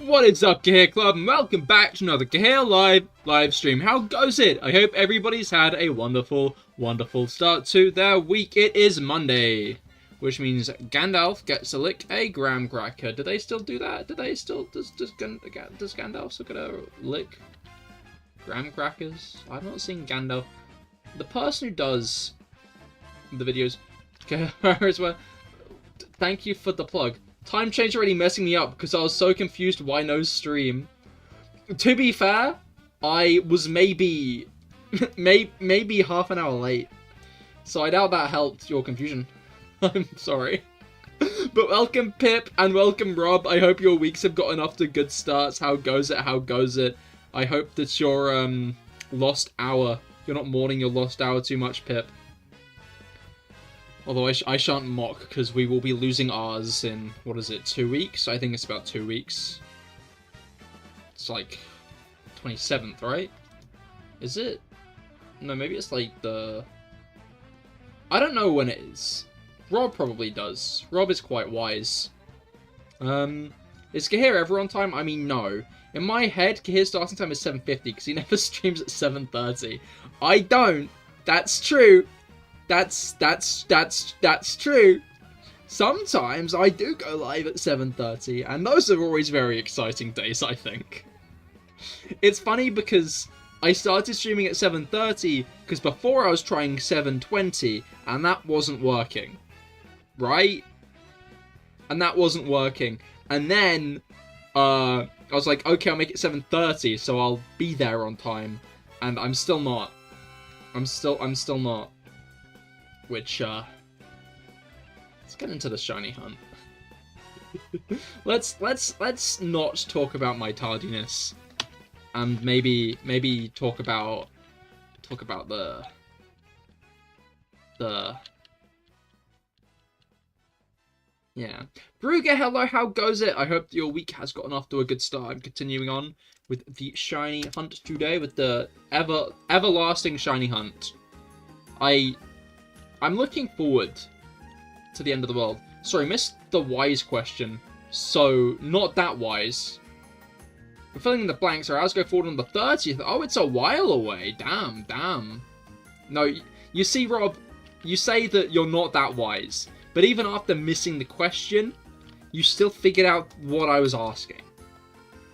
What is up, Cahir Club, and welcome back to another CahirLIVE live stream. How goes it? I hope everybody's had a wonderful, wonderful start to their week. It is Monday, which means Gandalf gets to lick a graham cracker. Do they still do that? Do they still, does Gandalf still get to lick graham crackers? I've not seen Gandalf. The person who does the videos, as well, thank you for the plug. Time change already messing me up because I was so confused why no stream. To be fair, I was maybe half an hour late. So I doubt that helped your confusion. I'm sorry. But welcome Pip and welcome Rob. I hope your weeks have gotten off to good starts. How goes it? How goes it? I hope that your lost hour, you're not mourning your lost hour too much, Pip. Although I shan't mock, because we will be losing ours in, what is it, 2 weeks? I think it's about 2 weeks. It's like 27th, right? Is it? No, maybe it's like the... I don't know when it is. Rob probably does. Rob is quite wise. Is Cahir ever on time? I mean, no. In my head, Cahir's starting time is 7:50, because he never streams at 7:30. I don't. That's true. That's true. Sometimes I do go live at 7:30, and those are always very exciting days, I think. It's funny because I started streaming at 7:30 because before I was trying 7:20, and that wasn't working. Right? And that wasn't working. And then I was like, okay, I'll make it 7:30, so I'll be there on time. And I'm still not. I'm still not. Which, let's get into the shiny hunt. let's not talk about my tardiness, and maybe talk about the yeah. Brugger, hello, how goes it? I hope your week has gotten off to a good start. I'm continuing on with the shiny hunt today with the everlasting shiny hunt. I'm looking forward to the end of the world. Sorry, missed the wise question. So, not that wise. We're filling in the blanks. Our hours go forward on the 30th. Oh, it's a while away. Damn. No, you see, Rob, you say that you're not that wise. But even after missing the question, you still figured out what I was asking.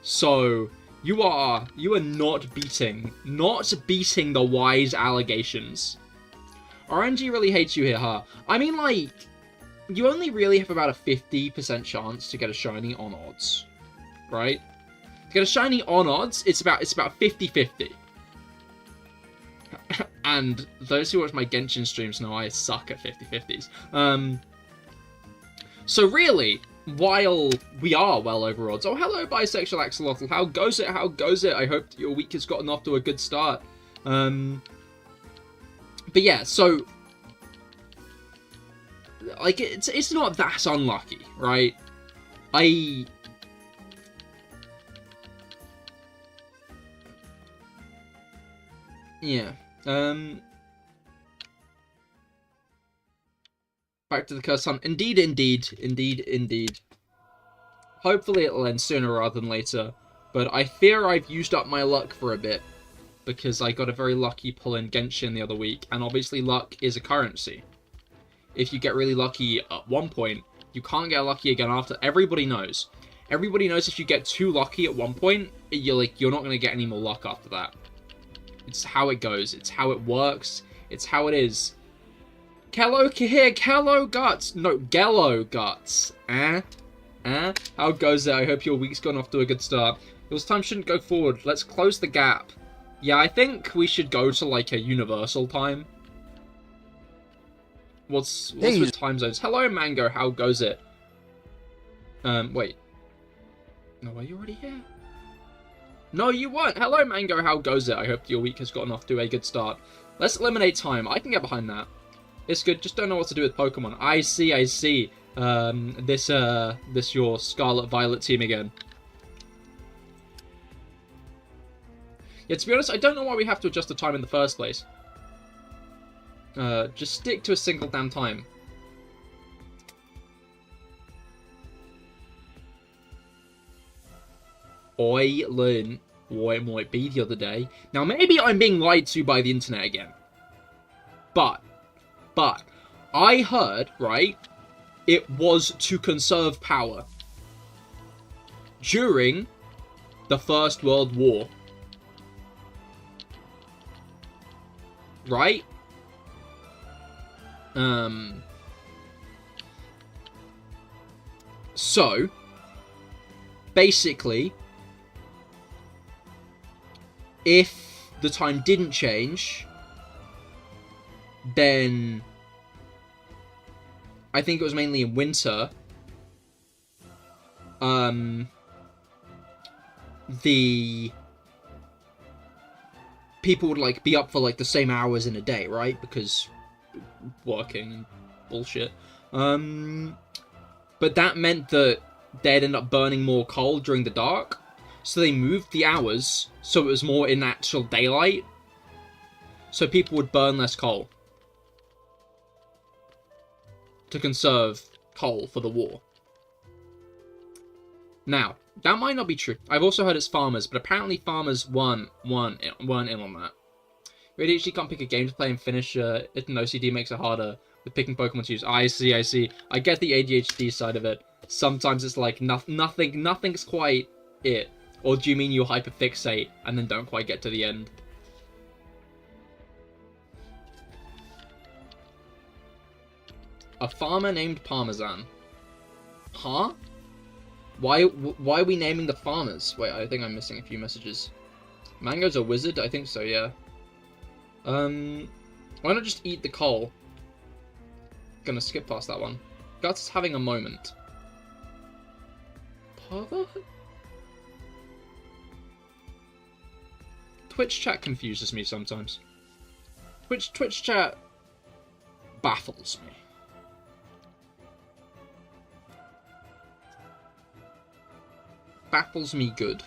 So, you are not beating the wise allegations. RNG really hates you here, huh? I mean, like, you only really have about a 50% chance to get a shiny on odds, right? To get a shiny on odds, it's about 50-50. And those who watch my Genshin streams know I suck at 50-50s. So really, while we are well over odds... Oh, hello, bisexual axolotl. How goes it? How goes it? I hope your week has gotten off to a good start. But yeah, so, like, it's not that unlucky, right? Yeah, back to the curse hunt. Indeed. Hopefully it'll end sooner rather than later, but I fear I've used up my luck for a bit. Because I got a very lucky pull in Genshin the other week, and obviously luck is a currency. If you get really lucky at one point, you can't get lucky again after. Everybody knows. Everybody knows if you get too lucky at one point, you're not going to get any more luck after that. It's how it goes. It's how it works. It's how it is. Hello, Cahir. Hello, Guts. No, Gello Guts. How goes it? I hope your week's gone off to a good start. This time shouldn't go forward. Let's close the gap. Yeah, I think we should go to, like, a universal time. What's with time zones? Hello, Mango, how goes it? Wait. No, are you already here? No, you weren't! Hello, Mango, how goes it? I hope your week has gotten off to a good start. Let's eliminate time. I can get behind that. It's good, just don't know what to do with Pokemon. I see. This your Scarlet Violet team again. Yeah, to be honest, I don't know why we have to adjust the time in the first place. Just stick to a single damn time. I learned what it might be the other day. Now, maybe I'm being lied to by the internet again. But, I heard, right, it was to conserve power. During the First World War. Right? So, basically, if the time didn't change, then I think it was mainly in winter, the people would, like, be up for, like, the same hours in a day, right? Because working and bullshit. But that meant that they'd end up burning more coal during the dark. So they moved the hours so it was more in actual daylight. So people would burn less coal. To conserve coal for the war. Now, that might not be true. I've also heard it's farmers, but apparently farmers weren't in on that. You ADHD can't pick a game to play and finish it, and OCD makes it harder with picking Pokemon to use. I see. I get the ADHD side of it. Sometimes it's like nothing's quite it. Or do you mean you hyperfixate and then don't quite get to the end? A farmer named Parmesan. Huh? Why are we naming the farmers? Wait, I think I'm missing a few messages. Mango's a wizard? I think so, yeah. Why not just eat the coal? Gonna skip past that one. Guts is having a moment. Pervert? Twitch chat confuses me sometimes. Twitch chat baffles me. Baffles me good.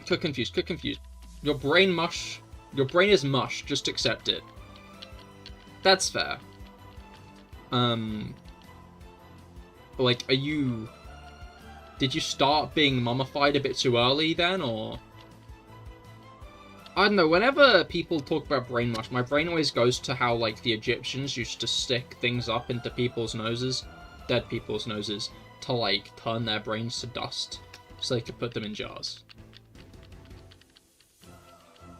Click confused. Your brain is mush, just accept it. That's fair. Like, did you start being mummified a bit too early then, or? I don't know, whenever people talk about brain mush, my brain always goes to how, like, the Egyptians used to stick things up into people's noses, dead people's noses, to, like, turn their brains to dust, so they could put them in jars.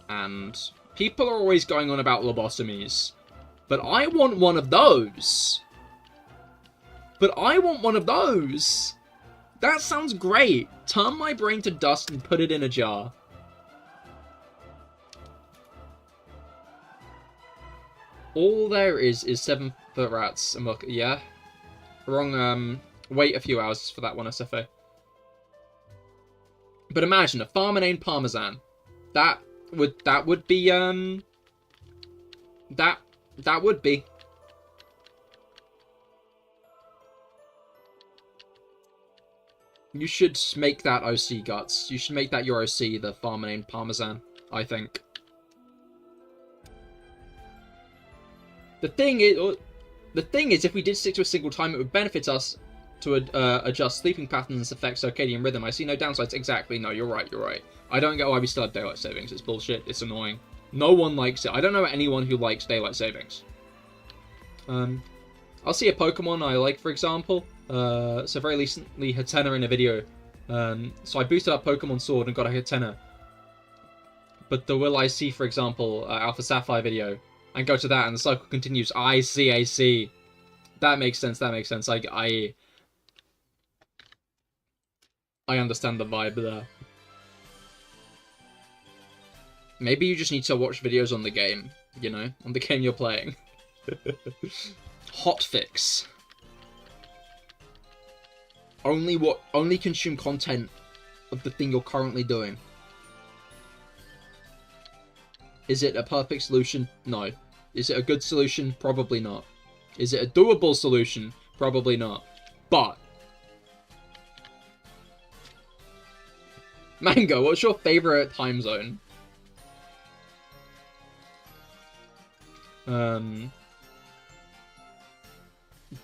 And people are always going on about lobotomies, but I want one of those! That sounds great! Turn my brain to dust and put it in a jar. All there is 7-foot rats and milk. Yeah. Wrong, wait a few hours for that one, SFA. But imagine a farmer named Parmesan. That would be, that would be. You should make that OC, Guts. You should make that your OC, the farmer named Parmesan, I think. The thing is, if we did stick to a single time, it would benefit us to adjust sleeping patterns, affect circadian rhythm. I see no downsides. Exactly. No, you're right. I don't get why we still have daylight savings. It's bullshit. It's annoying. No one likes it. I don't know anyone who likes daylight savings. I'll see a Pokemon I like, for example. So very recently, Hatena in a video. So I boosted up Pokemon Sword and got a Hatena. But the will I see, for example, Alpha Sapphire video, and go to that, and the cycle continues. I see. That makes sense. I understand the vibe there. Maybe you just need to watch videos on the game, you know? On the game you're playing. Hotfix. Only consume content of the thing you're currently doing. Is it a perfect solution? No. Is it a good solution? Probably not. Is it a doable solution? Probably not. But Mango, what's your favorite time zone?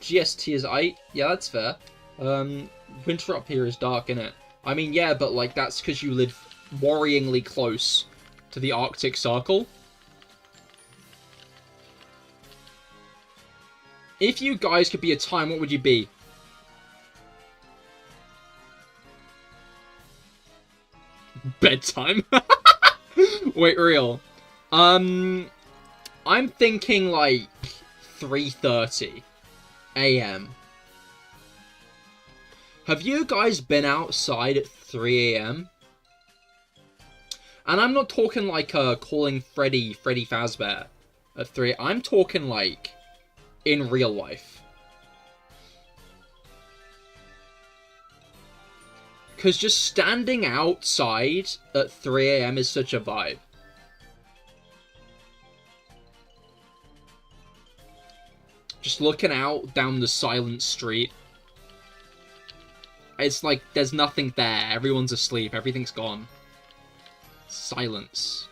GST is 8. Yeah, that's fair. Winter up here is dark, innit? I mean, yeah, but, like, that's because you live worryingly close to the Arctic Circle. If you guys could be a time, what would you be? Bedtime? Wait, real. I'm thinking, like, 3:30 a.m. Have you guys been outside at 3 a.m.? And I'm not talking like calling Freddy Fazbear at 3. I'm talking like in real life. Because just standing outside at 3 a.m. is such a vibe. Just looking out down the silent street. It's like there's nothing there. Everyone's asleep. Everything's gone. Silence.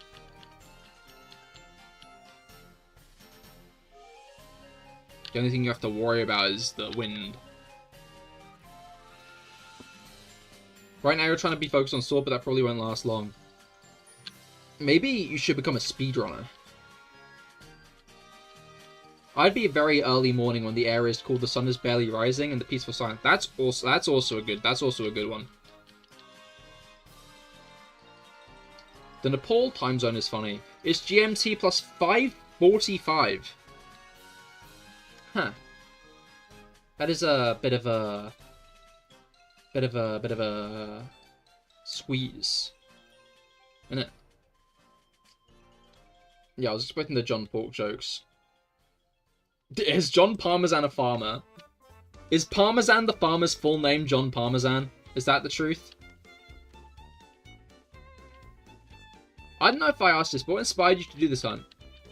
The only thing you have to worry about is the wind. Right now you're trying to be focused on sword, but that probably won't last long. Maybe you should become a speedrunner. I'd be a very early morning when the air is cool, the sun is barely rising, and the peaceful silence. That's also a good one. The Nepal time zone is funny. It's GMT plus 5:45. Huh. That is a bit of a squeeze, isn't it? Yeah, I was expecting the John Pork jokes. Is John Parmesan a farmer? Is Parmesan the farmer's full name John Parmesan? Is that the truth? I don't know if I asked this, but what inspired you to do this hunt?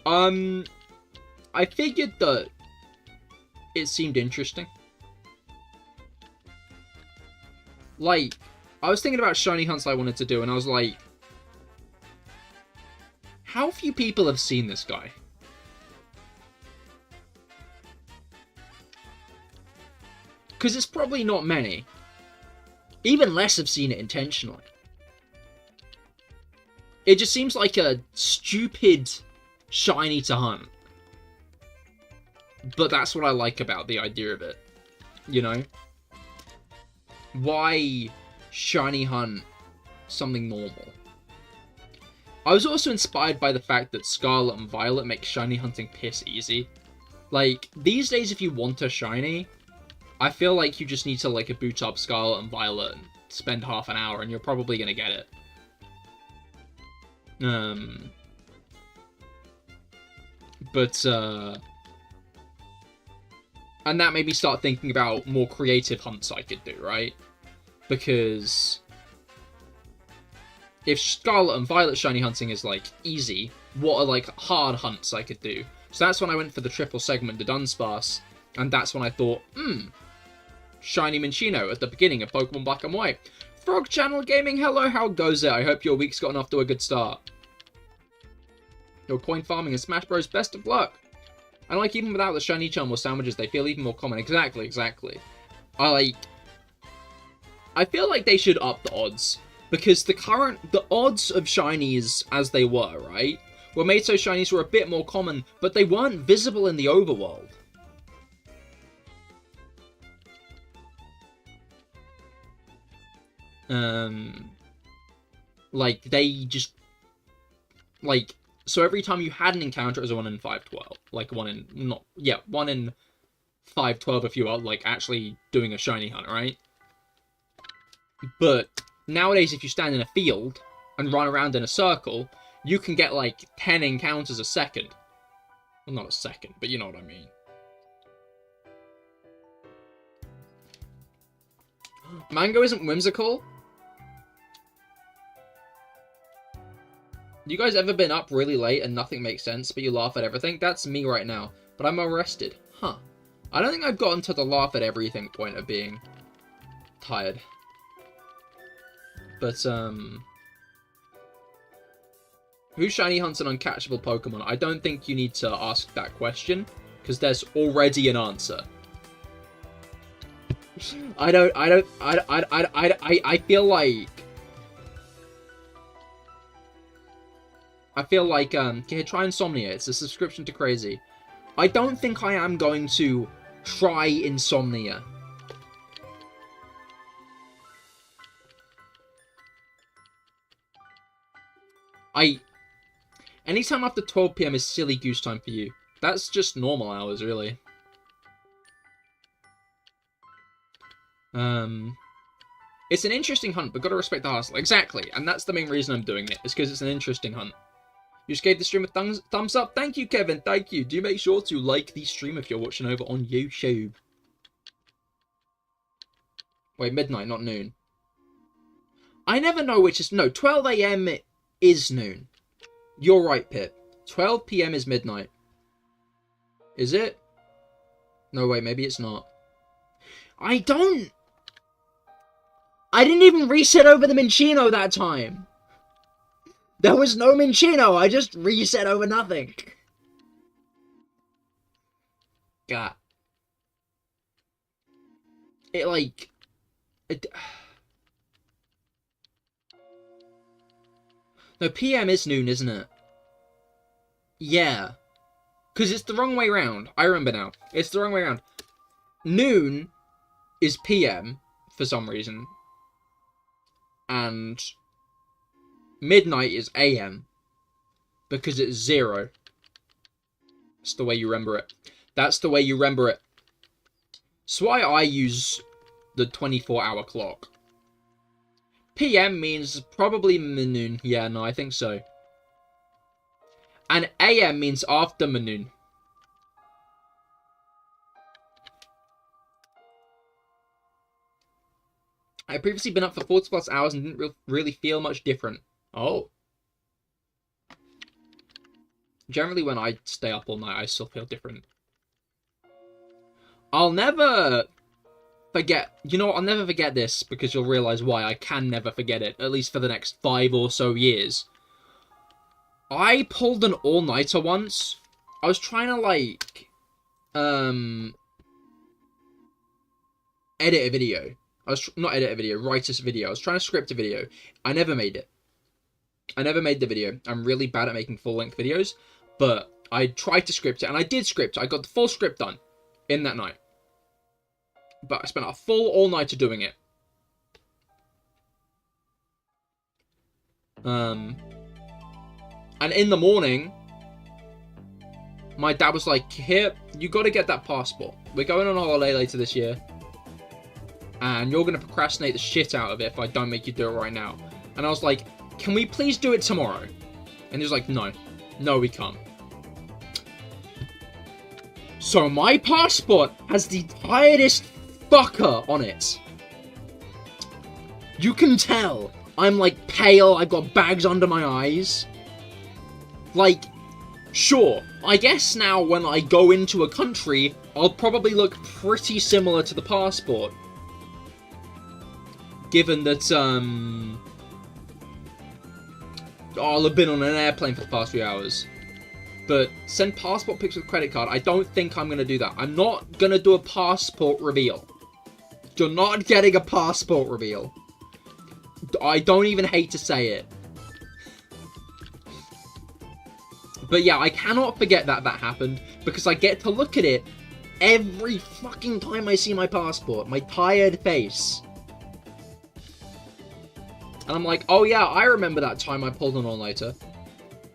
I figured that it seemed interesting. Like, I was thinking about shiny hunts I wanted to do, and I was like, how few people have seen this guy? Because it's probably not many. Even less have seen it intentionally. It just seems like a stupid shiny to hunt. But that's what I like about the idea of it. You know? Why shiny hunt something normal? I was also inspired by the fact that Scarlet and Violet make shiny hunting piss easy. Like, these days if you want a shiny, I feel like you just need to, like, boot up Scarlet and Violet and spend half an hour and you're probably gonna get it. And that made me start thinking about more creative hunts I could do, right? Because if Scarlet and Violet shiny hunting is, like, easy, what are, like, hard hunts I could do? So that's when I went for the triple segment, the Dunsparce, and that's when I thought, shiny Minccino at the beginning of Pokemon Black and White. Frog Channel Gaming, hello, how goes it? I hope your week's gotten off to a good start. Your coin farming and Smash Bros, best of luck. And like, even without the shiny charm or sandwiches, they feel even more common. Exactly. I feel like they should up the odds. Because the odds of shinies as they were, right? Were made so shinies were a bit more common, but they weren't visible in the overworld. Like, they just, like, so every time you had an encounter, it was a 1 in 512. Like, 1 in 512 if you are, like, actually doing a shiny hunt, right? But nowadays, if you stand in a field and run around in a circle, you can get, like, 10 encounters a second. Well, not a second, but you know what I mean. Mango isn't whimsical? You guys ever been up really late and nothing makes sense, but you laugh at everything? That's me right now, but I'm arrested. Huh. I don't think I've gotten to the laugh at everything point of being tired. But, who shiny hunts an uncatchable Pokemon? I don't think you need to ask that question, because there's already an answer. I feel like... Here, try Insomnia. It's a subscription to Crazy. I don't think I am going to try Insomnia. Anytime after 12 PM is silly goose time for you. That's just normal hours, really. It's an interesting hunt, but gotta respect the hustle. Exactly, and that's the main reason I'm doing it. It's because it's an interesting hunt. You just gave the stream a thumbs up. Thank you, Kevin. Thank you. Do make sure to like the stream if you're watching over on YouTube. Wait, midnight, not noon. I never know which is... No, 12 AM is noon. You're right, Pip. 12 PM is midnight. Is it? No, wait, maybe it's not. I didn't even reset over the Minccino that time. There was no Minccino. I just reset over nothing. God. No, PM is noon, isn't it? Yeah. Because it's the wrong way round. I remember now. It's the wrong way round. Noon is PM, for some reason. And midnight is AM. Because it's 0. That's the way you remember it. That's the way you remember it. That's why I use the 24-hour clock. PM means probably noon. Yeah, no, I think so. And AM means after noon. I've previously been up for 40+ hours and didn't really feel much different. Oh. Generally, when I stay up all night, I still feel different. I'll never forget... You know what? I'll never forget this, because you'll realise why. I can never forget it, at least for the next 5 or so years. I pulled an all-nighter once. I was trying to, like... edit a video. Not edit a video, write a video. I was trying to script a video. I never made it. I never made the video. I'm really bad at making full-length videos. But I tried to script it, and I did script it. I got the full script done in that night. But I spent a full all-nighter doing it. And in the morning, my dad was like, "Here, you got to get that passport. We're going on holiday later this year. And you're going to procrastinate the shit out of it if I don't make you do it right now." And I was like, "Can we please do it tomorrow?" And he was like, "No. No, we can't." So my passport has the tiredest fucker on it. You can tell I'm like pale, I've got bags under my eyes. Like, sure, I guess now when I go into a country, I'll probably look pretty similar to the passport. Given that, I'll have been on an airplane for the past few hours. But send passport pics with credit card, I don't think I'm going to do that. I'm not going to do a passport reveal. You're not getting a passport reveal. I don't even hate to say it. But yeah, I cannot forget that that happened, because I get to look at it every fucking time I see my passport. My tired face. And I'm like, oh yeah, I remember that time I pulled an all-nighter.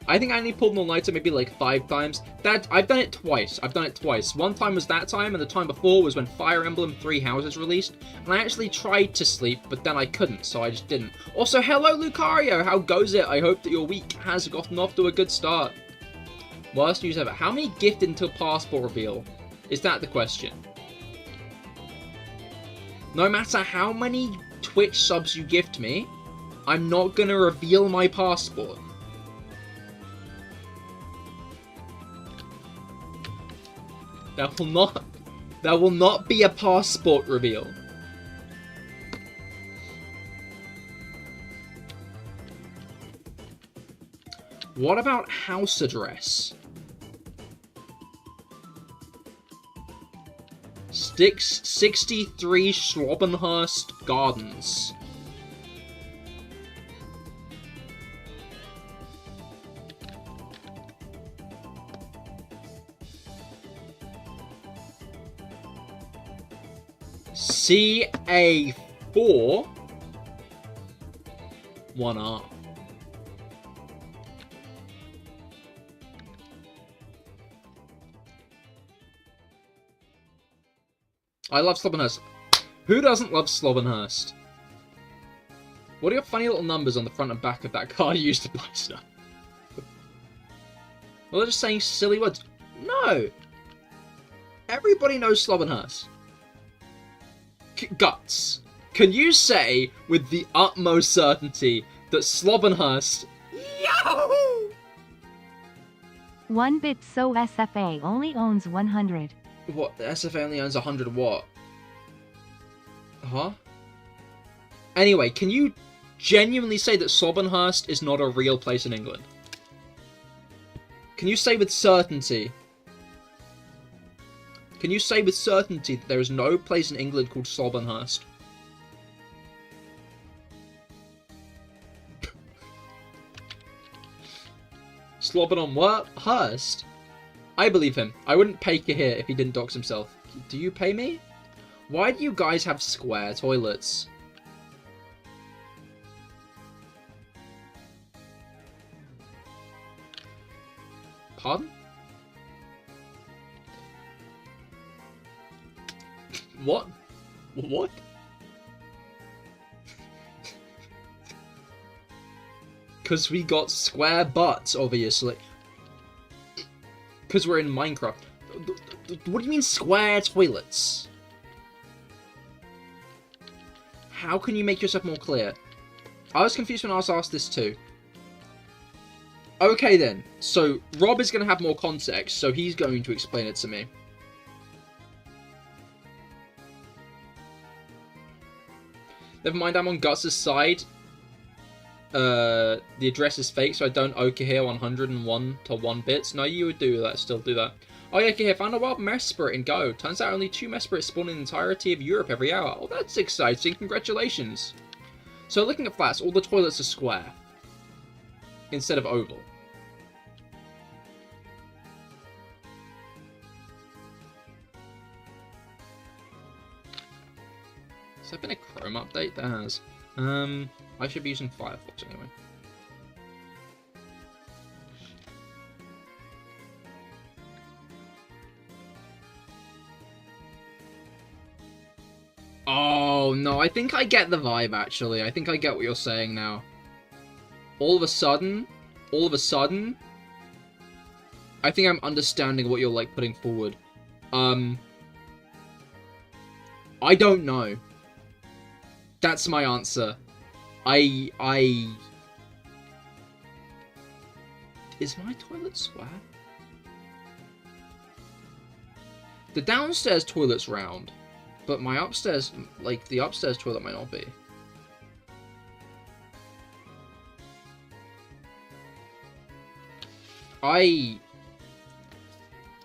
I think I only pulled an all-nighter maybe like 5 times. I've done it twice. One time was that time, and the time before was when Fire Emblem 3 Houses released. And I actually tried to sleep, but then I couldn't, so I just didn't. Also, hello Lucario, how goes it? I hope that your week has gotten off to a good start. Worst news ever. How many gifted until passport reveal? Is that the question? No matter how many Twitch subs you gift me, I'm not gonna reveal my passport. There will not be a passport reveal. What about house address? 63 Slobenhurst Gardens. CA4 1R. I love Slobenhurst. Who doesn't love Slobenhurst? What are your funny little numbers on the front and back of that card you used to buy stuff? Well, they're just saying silly words. No! Everybody knows Slobenhurst. Guts. Can you say with the utmost certainty that Slobenhurst... Yahoo! 1-bit so SFA only owns 100. What? The SFA only owns 100 what? Huh? Anyway, can you genuinely say that Slobenhurst is not a real place in England? Can you say with certainty? Can you say with certainty that there is no place in England called Slobenhurst? Slobbing on what? Hurst? I believe him. I wouldn't pay Cahir if he didn't dox himself. Do you pay me? Why do you guys have square toilets? Pardon? What? What? Because we got square butts, obviously. Because we're in Minecraft. What do you mean square toilets? How can you make yourself more clear? I was confused when I was asked this too. Okay then, so Rob is going to have more context, so he's going to explain it to me. Never mind, I'm on Guts' side. The address is fake, so I don't owe Cahir 101 to 1 bits. No, you would do that, still do that. Oh yeah, Cahir, found a wild mess spirit in Go. Turns out only 2 mess spirits spawn in the entirety of Europe every hour. Oh, that's exciting, congratulations. So looking at flats, all the toilets are square. Instead of oval. Has there been a Chrome update? There has. I should be using Firefox anyway. Oh, no, I think I get the vibe, actually. I think I get what you're saying now. All of a sudden, I think I'm understanding what you're, like, putting forward. I don't know. That's my answer. Is my toilet square? The downstairs toilet's round, but my upstairs, like, the upstairs toilet might not be.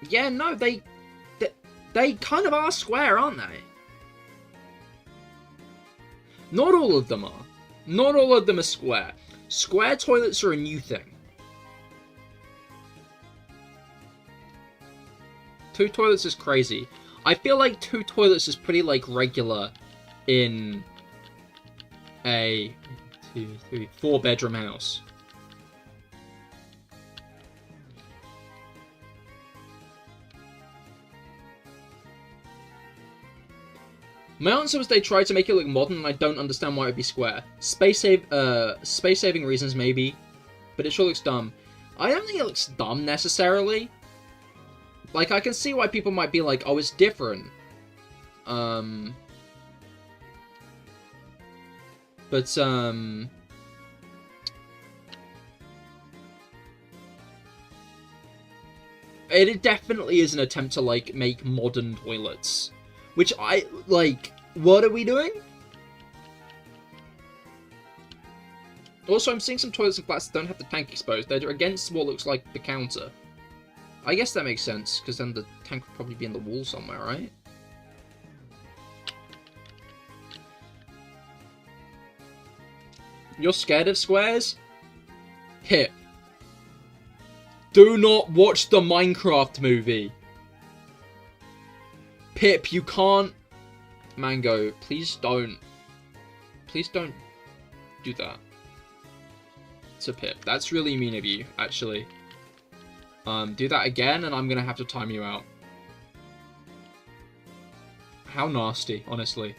Yeah, no, they kind of are square, aren't they? Not all of them are. Not all of them are square. Square toilets are a new thing. 2 toilets is crazy. I feel like 2 toilets is pretty, like, regular in a 4-bedroom house. My answer was they tried to make it look modern, and I don't understand why it would be square. Space-saving reasons, maybe. But it sure looks dumb. I don't think it looks dumb, necessarily. Like, I can see why people might be like, oh, it's different. It definitely is an attempt to, like, make modern toilets. Which like, what are we doing? Also, I'm seeing some toilets and flats that don't have the tank exposed. They're against what looks like the counter. I guess that makes sense, because then the tank would probably be in the wall somewhere, right? You're scared of squares? Hip. Do not watch the Minecraft movie. Pip, you can't... Mango, please don't. Please don't do that. To Pip. That's really mean of you, actually. Do that again, and I'm gonna have to time you out. How nasty, honestly.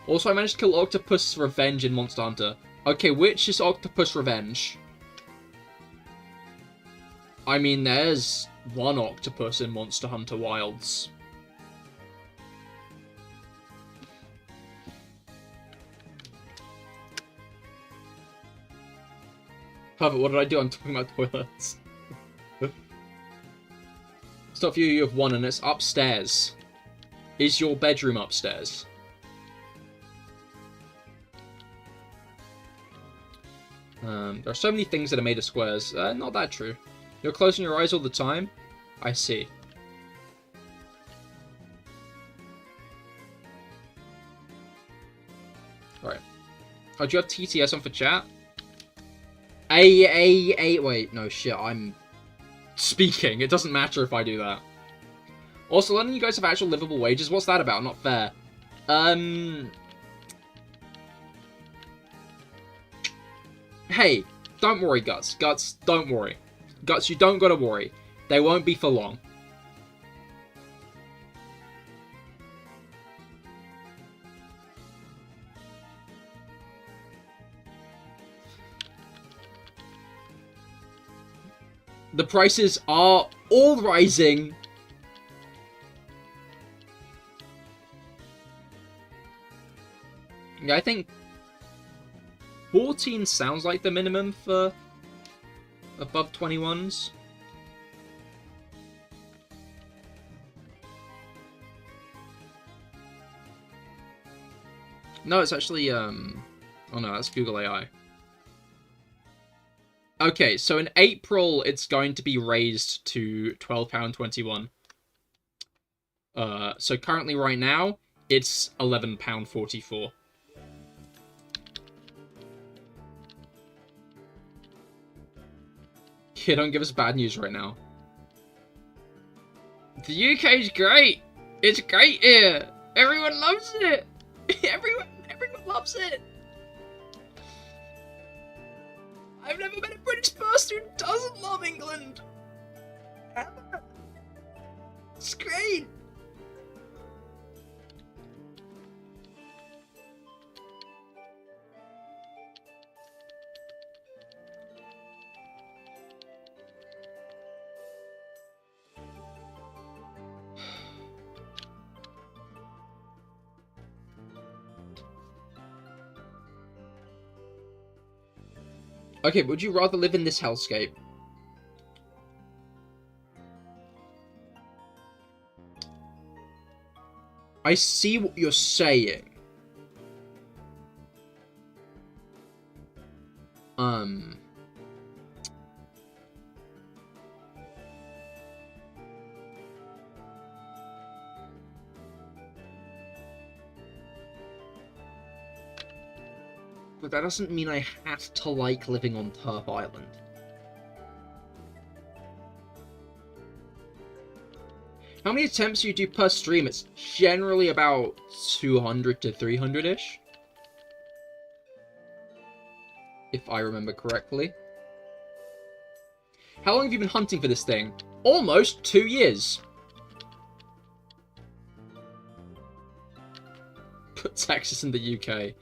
Also, I managed to kill Octopus Revenge in Monster Hunter. Okay, which is Octopus Revenge? I mean, there's one octopus in Monster Hunter Wilds. Perfect, what did I do? I'm talking about toilets. It's not for you, you have one, and it's upstairs. Is your bedroom upstairs? There are so many things that are made of squares. Not that true. You're closing your eyes all the time? I see. Right. Oh, do you have TTS on for chat? Wait, no, shit, I'm speaking. It doesn't matter if I do that. Also, letting you guys have actual livable wages, what's that about? Not fair. Hey, don't worry, Guts. Guts, don't worry. Guts, you don't gotta worry. They won't be for long. The prices are all rising. Yeah, I think 14 sounds like the minimum for above 21s. No, it's actually, oh no, that's Google AI. Okay, so in April, it's going to be raised to £12.21. So currently, right now, it's £11.44. Yeah, don't give us bad news right now. The UK's great! It's great here! Everyone loves it! Everyone loves it! I've never met a British person who doesn't love England! It's great! Okay, would you rather live in this hellscape? I see what you're saying. But that doesn't mean I have to like living on Turf Island. How many attempts do you do per stream? It's generally about 200 to 300-ish. If I remember correctly. How long have you been hunting for this thing? Almost 2 years. Put Texas in the UK.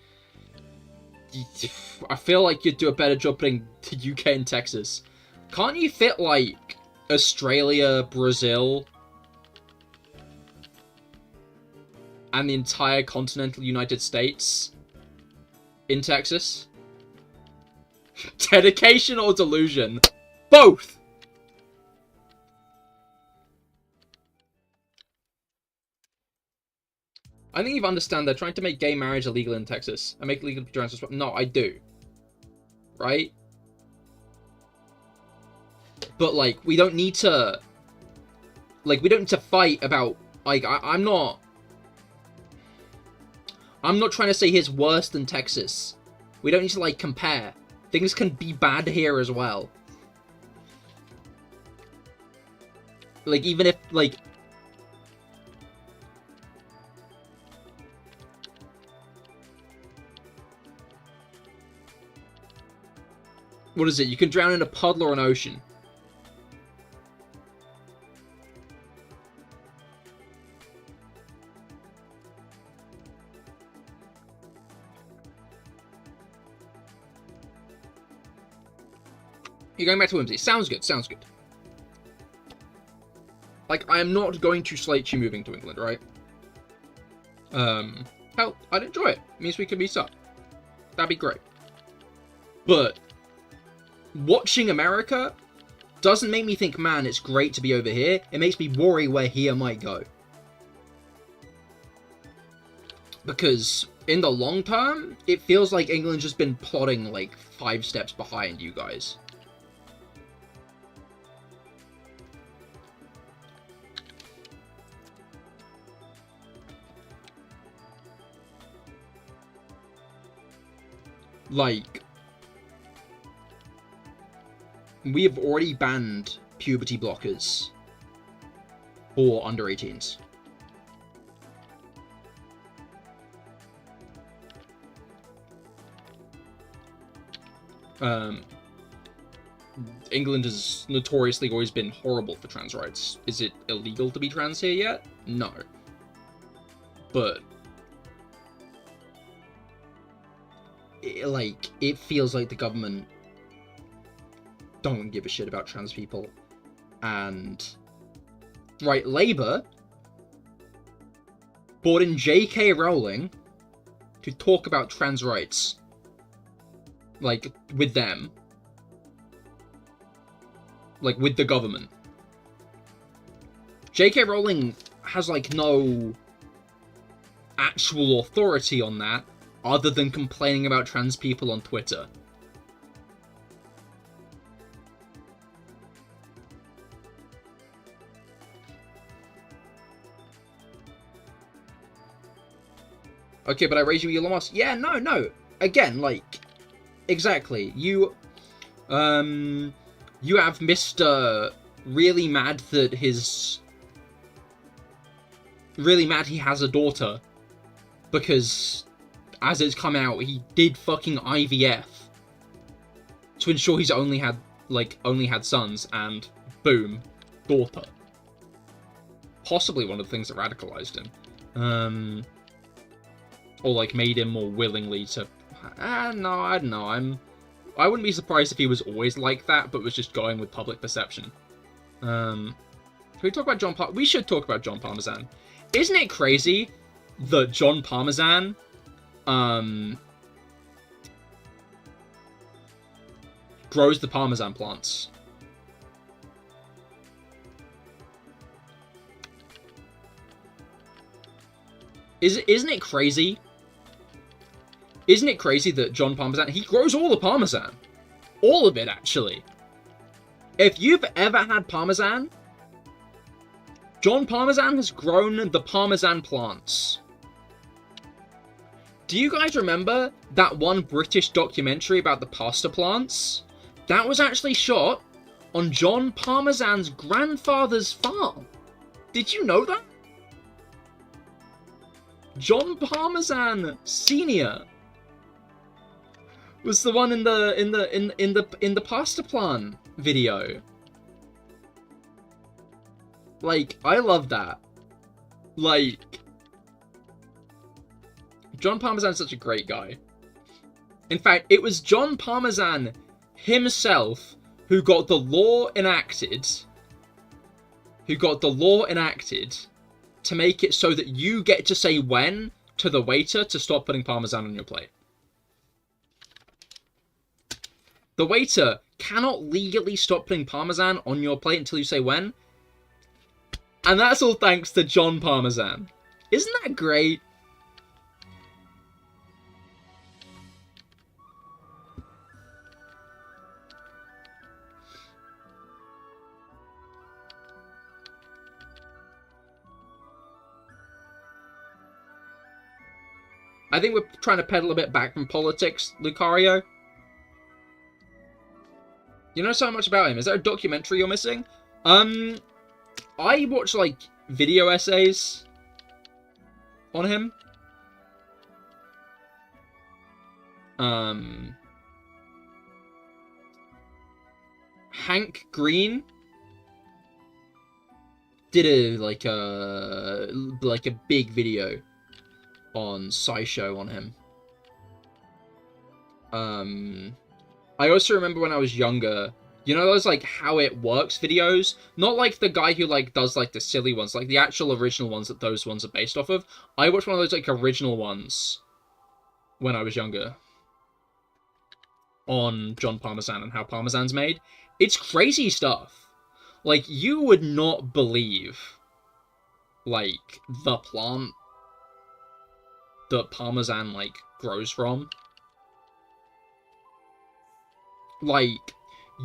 I feel like you'd do a better job putting the UK and Texas. Can't you fit, like, Australia, Brazil, and the entire continental United States in Texas? Dedication or delusion? Both! I think you understand they're trying to make gay marriage illegal in Texas and make it legal to trans. No, I do. Right? But, like, we don't need to... Like, we don't need to fight about... Like, I'm not... I'm not trying to say here's worse than Texas. We don't need to, like, compare. Things can be bad here as well. Like, even if, like... What is it? You can drown in a puddle or an ocean. You're going back to Whimsy. Sounds good, sounds good. Like, I am not going to slate you moving to England, right? Hell, I'd enjoy it. It means we can meet up. That'd be great. But watching America doesn't make me think, man, it's great to be over here. It makes me worry where here might go. Because in the long term, it feels like England's just been plodding like 5 steps behind you guys. Like, we have already banned puberty blockers for under 18s. England has notoriously always been horrible for trans rights. Is it illegal to be trans here yet? No. But it feels like the government don't give a shit about trans people. And right, Labour brought in J.K. Rowling to talk about trans rights, like, with them, like, with the government. J.K. Rowling has, like, no actual authority on that, other than complaining about trans people on Twitter. Okay, but I raise you Elon Musk. Yeah, no. Again, like, exactly. You have Mr. Really mad that really mad he has a daughter. Because, as it's come out, he did fucking IVF to ensure he's only had sons, and boom, daughter. Possibly one of the things that radicalized him. Or, like, made him more willingly to... no, I don't know. I wouldn't be surprised if he was always like that, but was just going with public perception. Can we talk about John Parmesan? We should talk about John Parmesan. Isn't it crazy that John Parmesan, grows the Parmesan plants? Isn't it crazy? Isn't it crazy that John Parmesan, he grows all the Parmesan. All of it, actually. If you've ever had Parmesan, John Parmesan has grown the Parmesan plants. Do you guys remember that one British documentary about the pasta plants? That was actually shot on John Parmesan's grandfather's farm. Did you know that? John Parmesan Senior was the one in the pasta plant video. Like, I love that. Like, John Parmesan's such a great guy. In fact, it was John Parmesan himself who got the law enacted. To make it so that you get to say when to the waiter to stop putting Parmesan on your plate. The waiter cannot legally stop putting Parmesan on your plate until you say when. And that's all thanks to John Parmesan. Isn't that great? I think we're trying to pedal a bit back from politics, Lucario. You know so much about him. Is there a documentary you're missing? I watch, like, video essays on him. Hank Green did a big video on SciShow on him. I also remember when I was younger, you know those, like, how it works videos? Not like the guy who, like, does, like, the silly ones, like the actual original ones that those ones are based off of. I watched one of those, like, original ones when I was younger on John Parmesan and how Parmesan's made. It's crazy stuff. Like, you would not believe, like, the plant that Parmesan, like, grows from. Like,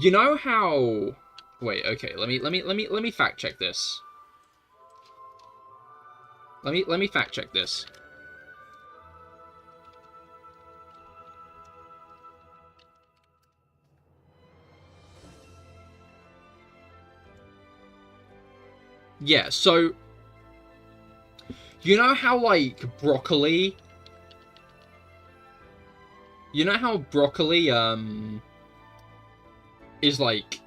you know how... Wait, okay, let me fact check this. Let me fact check this. Yeah, so... You know how, like, broccoli... You know how broccoli, is, like,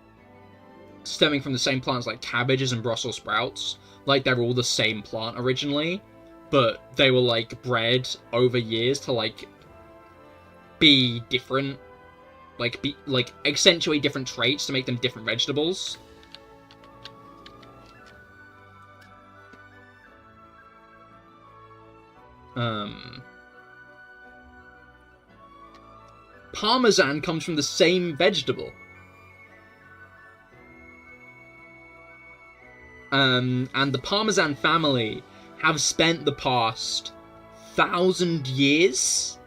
stemming from the same plants like cabbages and Brussels sprouts? Like, they're all the same plant originally, but they were, like, bred over years to, like, be different. Like, accentuate different traits to make them different vegetables. Parmesan comes from the same vegetable. And the Parmesan family have spent the past 1,000 years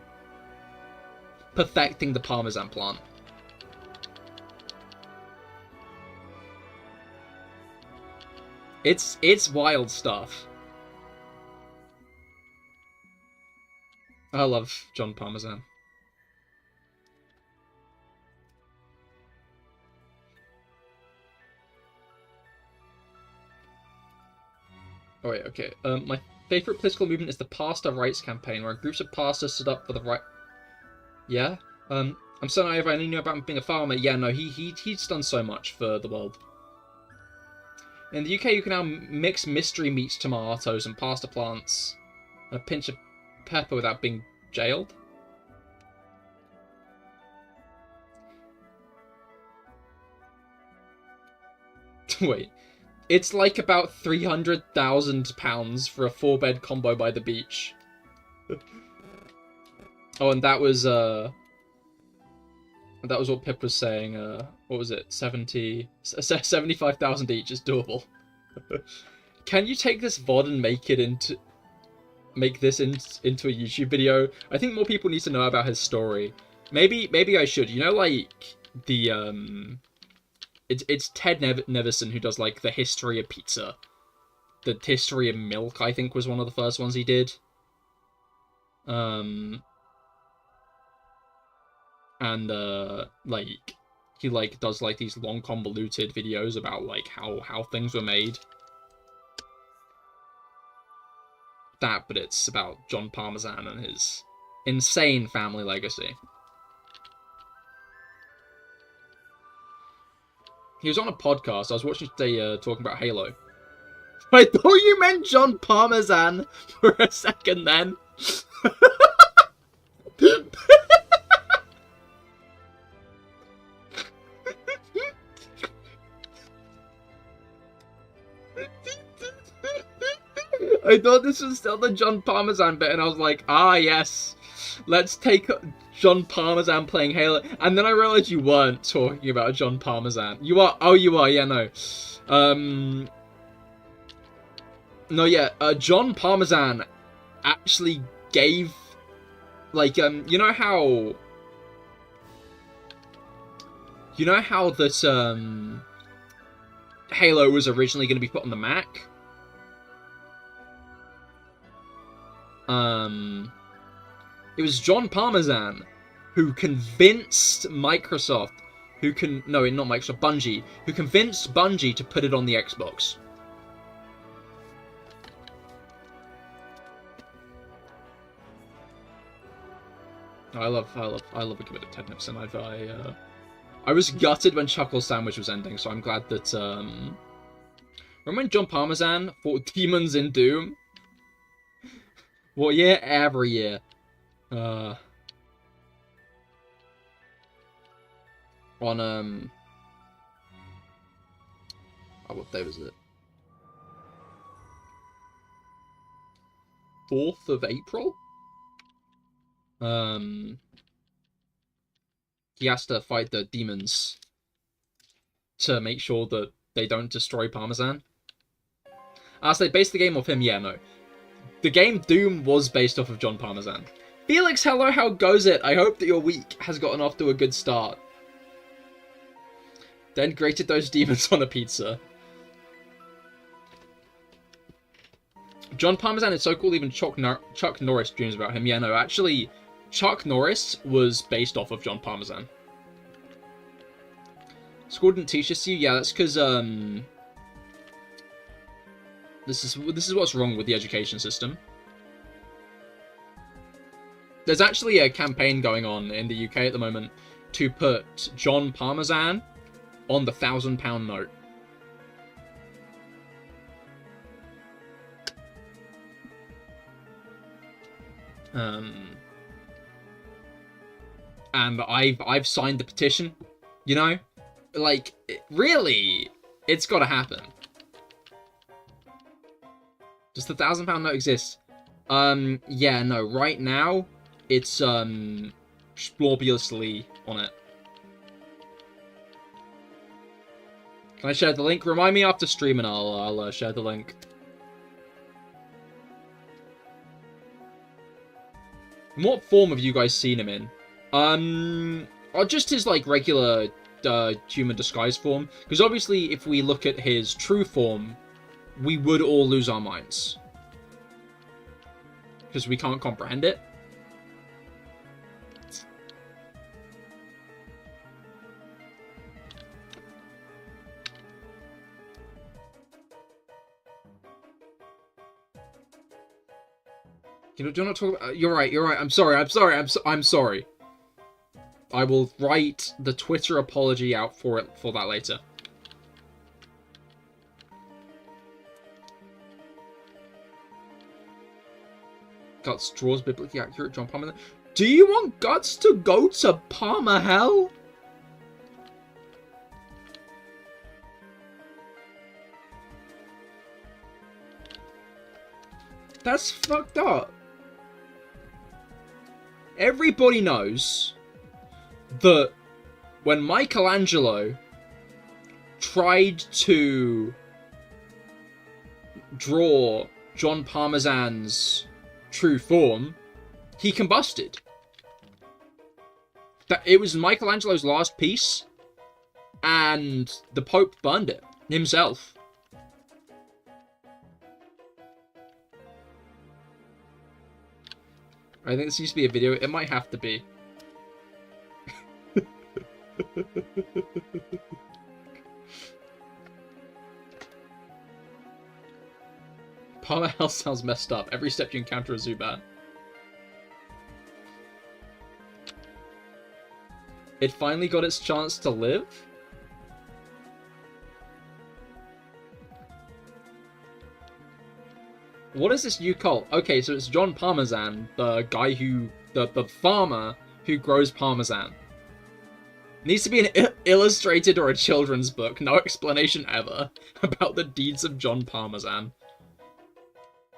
perfecting the Parmesan plant. It's wild stuff. I love John Parmesan. Oh wait, okay. My favorite political movement is the Pastor Rights Campaign, where groups of pastors stood up for the right... Yeah? I'm so naive, I only knew about him being a farmer. Yeah, no, he's done so much for the world. In the UK, you can now mix mystery meats, tomatoes, and pasta plants, and a pinch of pepper without being jailed. Wait. It's like about £300,000 for a 4-bed combo by the beach. Oh, and that was what Pip was saying. What was it? 75,000 each is doable. Can you take this VOD and make this into a YouTube video? I think more people need to know about his story. Maybe I should. You know, like the It's Ted Nevison who does, like, the history of pizza. The history of milk, I think, was one of the first ones he did. Like, he, like, does, like, these long, convoluted videos about, like, how things were made. That, but it's about John Parmesan and his insane family legacy. He was on a podcast. I was watching today talking about Halo. I thought you meant John Parmesan for a second then. I thought this was still the John Parmesan bit, and I was like, ah, yes. Let's take John Parmesan playing Halo. And then I realized you weren't talking about John Parmesan. You are. Oh, you are. Yeah, no. No, yeah. John Parmesan actually gave, like, you know how that, Halo was originally going to be put on the Mac? It was John Parmesan who convinced Microsoft, no, not Microsoft, Bungie, who convinced Bungie to put it on the Xbox. I love a good bit of Ted Nipson. I was gutted when Chuckle Sandwich was ending, so I'm glad that, remember when John Parmesan fought demons in Doom? What year? Every year. On, oh, what day was it? 4th of April? He has to fight the demons to make sure that they don't destroy Parmesan. So they based the game off him? Yeah, no. The game Doom was based off of John Parmesan. Felix, hello, how goes it? I hope that your week has gotten off to a good start. Then grated those demons on a pizza. John Parmesan is so cool, even Chuck Norris dreams about him. Yeah, no, actually, Chuck Norris was based off of John Parmesan. School didn't teach this to you? Yeah, that's because, this is what's wrong with the education system. There's actually a campaign going on in the UK at the moment to put John Parmesan on the £1,000 note. And I've signed the petition, you know? Like, really, it's gotta happen. Does the £1,000 note exist? Yeah, no, right now, it's, splorbulously on it. Can I share the link? Remind me after stream and I'll share the link. And what form have you guys seen him in? Or just his, like, regular, human disguise form. Because obviously, if we look at his true form, we would all lose our minds. Because we can't comprehend it. You know, do you want to talk about... You're right. I'm sorry. I'm sorry. I will write the Twitter apology out for that later. Guts draws biblically accurate John Palmer. Do you want Guts to go to Palmer Hell? That's fucked up. Everybody knows that when Michelangelo tried to draw John Parmesan's true form, he combusted. That it was Michelangelo's last piece, and the Pope burned it himself. I think this used to be a video. It might have to be. Palmer Hell sounds messed up. Every step you encounter a Zubat. It finally got its chance to live? What is this new cult? Okay, so it's John Parmesan, the guy who... The farmer who grows Parmesan. Needs to be an illustrated or a children's book. No explanation ever about the deeds of John Parmesan.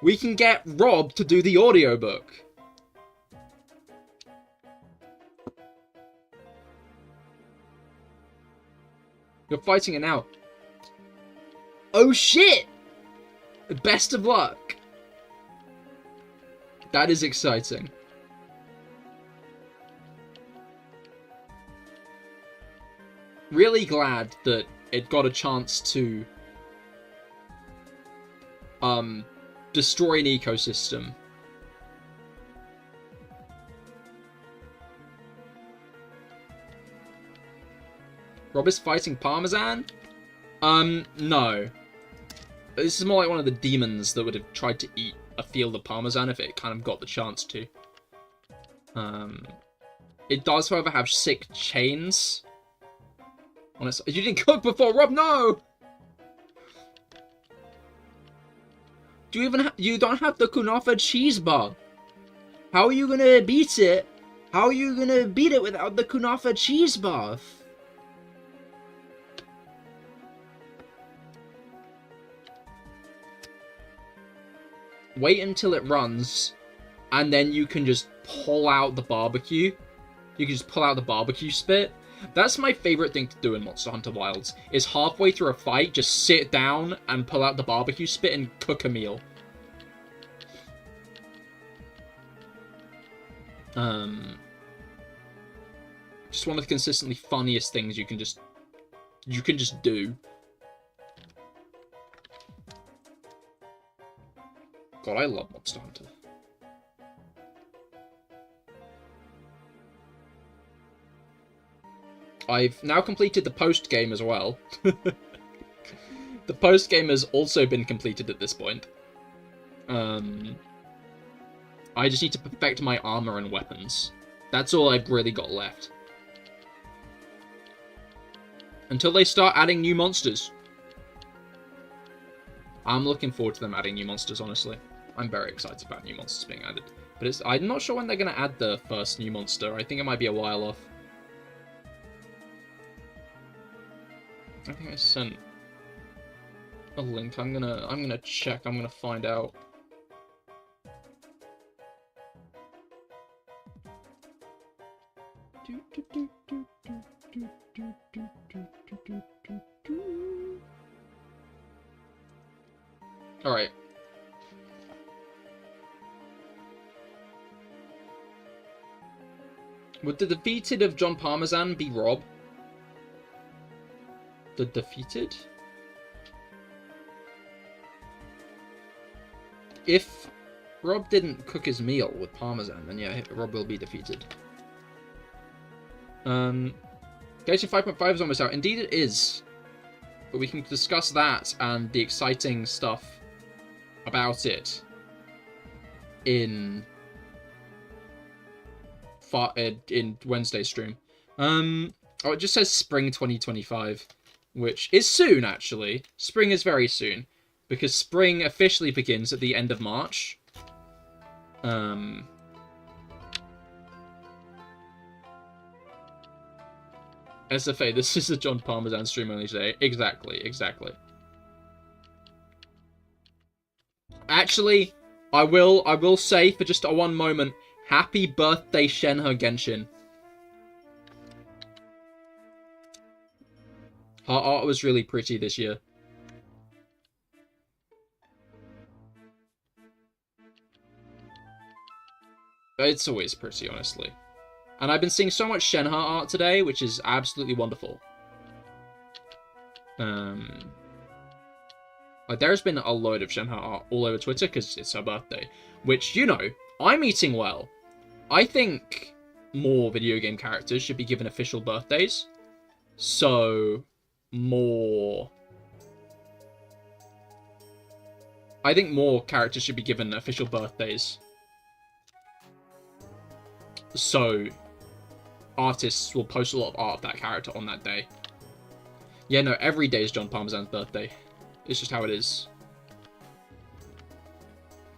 We can get Rob to do the audiobook. You're fighting it now. Oh shit! Best of luck. That is exciting. Really glad that it got a chance to destroy an ecosystem Rob is fighting Parmesan? No. This is more like one of the demons that would have tried to eat a field of Parmesan if it kind of got the chance to. It does, however, have sick chains. Honestly, you didn't cook before, Rob. No. Do you even? You don't have the kunafa cheese bar. How are you gonna beat it? How are you gonna beat it without the kunafa cheese bar? Wait until it runs, and then you can just pull out the barbecue. You can just pull out the barbecue spit. That's my favorite thing to do in Monster Hunter Wilds, is halfway through a fight, just sit down and pull out the barbecue spit and cook a meal. Just one of the consistently funniest things you can just do. God, I love Monster Hunter. I've now completed the post-game as well. The post-game has also been completed at this point. I just need to perfect my armor and weapons. That's all I've really got left. Until they start adding new monsters. I'm looking forward to them adding new monsters, honestly. I'm very excited about new monsters being added. But I'm not sure when they're going to add the first new monster. I think it might be a while off. I think I sent a link. I'm gonna check. I'm gonna find out. All right. Would the defeated of John Parmesan be Rob? The defeated? If Rob didn't cook his meal with Parmesan, then yeah, Rob will be defeated. Gation 5.5 is almost out. Indeed it is. But we can discuss that and the exciting stuff about it in Wednesday's stream. Oh, it just says spring 2025. Which is soon, actually. Spring is very soon. Because spring officially begins at the end of March. SFA, this is a John Parmesan stream only today. Exactly. Actually, I will say for just a one moment, happy birthday Shenhe Genshin. Her art was really pretty this year. It's always pretty, honestly. And I've been seeing so much Shenhe art today, which is absolutely wonderful. Like, there's been a load of Shenhe art all over Twitter, because it's her birthday. Which, you know, I'm eating well. I think more video game characters should be given official birthdays. So... I think more characters should be given official birthdays. So, artists will post a lot of art of that character on that day. Yeah, no, every day is John Parmesan's birthday. It's just how it is.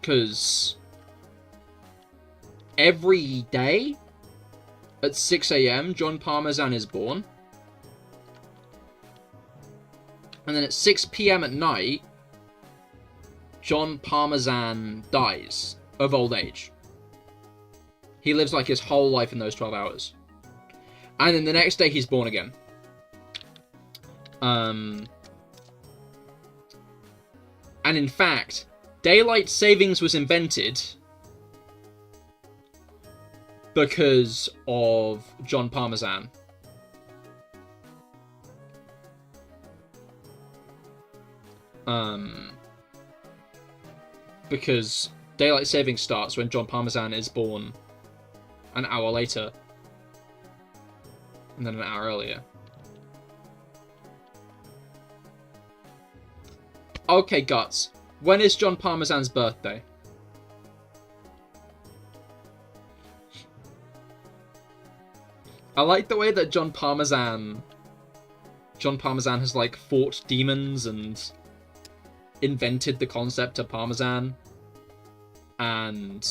Because every day at 6 AM, John Parmesan is born. And then at 6 PM at night, John Parmesan dies of old age. He lives like his whole life in those 12 hours. And then the next day he's born again. And in fact, daylight savings was invented because of John Parmesan. Because daylight saving starts when John Parmesan is born an hour later. And then an hour earlier. Okay, Guts. When is John Parmesan's birthday? I like the way that John Parmesan has, like, fought demons and invented the concept of Parmesan. And,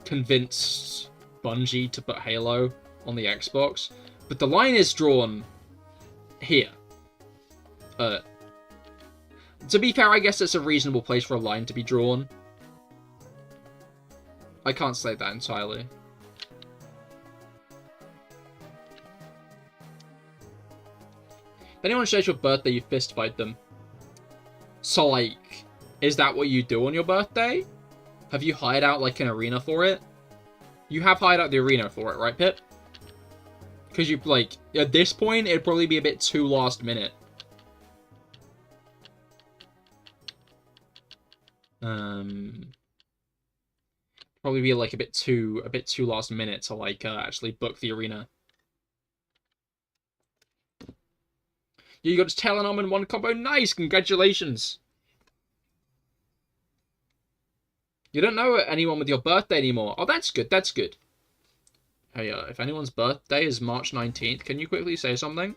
convinced Bungie to put Halo on the Xbox. But the line is drawn here. To be fair, I guess it's a reasonable place for a line to be drawn. I can't say that entirely. If anyone shares your birthday, you fist fight them. So, like, is that what you do on your birthday? Have you hired out, like, an arena for it? You have hired out the arena for it, right, Pip? Because you, like, at this point, it'd probably be a bit too last minute. Probably be, like, a bit too last minute to, like, actually book the arena. You got Telenom in one combo. Nice! Congratulations! You don't know anyone with your birthday anymore. Oh, that's good. That's good. Hey, if anyone's birthday is March 19th, can you quickly say something?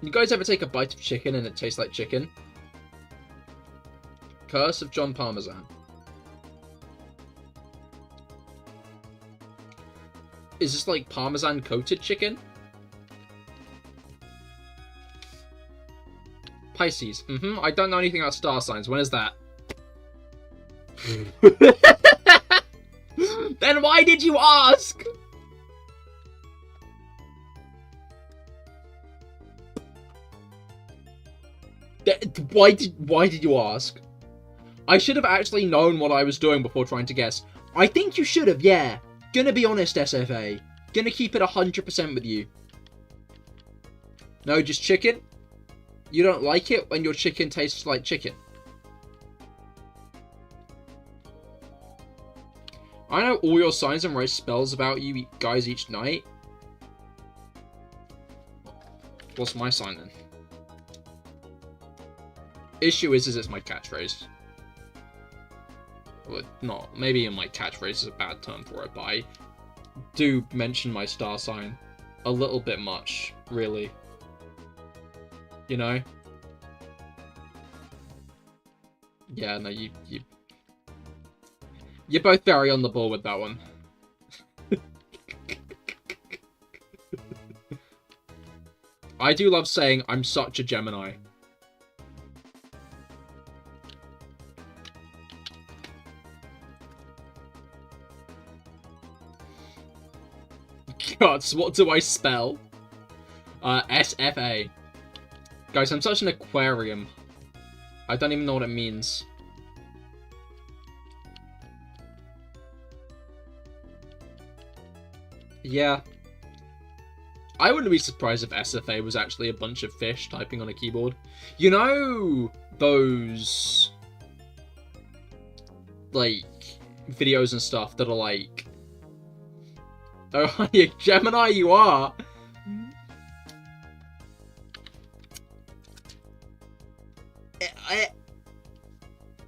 You guys ever take a bite of chicken and it tastes like chicken? Curse of John Parmesan. Is this like Parmesan coated chicken? Pisces. I don't know anything about star signs. When is that? Then why did you ask? Why did you ask? I should have actually known what I was doing before trying to guess. I think you should have, yeah. Gonna be honest, SFA. Gonna keep it 100% with you. No, just chicken? You don't like it when your chicken tastes like chicken? I know all your signs and write spells about you guys each night. What's my sign then? Issue is it's my catchphrase. Well, not. Maybe my catchphrase is a bad term for it, but I do mention my star sign a little bit much, really. You know? Yeah, no, you're both very on the ball with that one. I do love saying I'm such a Gemini. Gods, what do I spell? SFA. Guys, I'm such an aquarium. I don't even know what it means. Yeah. I wouldn't be surprised if SFA was actually a bunch of fish typing on a keyboard. You know those, like, videos and stuff that are like, oh, you Gemini, you are.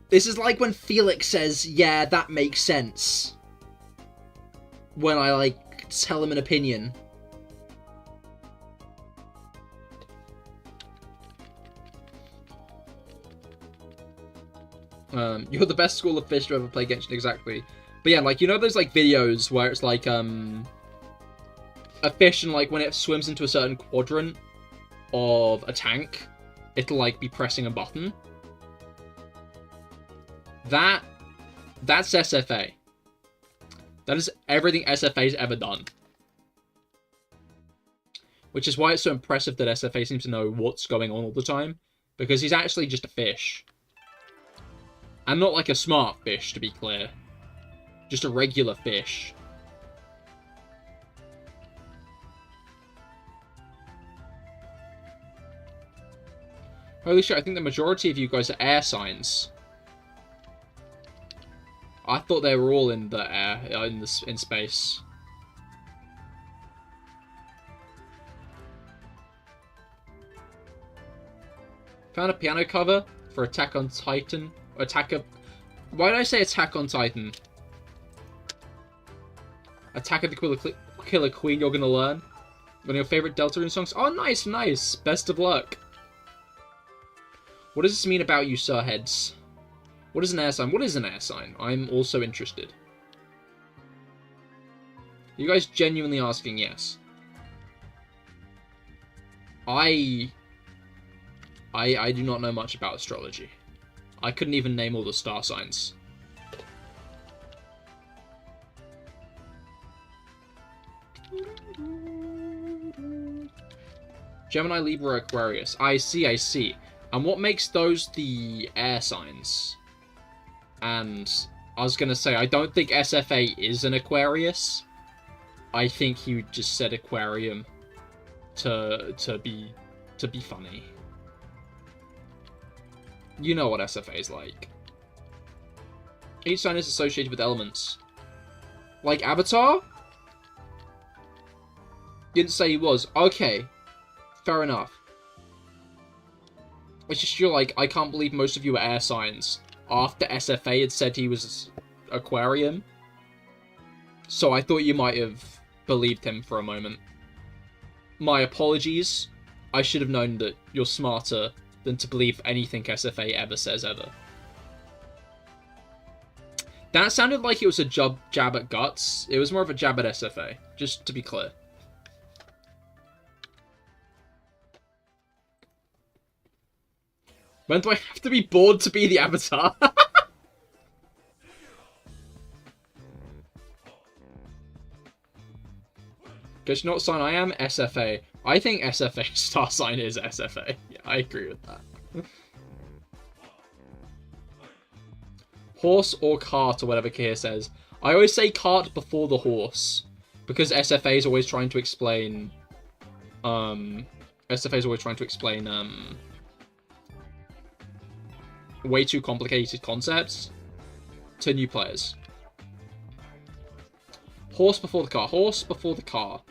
This is like when Felix says, yeah, that makes sense. When I, like, tell him an opinion. You're the best school of fish to ever play Genshin, exactly. But yeah, like, you know those, like, videos where it's, like, a fish and, like, when it swims into a certain quadrant of a tank, it'll, like, be pressing a button? That's SFA. That is everything SFA's ever done. Which is why it's so impressive that SFA seems to know what's going on all the time. Because he's actually just a fish. And not like a smart fish, to be clear. Just a regular fish. Holy shit, I think the majority of you guys are air signs. I thought they were all in the air, in space. Found a piano cover for Attack on Titan. Why did I say Attack on Titan? Attack of the Killer Queen, you're gonna learn. One of your favorite Deltarune songs? Oh, nice, nice. Best of luck. What does this mean about you, Sir Heads? What is an air sign? What is an air sign? I'm also interested. You guys genuinely asking? Yes. I do not know much about astrology. I couldn't even name all the star signs. Gemini, Libra, Aquarius. I see, I see. And what makes those the air signs? And I was gonna say, I don't think SFA is an Aquarius. I think he just said aquarium to be funny. You know what SFA is like. Each sign is associated with elements. Like Avatar? You didn't say he was. Okay. Fair enough. It's just you're like, I can't believe most of you are air signs. After SFA had said he was aquarium. So I thought you might have believed him for a moment. My apologies. I should have known that you're smarter than to believe anything SFA ever says ever. That sounded like it was a jab at Guts. It was more of a jab at SFA, just to be clear. When do I have to be bored to be the Avatar? Guess you know what sign I am? SFA. I think SFA star sign is SFA. Yeah, I agree with that. Horse or cart or whatever Cahir says. I always say cart before the horse. Because SFA is always trying to explain... SFA is always trying to explain, way too complicated concepts to new players. Horse before the car. Horse before the car.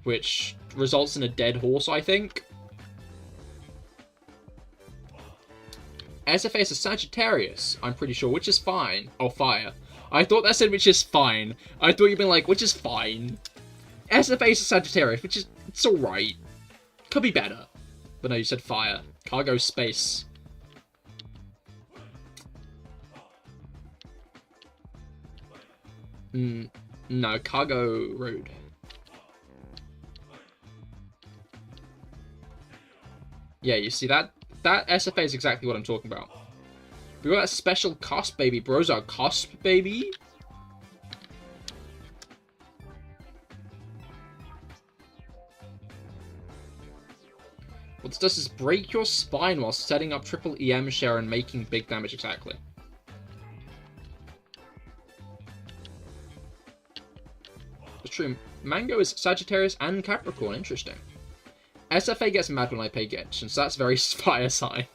Which results in a dead horse, I think. SFA is a Sagittarius, I'm pretty sure, which is fine. Oh, fire. I thought that said which is fine. I thought you'd been like, which is fine. SFA is a Sagittarius, which is, it's alright. Could be better. But no, you said fire. Cargo space. No, cargo road. Yeah, you see that? That SFA is exactly what I'm talking about. We got that special cusp baby. Bro's our cusp baby. What this does is break your spine while setting up triple EM share and making big damage, exactly. It's true. Mango is Sagittarius and Capricorn. Interesting. SFA gets mad when I pay Genshin, so that's very fire sign.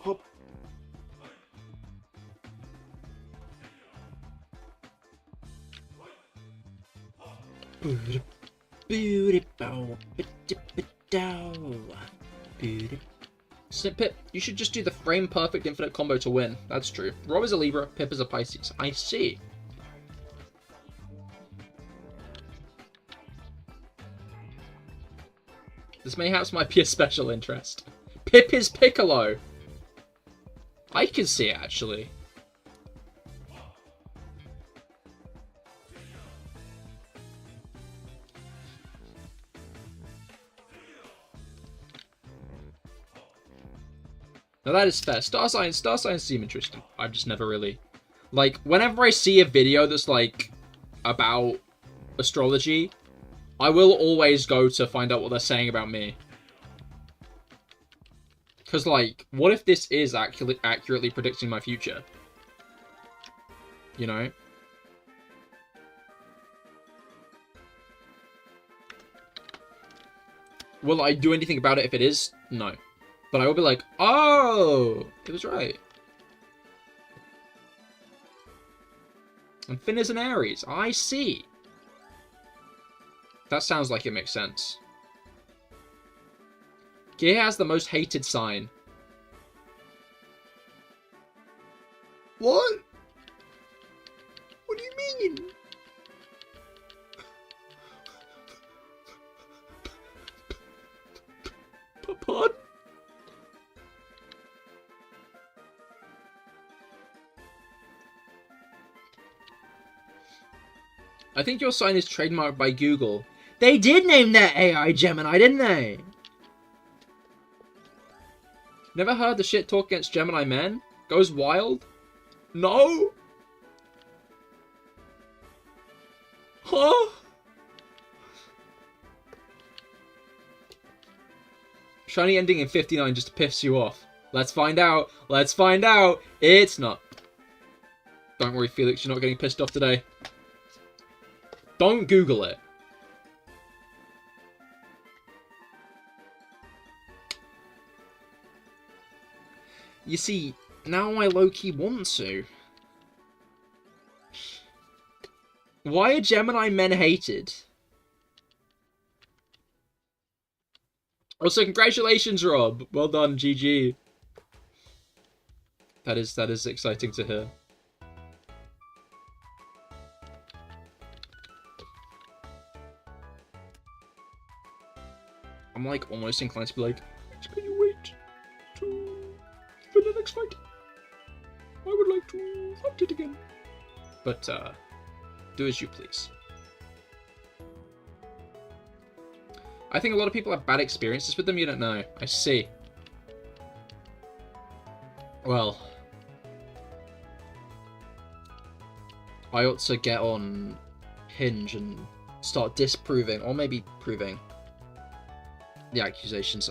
Hop. Pip, you should just do the frame perfect infinite combo to win. That's true. Rob is a Libra, Pip is a Pisces. I see. This mayhaps might be a special interest. Pip is Piccolo. I can see it, actually. Now that is fair. Star signs seem interesting. I've just never really... Like, whenever I see a video that's, like, about astrology, I will always go to find out what they're saying about me. Because, like, what if this is accurately predicting my future? You know? Will I do anything about it if it is? No. But I will be like, oh, it was right. And Finn is an Aries. I see. That sounds like it makes sense. Cahir has the most hated sign. What? What do you mean? Pardon? I think your sign is trademarked by Google. They did name their AI Gemini, didn't they? Never heard the shit talk against Gemini men? Goes wild? No? Huh? Shiny ending in 59 just piss you off. Let's find out. Let's find out. It's not. Don't worry, Felix. You're not getting pissed off today. Don't Google it. You see, now I low-key want to. Why are Gemini men hated? Also, congratulations, Rob. Well done, GG. That is exciting to hear. I'm like almost inclined to be like, can you wait for the next fight? I would like to fight it again. But do as you please. I think a lot of people have bad experiences with them. You don't know. I see. Well, I ought to get on Hinge and start disproving, or maybe proving, the accusations.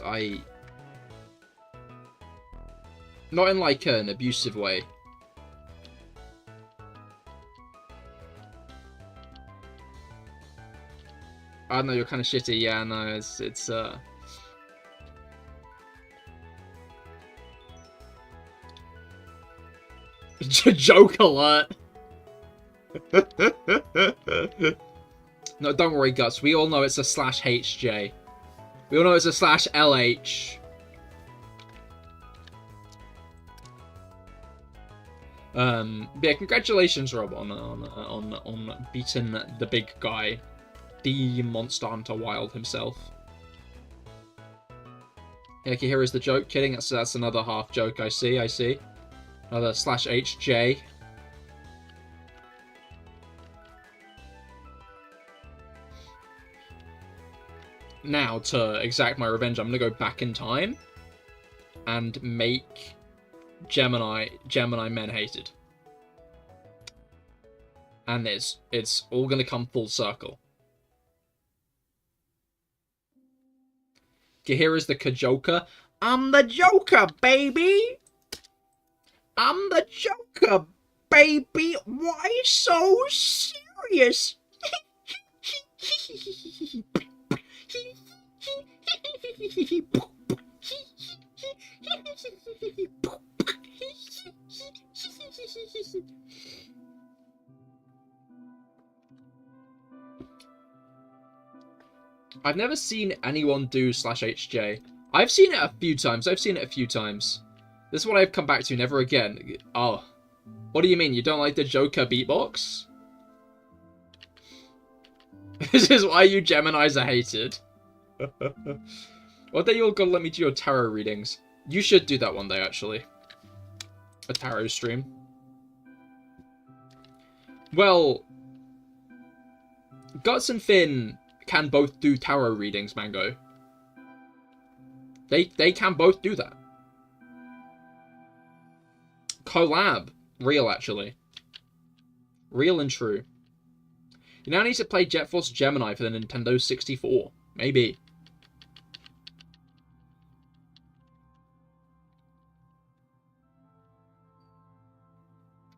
Not in like an abusive way. I don't know, you're kind of shitty. Yeah, no, it's joke alert. No, don't worry, Guts. We all know it's a /HJ. We all know it's a /LH. But yeah, congratulations, Rob, on beating the big guy, the Monster Hunter Wild himself. Yeah, Cahir is the joke. Kidding. That's another half joke. I see. Another /HJ. Now, to exact my revenge, I'm gonna go back in time and make Gemini men hated. And it's all gonna come full circle. Cahir is the Joker. I'm the Joker, baby! I'm the Joker, baby! Why so serious? I've never seen anyone do /HJ. I've seen it a few times. This is what I've come back to, never again. Oh. What do you mean? You don't like the Joker beatbox? This is why you Geminis are hated. One day you're gonna let me do your tarot readings. You should do that one day, actually. A tarot stream. Well, Guts and Finn can both do tarot readings, Mango. They can both do that. Collab. Real, actually. Real and true. You now need to play Jet Force Gemini for the Nintendo 64. Maybe.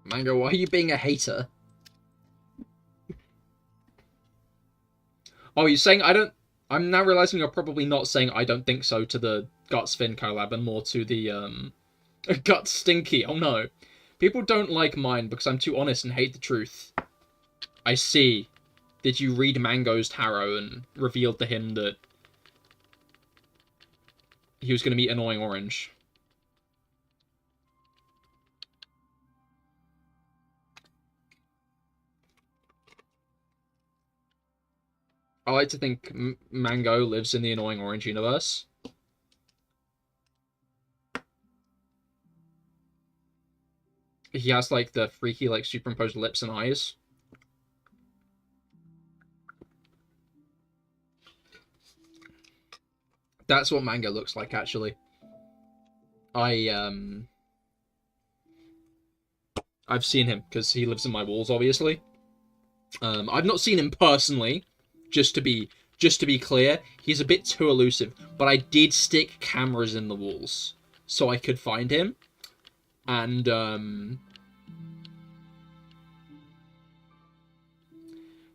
Mango, why are you being a hater? Oh, you're saying I don't... I'm now realizing you're probably not saying I don't think so to the Guts Finn collab, and more to the, Guts Stinky. Oh no. People don't like mine because I'm too honest and hate the truth. I see. Did you read Mango's tarot and revealed to him that he was going to meet Annoying Orange? I like to think Mango lives in the Annoying Orange universe. He has, like, the freaky, like, superimposed lips and eyes. That's what Mango looks like, actually. I've seen him, because he lives in my walls, obviously. I've not seen him personally, just to be clear. He's a bit too elusive, but I did stick cameras in the walls, so I could find him. And,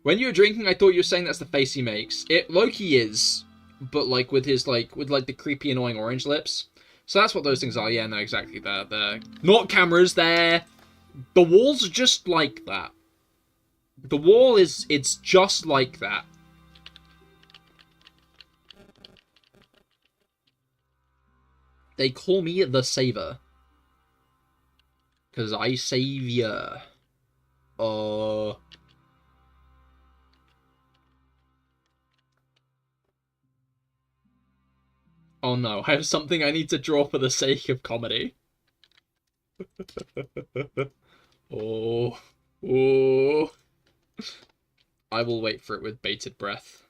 when you were drinking, I thought you were saying that's the face he makes. It low-key is, but, like, with his, like, the creepy, annoying orange lips. So that's what those things are. Yeah, no, exactly. They're not cameras, they're... The walls are just like that. The wall is... It's just like that. They call me the Saver. Because I save ya. Oh no, I have something I need to draw for the sake of comedy. Oh. I will wait for it with bated breath.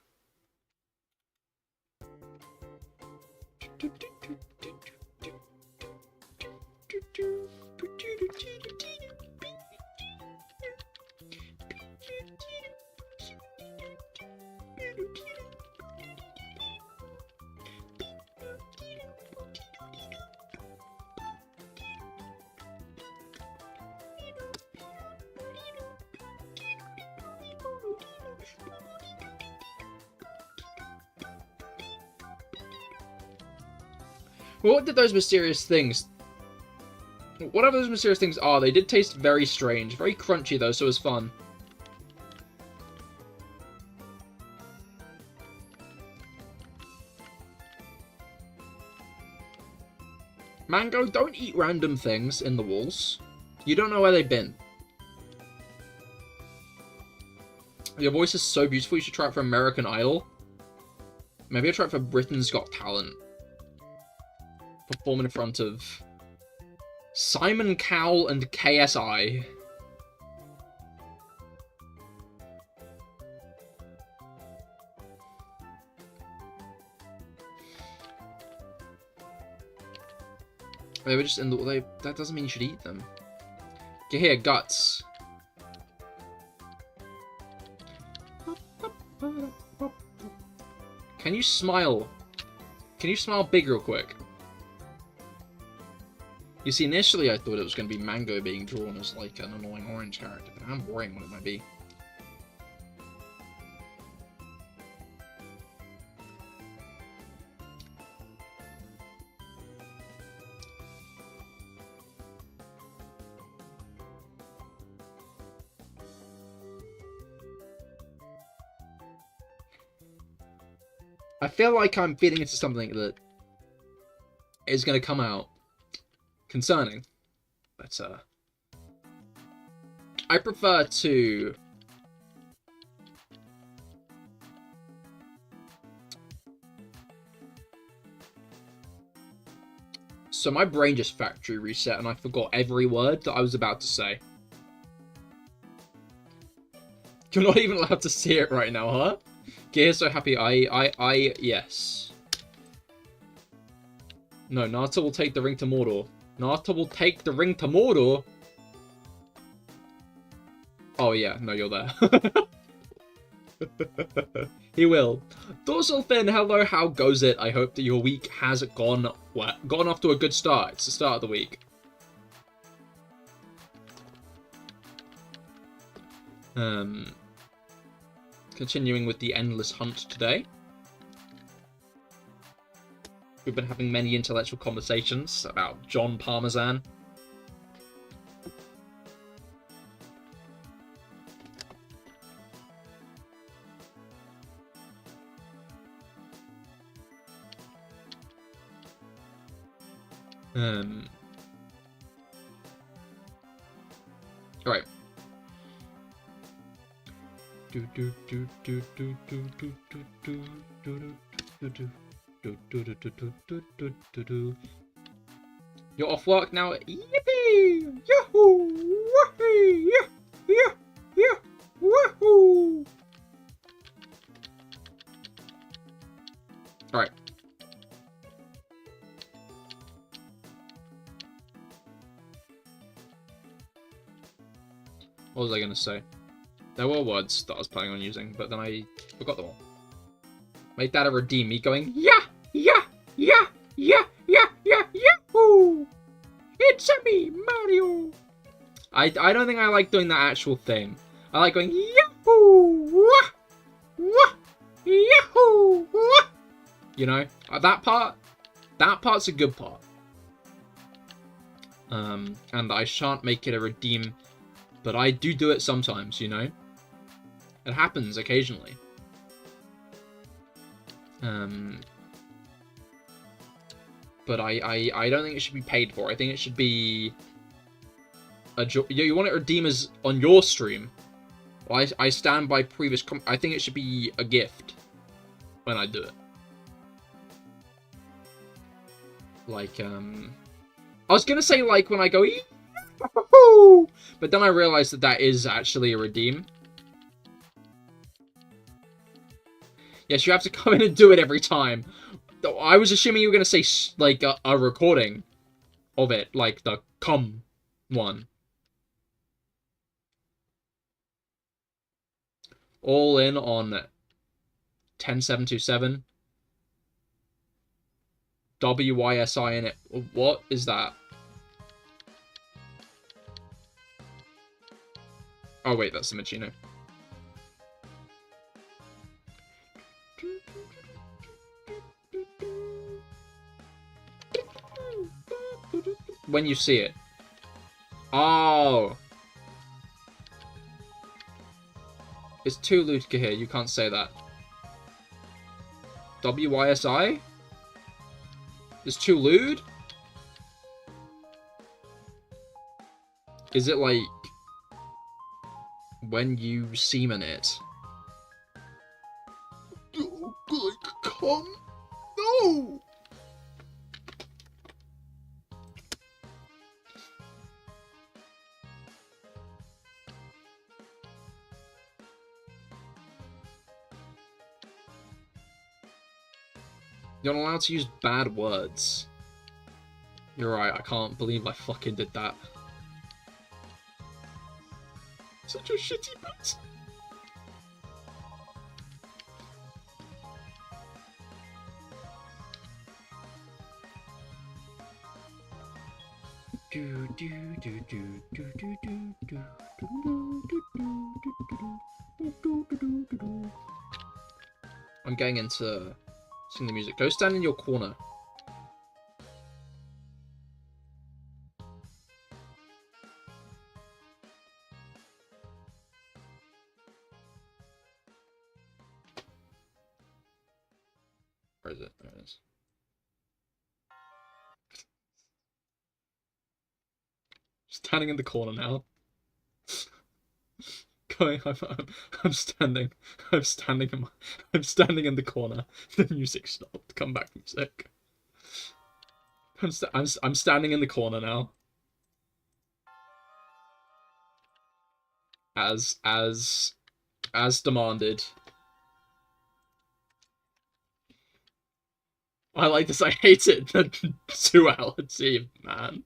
Well, what did those mysterious things... Whatever those mysterious things are, they did taste very strange. Very crunchy, though, so it was fun. Mango, don't eat random things in the walls. You don't know where they've been. Your voice is so beautiful, you should try it for American Idol. Maybe I'll try it for Britain's Got Talent. Perform in front of Simon Cowell and KSI. They were just in the... that doesn't mean you should eat them. Okay, here, guts. Can you smile? Can you smile big real quick? You see, initially I thought it was going to be Mango being drawn as, like, an annoying orange character, but I'm worrying what it might be. I feel like I'm feeding into something that is going to come out concerning, but I prefer to so my brain just factory reset and I forgot every word that I was about to say. You're not even allowed to see it right now, huh? Cahir's so happy. Yes. No, Nata will take the ring to Mordor. Nata will take the ring to Mordor? Oh yeah, no, you're there. He will. Dorsal Finn, hello, how goes it? I hope that your week has gone off to a good start. It's the start of the week. Continuing with the endless hunt today. We've been having many intellectual conversations about John Parmesan. Alright. You're off work now? Yippee! Yahoo! Wahee! Yeah! Yeah! Yeah! Wahoo! Alright. What was I going to say? There were words that I was planning on using, but then I forgot them all. Make that a redeem. Me going, yeah, yeah, yeah, yeah, yeah, yeah, yahoo! It's a me, Mario! I don't think I like doing that actual thing. I like going, yahoo! Wah! Wah! Yahoo! Wah! You know, that part's a good part. And I shan't make it a redeem, but I do it sometimes, you know? It happens occasionally. But I don't think it should be paid for. I think it should be a you want it redeemed as on your stream. Well, I stand by previous I think it should be a gift when I do it. Like I was gonna say like when I go but then I realized that is actually a redeem. Yes, you have to come in and do it every time. I was assuming you were going to say, like, a recording of it. Like, the come one. All in on 10727. WYSI in it. What is that? Oh, wait, that's the Minccino. When you see it. Oh. It's too lewd, Cahir. You can't say that. WYSI? It's too lewd? Is it like when you semen it? Oh, like, come? No! You're not allowed to use bad words. You're right, I can't believe I fucking did that. Such a shitty bit. I'm getting into sing the music. Go stand in your corner. Where is it? There it is. Standing in the corner now. Going, I'm standing in the corner. The music stopped. Come back, music. I'm standing in the corner now. As demanded. I like this. I hate it. The duality, man.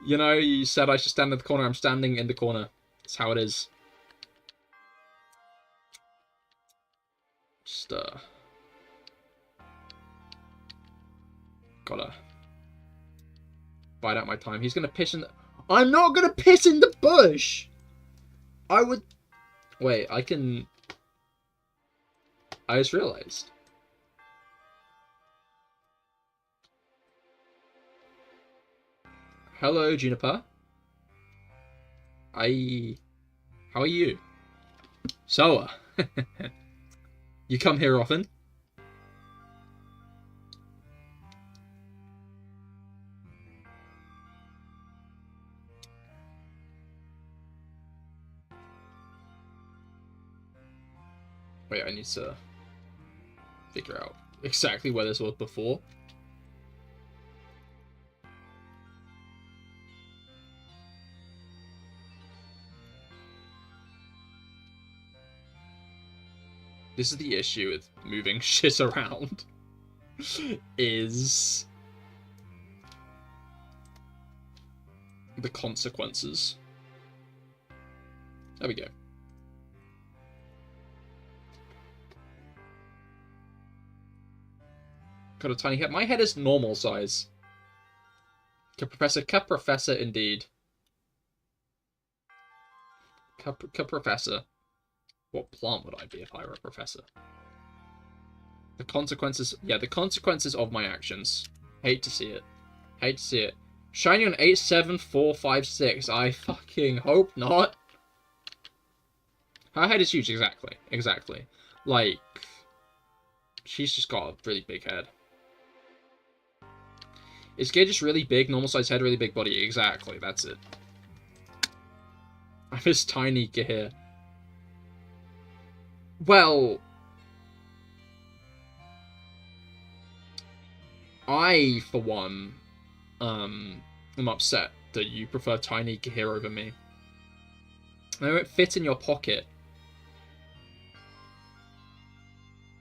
You know, you said I should stand in the corner. I'm standing in the corner. That's how it is. Just, gotta bide out my time. He's gonna piss in the... I'm not gonna piss in the bush! I would... Wait, I can... I just realized. Hello, Juniper. How are you? So, you come here often? Wait, I need to figure out exactly where this was before. This is the issue with moving shit around. Is the consequences. There we go. Got a tiny head. My head is normal size. Professor indeed. Professor. What plant would I be if I were a professor? The consequences... Yeah, the consequences of my actions. Hate to see it. Hate to see it. Shiny on 87456. I fucking hope not. Her head is huge, exactly. Exactly. Like... She's just got a really big head. Is Gear just really big? Normal size head, really big body. Exactly, that's it. I'm this tiny Cahir. Well... I, for one, am upset that you prefer tiny Cahir over me. They won't fit in your pocket.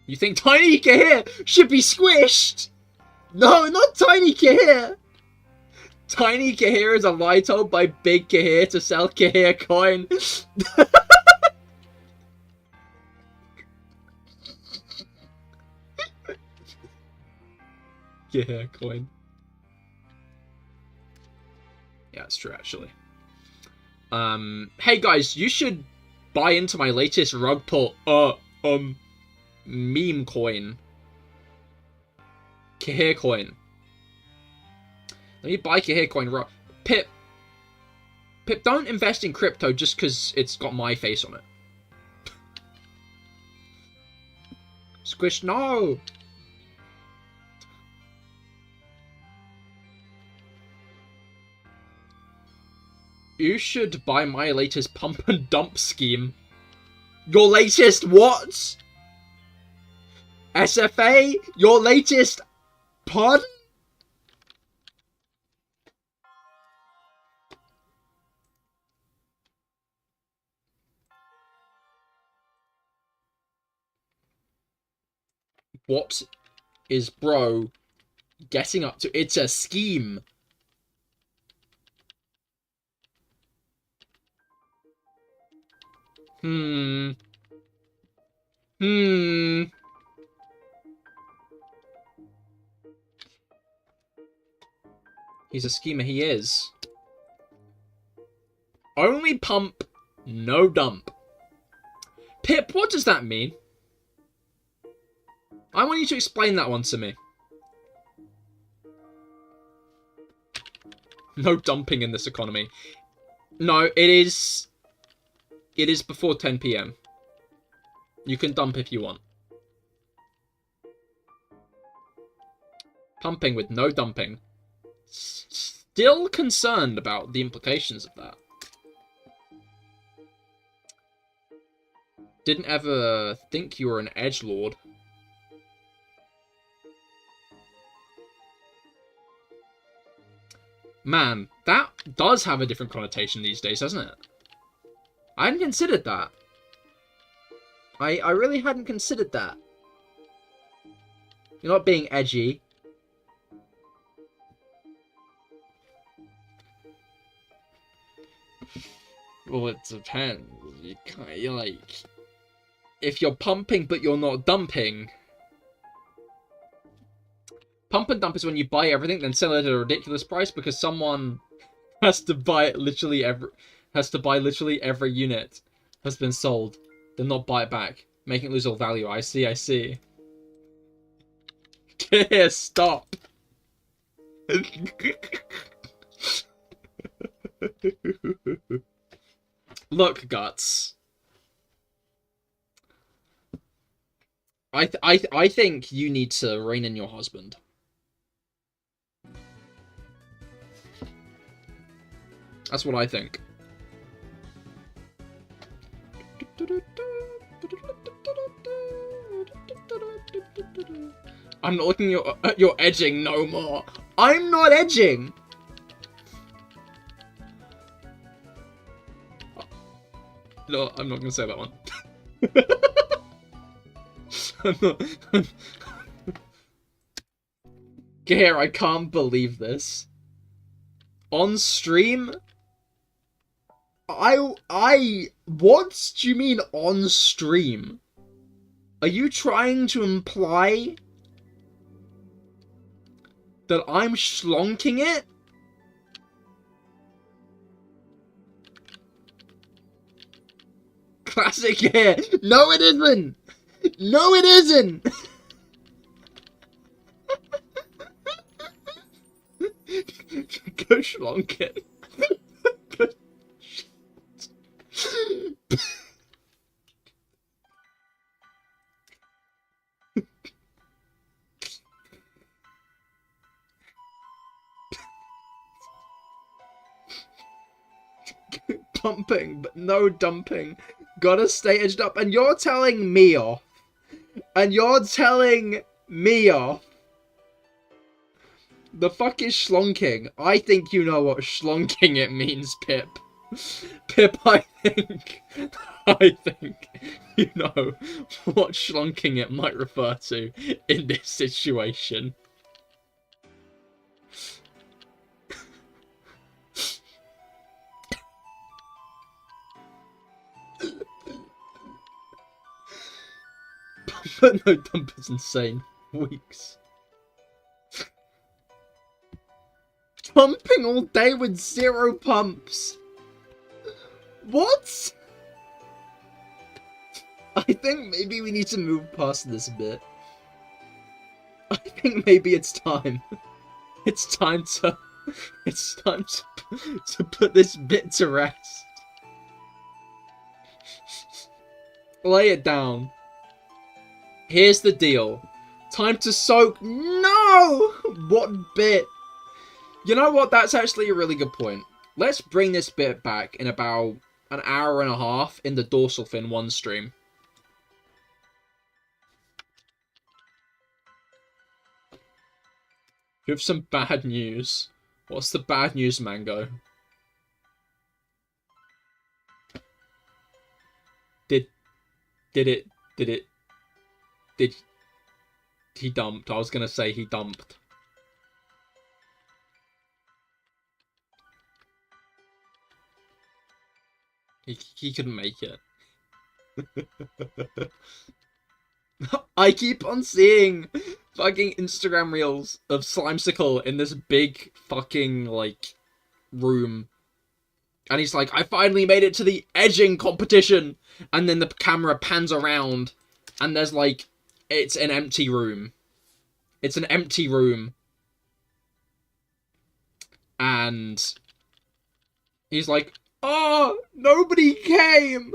You think tiny Cahir should be squished? No, not tiny Cahir! Tiny Cahir is a lie told by big Cahir to sell Cahir coin. Cahir coin. Yeah, it's true, actually. Hey guys, you should buy into my latest rug pull, meme coin. Cahir coin. Let me buy Cahir coin. Pip, don't invest in crypto just because it's got my face on it. Squish, no! You should buy my latest pump and dump scheme. Your latest what? SFA? Your latest... Pardon? What is bro getting up to? It's a scheme. He's a schemer, he is. Only pump, no dump. Pip, what does that mean? I want you to explain that one to me. No dumping in this economy. No, it is before 10 PM. You can dump if you want. Pumping with no dumping. Still concerned about the implications of that. Didn't ever think you were an edgelord. Man, that does have a different connotation these days, doesn't it? I hadn't considered that. I really hadn't considered that. You're not being edgy. Well, it depends. You're like... If you're pumping but you're not dumping... Pump and dump is when you buy everything, then sell it at a ridiculous price because someone has to buy it literally every... Has to buy literally every unit. has been sold, then not buy it back, making it lose all value. I see, I see. Cahir, stop. Look, Guts. I think you need to rein in your husband. That's what I think. I'm not looking at your edging no more. I'm not edging. No, I'm not gonna say that one. I'm not. Cahir, I can't believe this. On stream? What do you mean on stream? Are you trying to imply that I'm schlonking it? Classic Cahir. No, it isn't. No, it isn't. Go schlonk it. Pumping, but no dumping. Gotta stay edged up, and you're telling me off. And you're telling me off. The fuck is schlonking? I think you know what schlonking it means, Pip. Pip, I think you know what schlonking it might refer to in this situation. But no dump is insane. Weeks. Pumping all day with 0 pumps. What? I think maybe we need to move past this a bit. I think maybe it's time. It's time to put this bit to rest. Lay it down. Here's the deal. Time to soak. No! What bit? You know what? That's actually a really good point. Let's bring this bit back in about an hour and a half in the dorsal fin 1 stream. You have some bad news. What's the bad news, Mango? Did he dumped? I was gonna say he dumped. He couldn't make it. I keep on seeing fucking Instagram reels of Slimesicle in this big fucking, like, room. And he's like, I finally made it to the edging competition! And then the camera pans around, and there's, like, it's an empty room. It's an empty room. And he's like, oh, nobody came!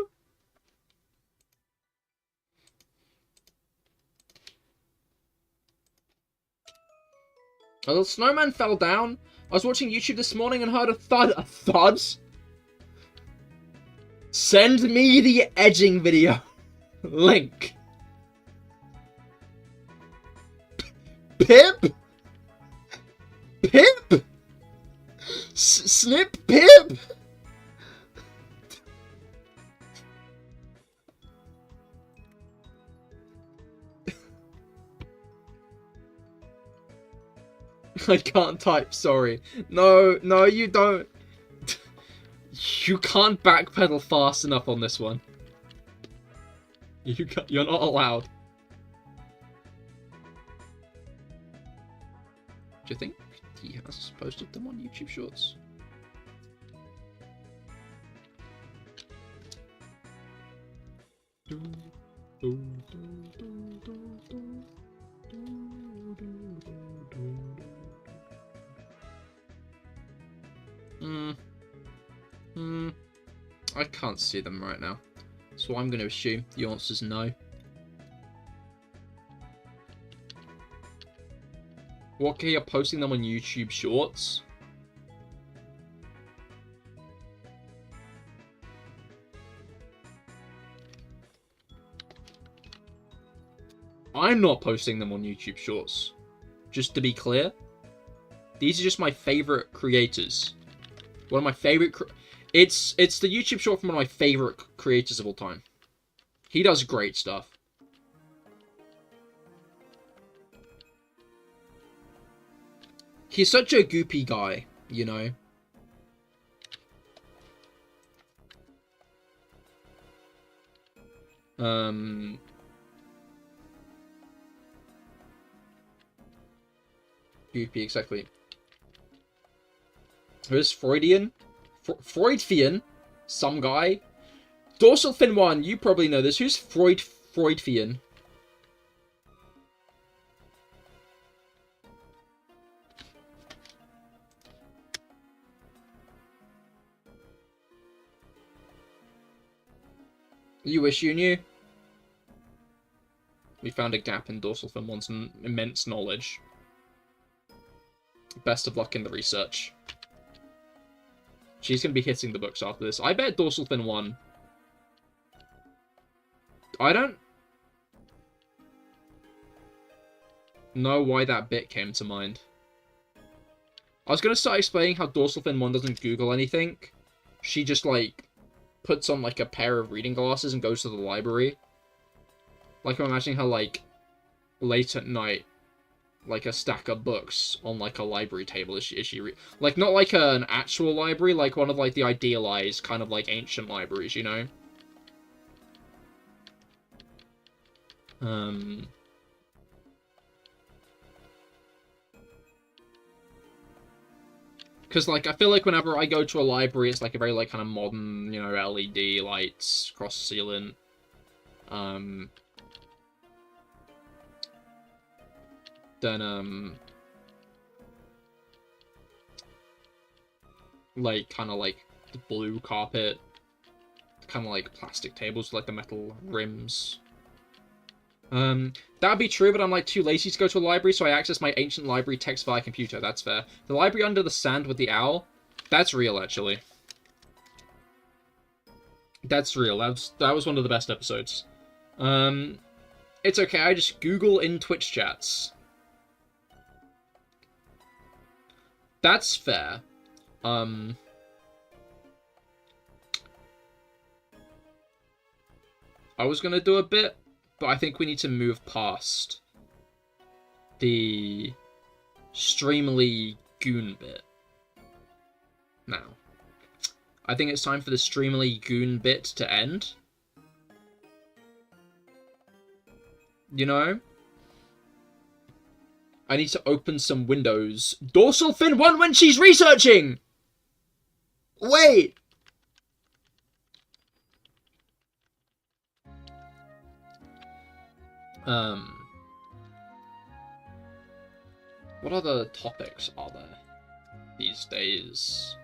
A little snowman fell down. I was watching YouTube this morning and heard a thud. A thud? Send me the edging video. Link. Pip? Pip? Snip Pip? I can't type, sorry. No, you don't. You can't backpedal fast enough on this one. You're not allowed. Do you think he has posted them on YouTube Shorts? I can't see them right now, so I'm going to assume the answer is no. What, you're posting them on YouTube Shorts? I'm not posting them on YouTube Shorts. Just to be clear. These are just my favorite creators. One of my favorite... It's the YouTube short from one of my favorite creators of all time. He does great stuff. He's such a goopy guy, you know. Goopy, exactly. Who's Freudian? Freudfian? Some guy? Dorsal fin 1, you probably know this. Who's Freudfian? You wish you knew. We found a gap in Dorsal fin 1's immense knowledge. Best of luck in the research. She's going to be hitting the books after this. I bet Dorsal fin 1. I don't know why that bit came to mind. I was going to start explaining how Dorsal fin 1 doesn't Google anything. She just, like, puts on, like, a pair of reading glasses and goes to the library. Like, I'm imagining her, like, late at night, like, a stack of books on, like, a library table. Is she like, not like an actual library, like one of, like, the idealized kind of, like, ancient libraries, you know? Because, like, I feel like whenever I go to a library, it's, like, a very, like, kind of modern, you know, LED lights, cross ceiling. Then, like, kind of, like, the blue carpet. Kind of, like, plastic tables with, like, the metal rims. That would be true, but I'm, like, too lazy to go to a library, so I access my ancient library text via computer. That's fair. The library under the sand with the owl? That's real, actually. That's real. That was one of the best episodes. It's okay, I just Google in Twitch chats. That's fair. I was gonna do a bit, but I think we need to move past the Streamily Goon bit now. I think it's time for the Streamily Goon bit to end. You know? I need to open some windows. Dorsal fin 1 when she's researching! Wait! What other topics are there these days?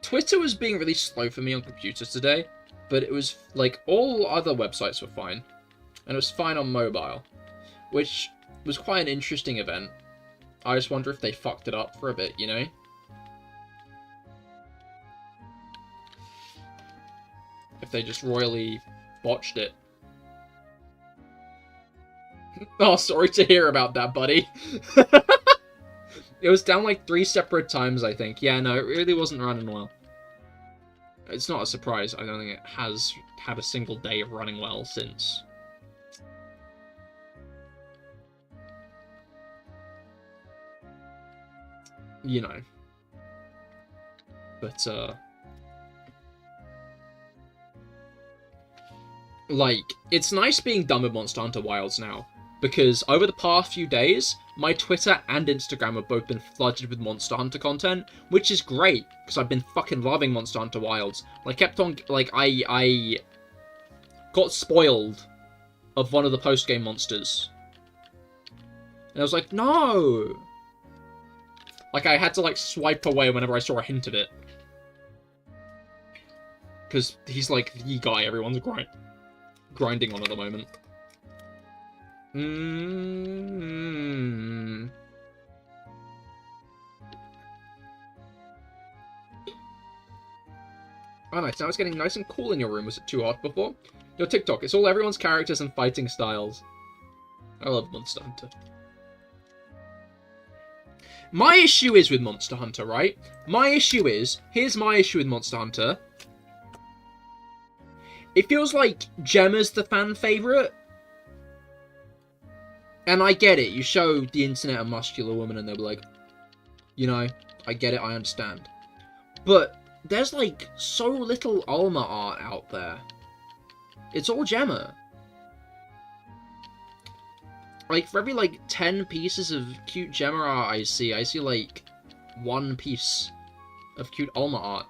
Twitter was being really slow for me on computers today, but it was, like, all other websites were fine. And it was fine on mobile, which was quite an interesting event. I just wonder if they fucked it up for a bit, you know? If they just royally botched it. Oh, sorry to hear about that, buddy. It was down like 3 separate times, I think. Yeah, no, it really wasn't running well. It's not a surprise. I don't think it has had a single day of running well since. You know. But, like, it's nice being done with Monster Hunter Wilds now. because over the past few days, my Twitter and Instagram have both been flooded with Monster Hunter content, which is great, because I've been fucking loving Monster Hunter Wilds. I kept on, like, I got spoiled of one of the post-game monsters. And I was like, no! Like, I had to, like, swipe away whenever I saw a hint of it. Because he's, like, the guy everyone's grinding on at the moment. Oh, nice. Now it's getting nice and cool in your room. Was it too hot before? Your TikTok. It's all everyone's characters and fighting styles. I love Monster Hunter. My issue is with Monster Hunter, right? My issue is... Here's my issue with Monster Hunter. It feels like Gemma's the fan favourite. And I get it. You show the internet a muscular woman and they'll be like... You know, I get it, I understand. But there's, like, so little Alma art out there. It's all Gemma. Like, for every, like, 10 pieces of cute Gemma art I see, like, 1 piece of cute Alma art.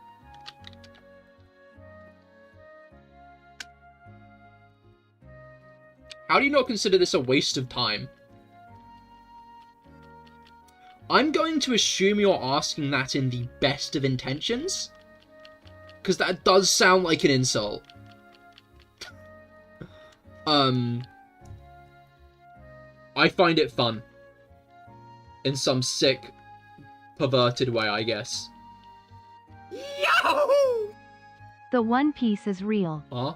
How do you not consider this a waste of time? I'm going to assume you're asking that in the best of intentions. Because that does sound like an insult. I find it fun. In some sick, perverted way, I guess. Yahoo! The One Piece is real. Huh?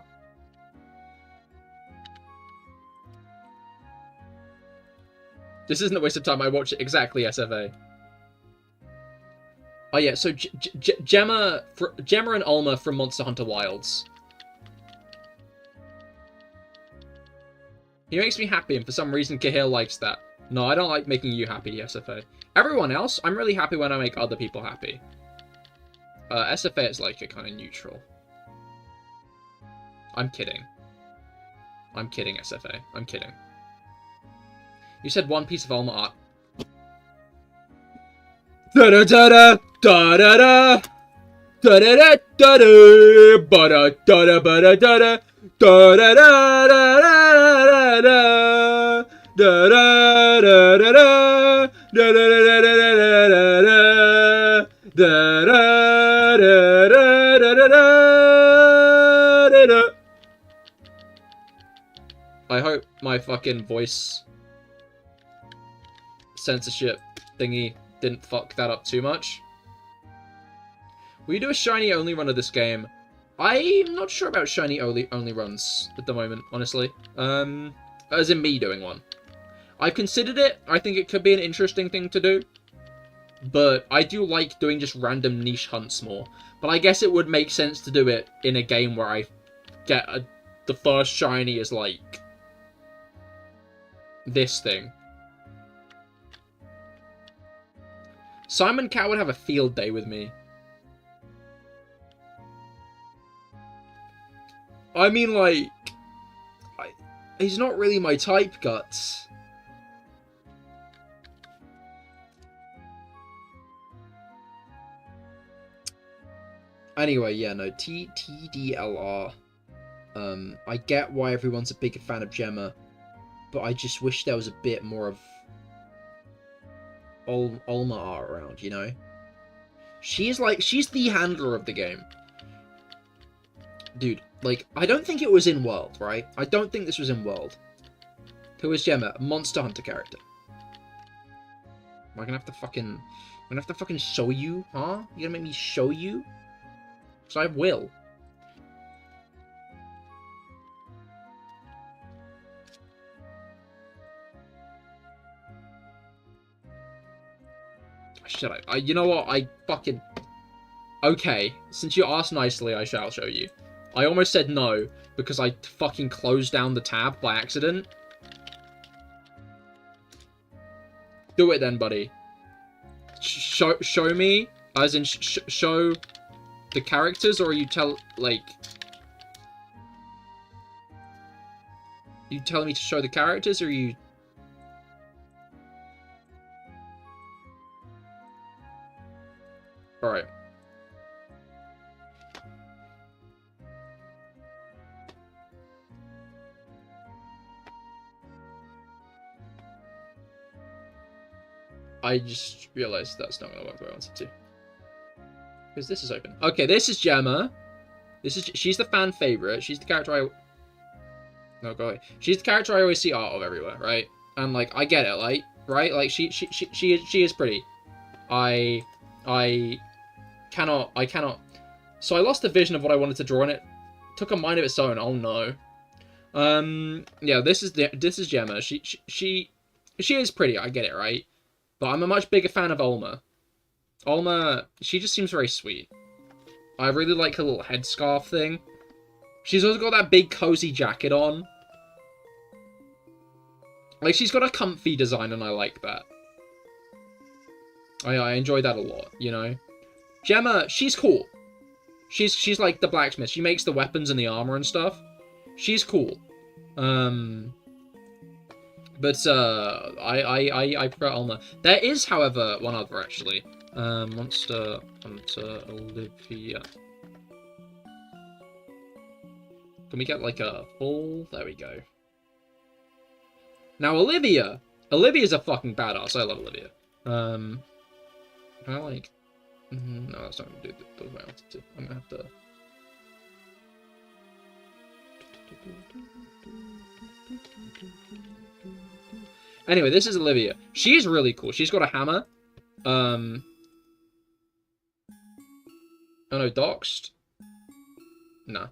This isn't a waste of time. I watch it exactly, SFA. Oh yeah, so Gemma and Alma from Monster Hunter Wilds. He makes me happy, and for some reason Cahir likes that. No, I don't like making you happy, SFA. Everyone else, I'm really happy when I make other people happy. SFA is like, you're kind of neutral. I'm kidding. I'm kidding, SFA. I'm kidding. You said 1 piece of Alma art. Da-da-da-da! Da-da-da! Da-da-da-da-da! Ba-da-da-da-ba-da-da-da! Da-da-da-da-da-da-da! Da-da-da-da-da! Da-da-da-da-da-da-da! Da-da-da-da-da-da-da! I hope my fucking voice censorship thingy didn't fuck that up too much. Will you do a shiny only run of this game? I'm not sure about shiny only runs at the moment, honestly. As in me doing one. I've considered it. I think it could be an interesting thing to do. But I do like doing just random niche hunts more. But I guess it would make sense to do it in a game where I get the first shiny is like this thing. Simon Cow would have a field day with me. I mean, like... he's not really my type, Guts. Anyway, yeah, no, TDLR. I get why everyone's a bigger fan of Gemma, but I just wish there was a bit more of Alma art around, you know? She's the handler of the game. Dude, like, I don't think it was in World, right? I don't think this was in World. Who is Gemma? A Monster Hunter character. Am I gonna have to fucking show you, huh? You gonna make me show you? So I will. Should I? You know what? I fucking... Okay, since you asked nicely, I shall show you. I almost said no, because I fucking closed down the tab by accident. Do it then, buddy. Show me, as in show the characters, or are you you telling me to show the characters, or are you Alright. I just realized that's not going to work where I wanted to. Because this is open. Okay, this is Gemma. She's the fan favorite. She's the character I... No, go away. She's the character I always see art of everywhere, right? And, like, I get it, like, right? Like, she is pretty. I cannot... So I lost the vision of what I wanted to draw, and it took a mind of its own. Oh, no. Yeah, this is Gemma. She is pretty, I get it, right? But I'm a much bigger fan of Ulma. Ulma, she just seems very sweet. I really like her little headscarf thing. She's also got that big cozy jacket on. Like, she's got a comfy design, and I like that. I enjoy that a lot, you know? Gemma, she's cool. She's like the blacksmith. She makes the weapons and the armor and stuff. She's cool. But, I prefer Ulma. There is, however, one other, actually. Monster Hunter Olivia. Can we get, like, a full... There we go. Now, Olivia! Olivia's a fucking badass. I love Olivia. Can I, like... No, that's not going to do the way I wanted to. I'm going to have to... Anyway, this is Olivia. She's really cool. She's got a hammer. Oh no, doxed? No.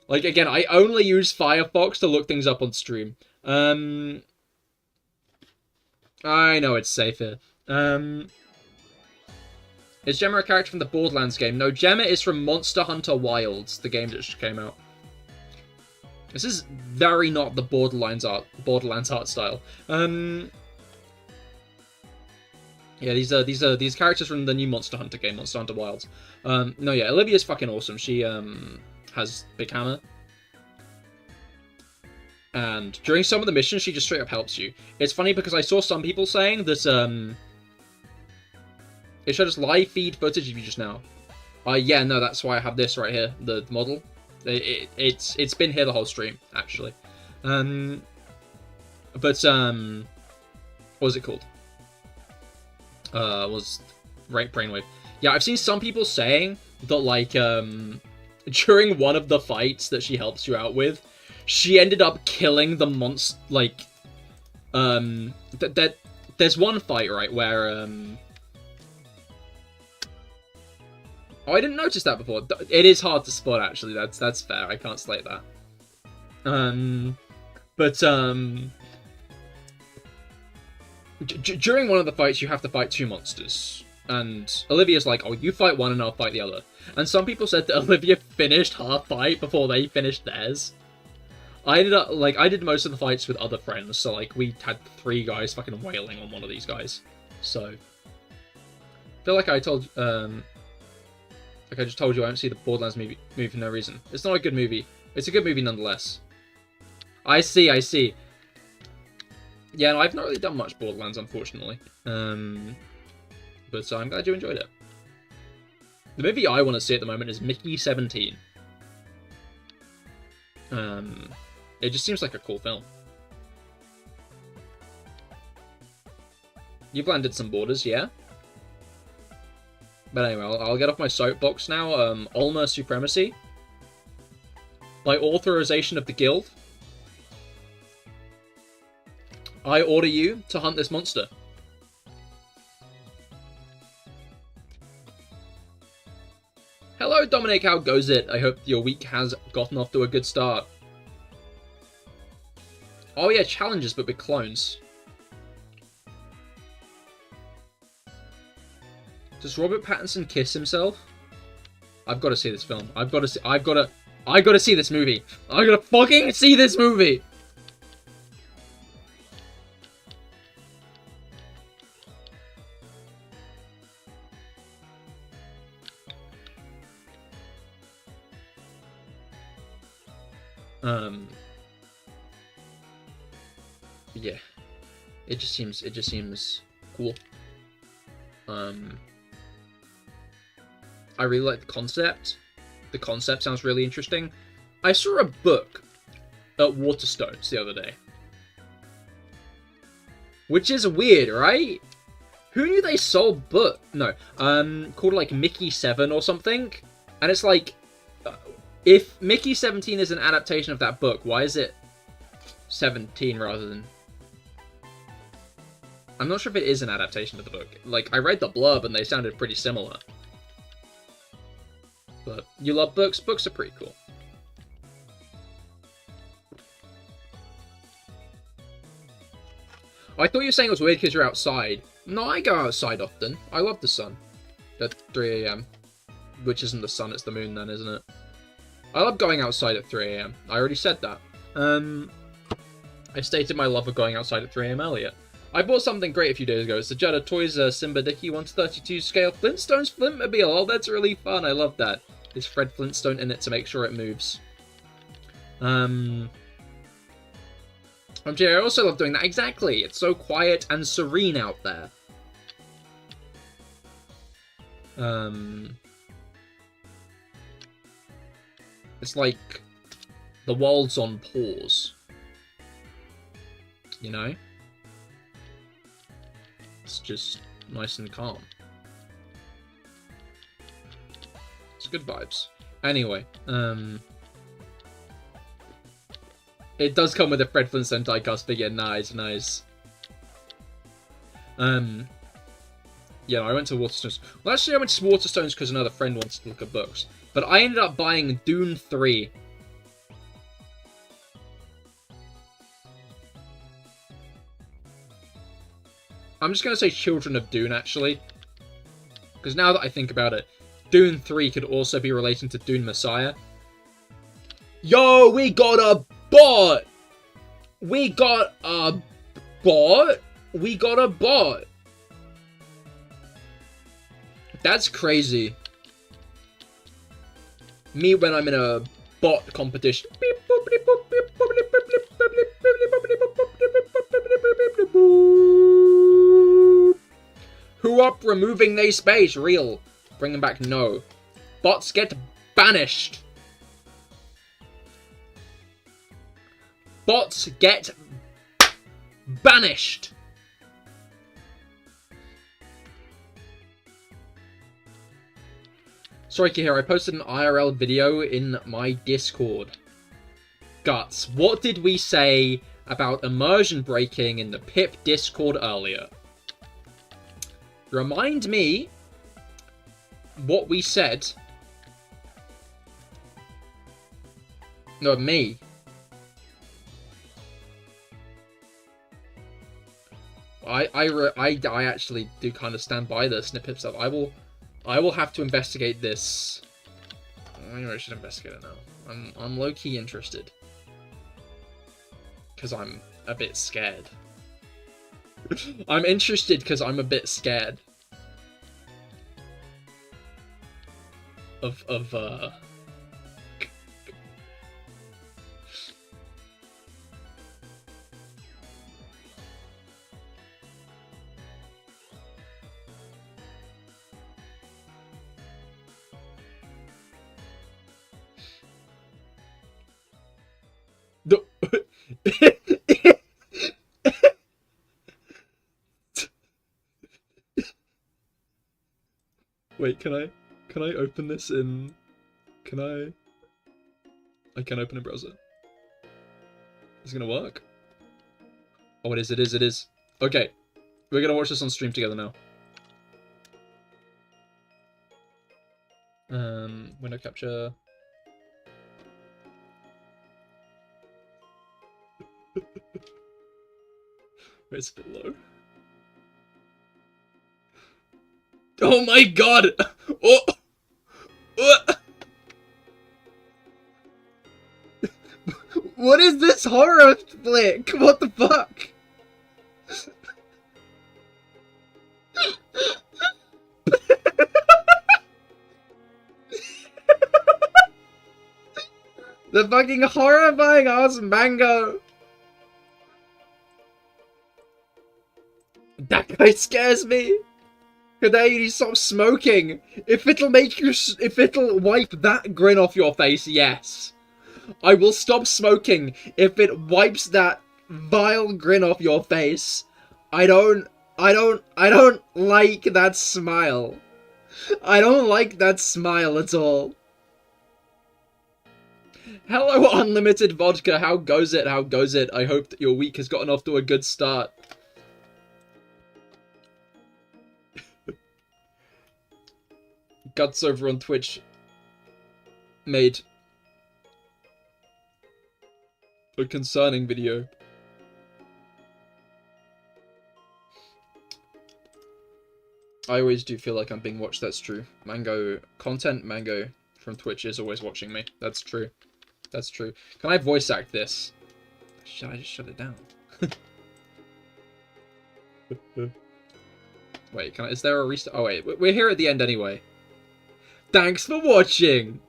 Like, again, I only use Firefox to look things up on stream. I know it's safer. Is Gemma a character from the Borderlands game? No, Gemma is from Monster Hunter Wilds, the game that just came out. This is very not the Borderlands art style. Yeah, these characters from the new Monster Hunter game, Monster Hunter Wilds. No, yeah, Olivia's fucking awesome. She has big hammer. And during some of the missions, she just straight up helps you. It's funny because I saw some people saying that it showed us live feed footage of you just now. Yeah, no, that's why I have this right here, the model. It's been here the whole stream, actually. What was it called? Was Brainwave. Yeah, I've seen some people saying that, like, during one of the fights that she helps you out with, she ended up killing the monster, like, there's one fight, right, where, oh, I didn't notice that before. It is hard to spot, actually. That's fair. I can't slate that. During one of the fights, you have to fight two monsters. And Olivia's like, oh, you fight one and I'll fight the other. And some people said that Olivia finished her fight before they finished theirs. I did most of the fights with other friends, so, like, we had 3 guys fucking wailing on one of these guys. So, I feel like I told, like I just told you, I don't see the Borderlands movie for no reason. It's not a good movie. It's a good movie nonetheless. I see. Yeah, no, I've not really done much Borderlands, unfortunately. But I'm glad you enjoyed it. The movie I want to see at the moment is Mickey 17. It just seems like a cool film. You blended some borders, yeah? But anyway, I'll get off my soapbox now. Ulma Supremacy. By authorization of the guild, I order you to hunt this monster. Hello, Dominic, how goes it? I hope your week has gotten off to a good start. Oh yeah, challenges, but with clones. Does Robert Pattinson kiss himself? I've got to see this film. I've got to see this movie. I gotta fucking see this movie! Yeah. It just seems cool. I really like the concept. The concept sounds really interesting. I saw a book at Waterstones the other day. Which is weird, right? Who knew they sold book? No, called like Mickey 7 or something. And it's like, if Mickey 17 is an adaptation of that book, why is it 17 rather than... I'm not sure if it is an adaptation of the book. Like, I read the blurb and they sounded pretty similar. But you love books? Books are pretty cool. I thought you were saying it was weird because you're outside. No, I go outside often. I love the sun. At 3 AM. Which isn't the sun, it's the moon then, isn't it? I love going outside at 3 AM. I already said that. I stated my love of going outside at 3 AM earlier. I bought something great a few days ago. It's the Jetta Toys Simba Dicky 1/32 scale Flintstones Flintmobile. Oh, that's really fun. I love that. There's Fred Flintstone in it to make sure it moves. I also love doing that. Exactly. It's so quiet and serene out there. It's like the world's on pause. You know? It's just nice and calm. It's good vibes. Anyway, it does come with a Fred Flintstone diecast figure. Nice, nice. Yeah, I went to Waterstones. Well, actually, I went to Waterstones because another friend wanted to look at books. But I ended up buying Dune 3. I'm just going to say Children of Dune, actually. Because now that I think about it, Dune 3 could also be relating to Dune Messiah. Yo, we got a bot! We got a bot? We got a bot. That's crazy. Me when I'm in a bot competition. Who up removing they space? Real. Bringing back no. Bots get banished. Bots get banished. Sorry, Cahir, I posted an IRL video in my Discord. Guts, what did we say about immersion breaking in the PIP Discord earlier? Remind me what we said. No, me. I actually do kind of stand by the snippet stuff. I will have to investigate this. I should investigate it now. I'm low-key interested. Because I'm a bit scared. I'm interested because I'm a bit scared. Of Wait, can I open this in... I can open a browser. Is it gonna work? Oh, it is. Okay. We're gonna watch this on stream together now. Window capture. Wait, it's a bit low. Oh my god! Oh! What is this horror flick? What the fuck? The fucking horrifying ass mango! That guy scares me. Could you stop smoking? If it'll make you, if it'll wipe that grin off your face, yes. I will stop smoking if it wipes that vile grin off your face. I don't like that smile. I don't like that smile at all. Hello, Unlimited Vodka. How goes it? How goes it? I hope that your week has gotten off to a good start. Guts over on Twitch made a concerning video. I always do feel like I'm being watched, that's true. Mango from Twitch is always watching me. That's true. That's true. Can I voice act this? Should I just shut it down? Wait, is there a restart? Oh wait, we're here at the end anyway. Thanks for watching!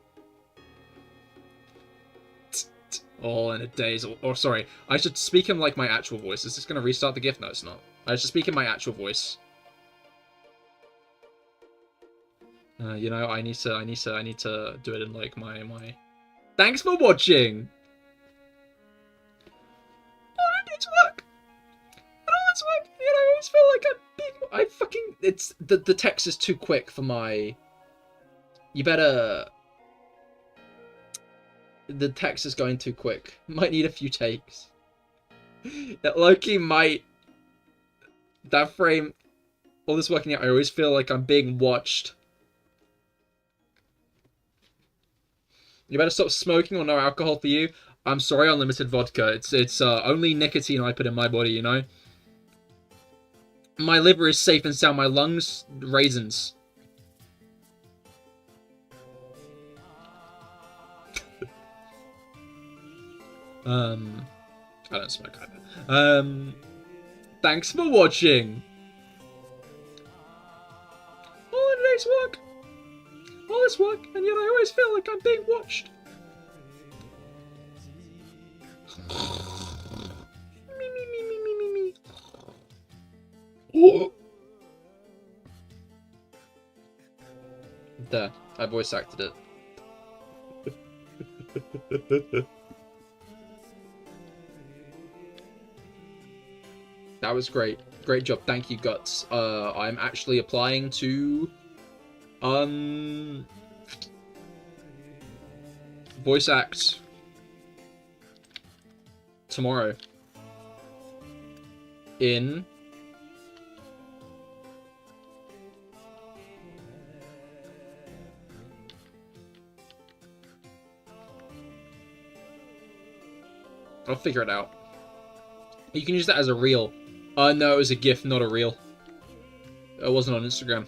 All in a daze, or sorry, I should speak in like my actual voice. Is this gonna restart the GIF? No, it's not. I should speak in my actual voice. You know, I need to do it in like my. Thanks for watching. Oh, it's work. It's work. You know, I always feel like I fucking. It's the text is too quick for my. You better. The text is going too quick. Might need a few takes. That Loki might. That frame. All this working out. I always feel like I'm being watched. You better stop smoking or no alcohol for you. I'm sorry, Unlimited Vodka. It's only nicotine I put in my body, you know? My liver is safe and sound. My lungs, raisins. I don't smoke either. Thanks for watching. All in today's work. All this work, and yet I always feel like I'm being watched. Me. Oh. There, I voice acted it. That was great. Great job. Thank you, Guts. I'm actually applying to voice act tomorrow in I'll figure it out. You can use that as a reel. No, it was a GIF, not a reel. It wasn't on Instagram.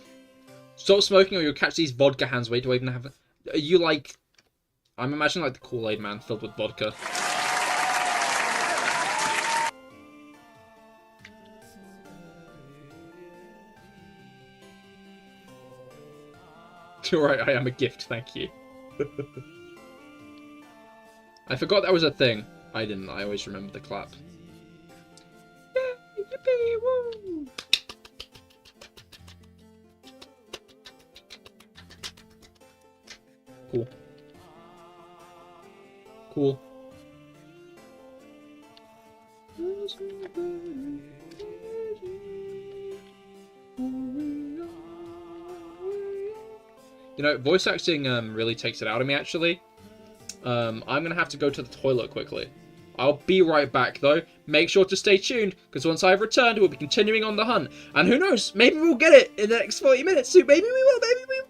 Stop smoking or you'll catch these vodka hands. Wait, do I even have it? Are you like... I'm imagining like the Kool-Aid man filled with vodka. Alright, I am a gift, thank you. I forgot that was a thing. I didn't, I always remember the clap. Yay, yippee, woo! Cool. Cool. You know, voice acting really takes it out of me, actually. I'm gonna have to go to the toilet quickly. I'll be right back, though. Make sure to stay tuned, because once I've returned, we'll be continuing on the hunt. And who knows, maybe we'll get it in the next 40 minutes, so maybe we will, maybe we will.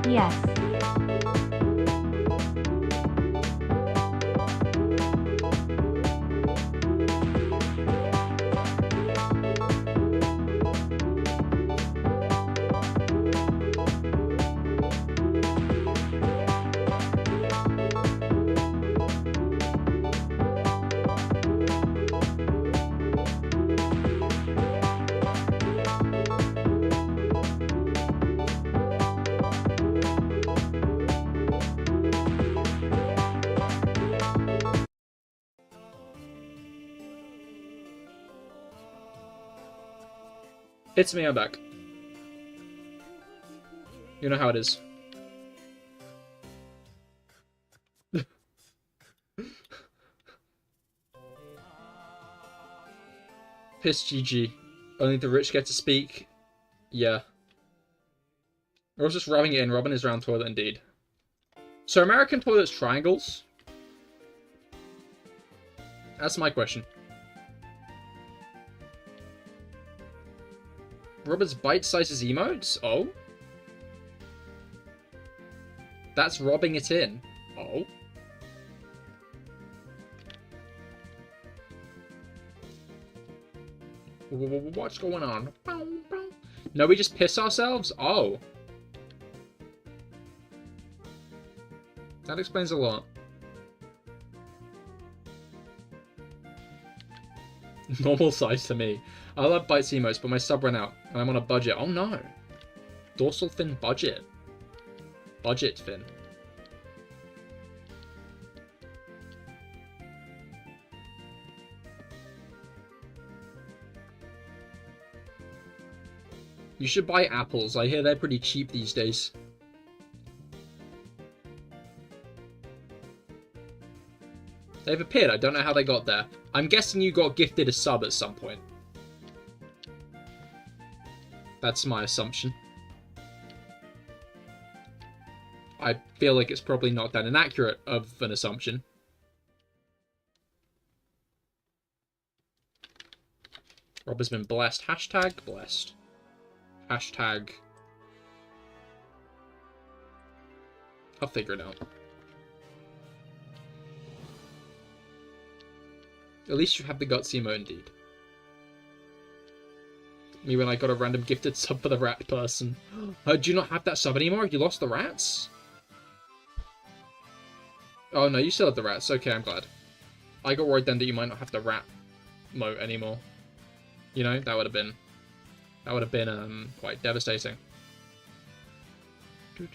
Yes. It's me, I'm back. You know how it is. Piss GG. Only the rich get to speak. Yeah. I was just rubbing it in. Robin is round toilet indeed. So American toilets triangles? That's my question. Robin's bite sizes emotes? Oh? That's robbing it in. Oh? What's going on? No, we just piss ourselves? Oh. That explains a lot. Normal size to me. I love bites emotes, but my sub ran out, and I'm on a budget. Oh no. Dorsal fin budget. Budget fin. You should buy apples. I hear they're pretty cheap these days. They've appeared. I don't know how they got there. I'm guessing you got gifted a sub at some point. That's my assumption. I feel like it's probably not that inaccurate of an assumption. Rob has been blessed. Hashtag blessed. Hashtag... I'll figure it out. At least you have the guts emote indeed. Me when I got a random gifted sub for the rat person. Do you not have that sub anymore? You lost the rats? Oh no, you still have the rats. Okay, I'm glad. I got worried then that you might not have the rat mote anymore. You know, that would have been quite devastating. You're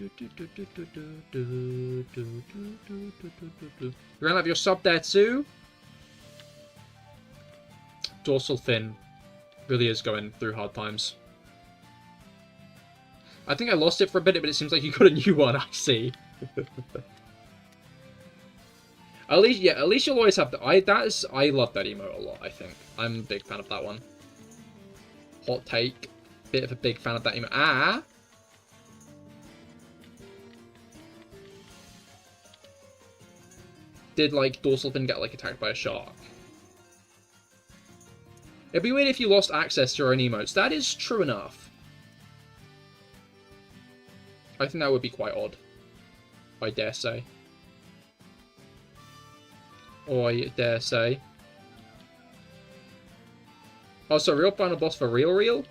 gonna have your sub there too? Dorsal fin really is going through hard times. I think I lost it for a bit, but it seems like you got a new one. I see. At least, yeah, at least you'll always have the. I love that emote a lot. I think I'm a big fan of that one. Hot take, bit of a big fan of that emote. Ah. Did like dorsal fin get like attacked by a shark? It'd be weird if you lost access to your own emotes. That is true enough. I think that would be quite odd. I dare say. I dare say. Oh, so real final boss for real?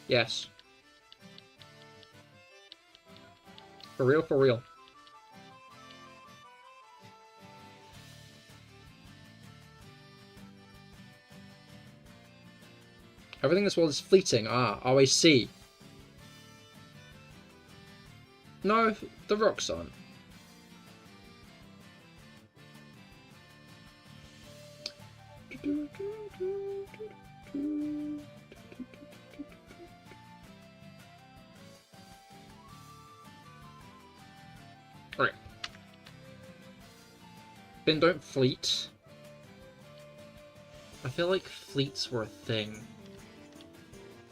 Yes. For real. Everything in this world is fleeting. Oh, I see. No, the rocks aren't. Okay. Ben, don't fleet. I feel like fleets were a thing.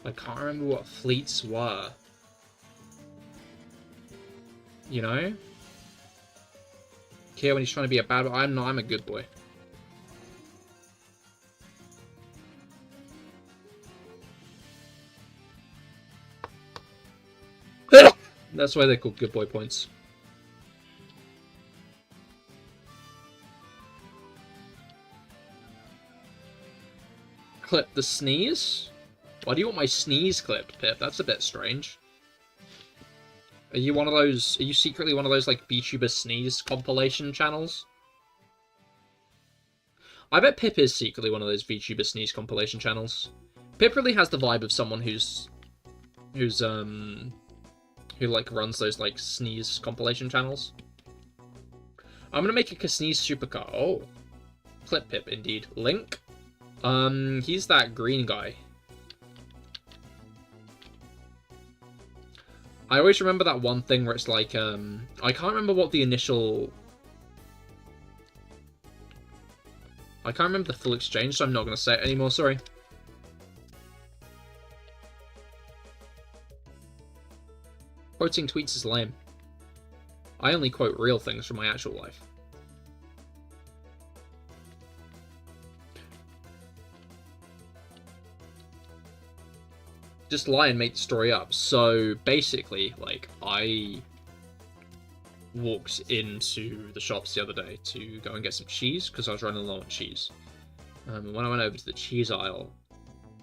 I can't remember what fleets were. You know? Cahir when he's trying to be a bad boy. I'm not, I'm a good boy. That's why they're called good boy points. Clip the sneeze? Why do you want my sneeze clipped, Pip? That's a bit strange. Are you one of those... Are you secretly one of those, like, Vtuber sneeze compilation channels? I bet Pip is secretly one of those Vtuber sneeze compilation channels. Pip really has the vibe of someone who, like, runs those, like, sneeze compilation channels. I'm gonna make a sneeze supercar. Oh. Clip Pip, indeed. Link? He's that green guy. I always remember that one thing where it's like, I can't remember what the initial... I can't remember the full exchange, so I'm not going to say it anymore, sorry. Quoting tweets is lame. I only quote real things from my actual life. Just lie and make the story up. So basically, like, I walked into the shops the other day to go and get some cheese because I was running low on cheese. And when I went over to the cheese aisle,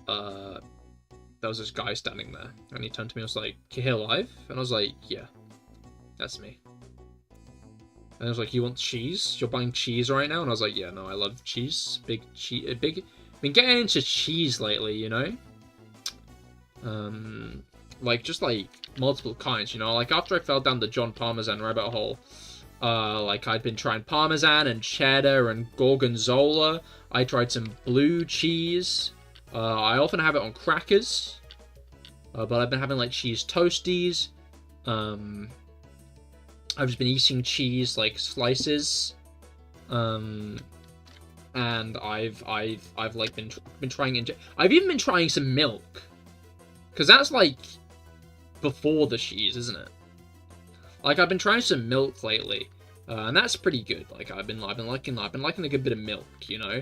there was this guy standing there, and he turned to me and was like, "CahirLIVE?" And I was like, "Yeah, that's me." And I was like, "You want cheese? You're buying cheese right now?" And I was like, "Yeah, no, I love cheese. Been getting into cheese lately, you know." Like, just, like, multiple kinds, you know? Like, after I fell down the John Parmesan rabbit hole, like, I'd been trying Parmesan and cheddar and Gorgonzola. I tried some blue cheese. I often have it on crackers. But I've been having, like, cheese toasties. I've just been eating cheese, like, slices. And I've like, been trying... I've even been trying some milk. Because that's, like, before the cheese, isn't it? Like, I've been trying some milk lately, and that's pretty good. Like, I've been liking a good bit of milk, you know?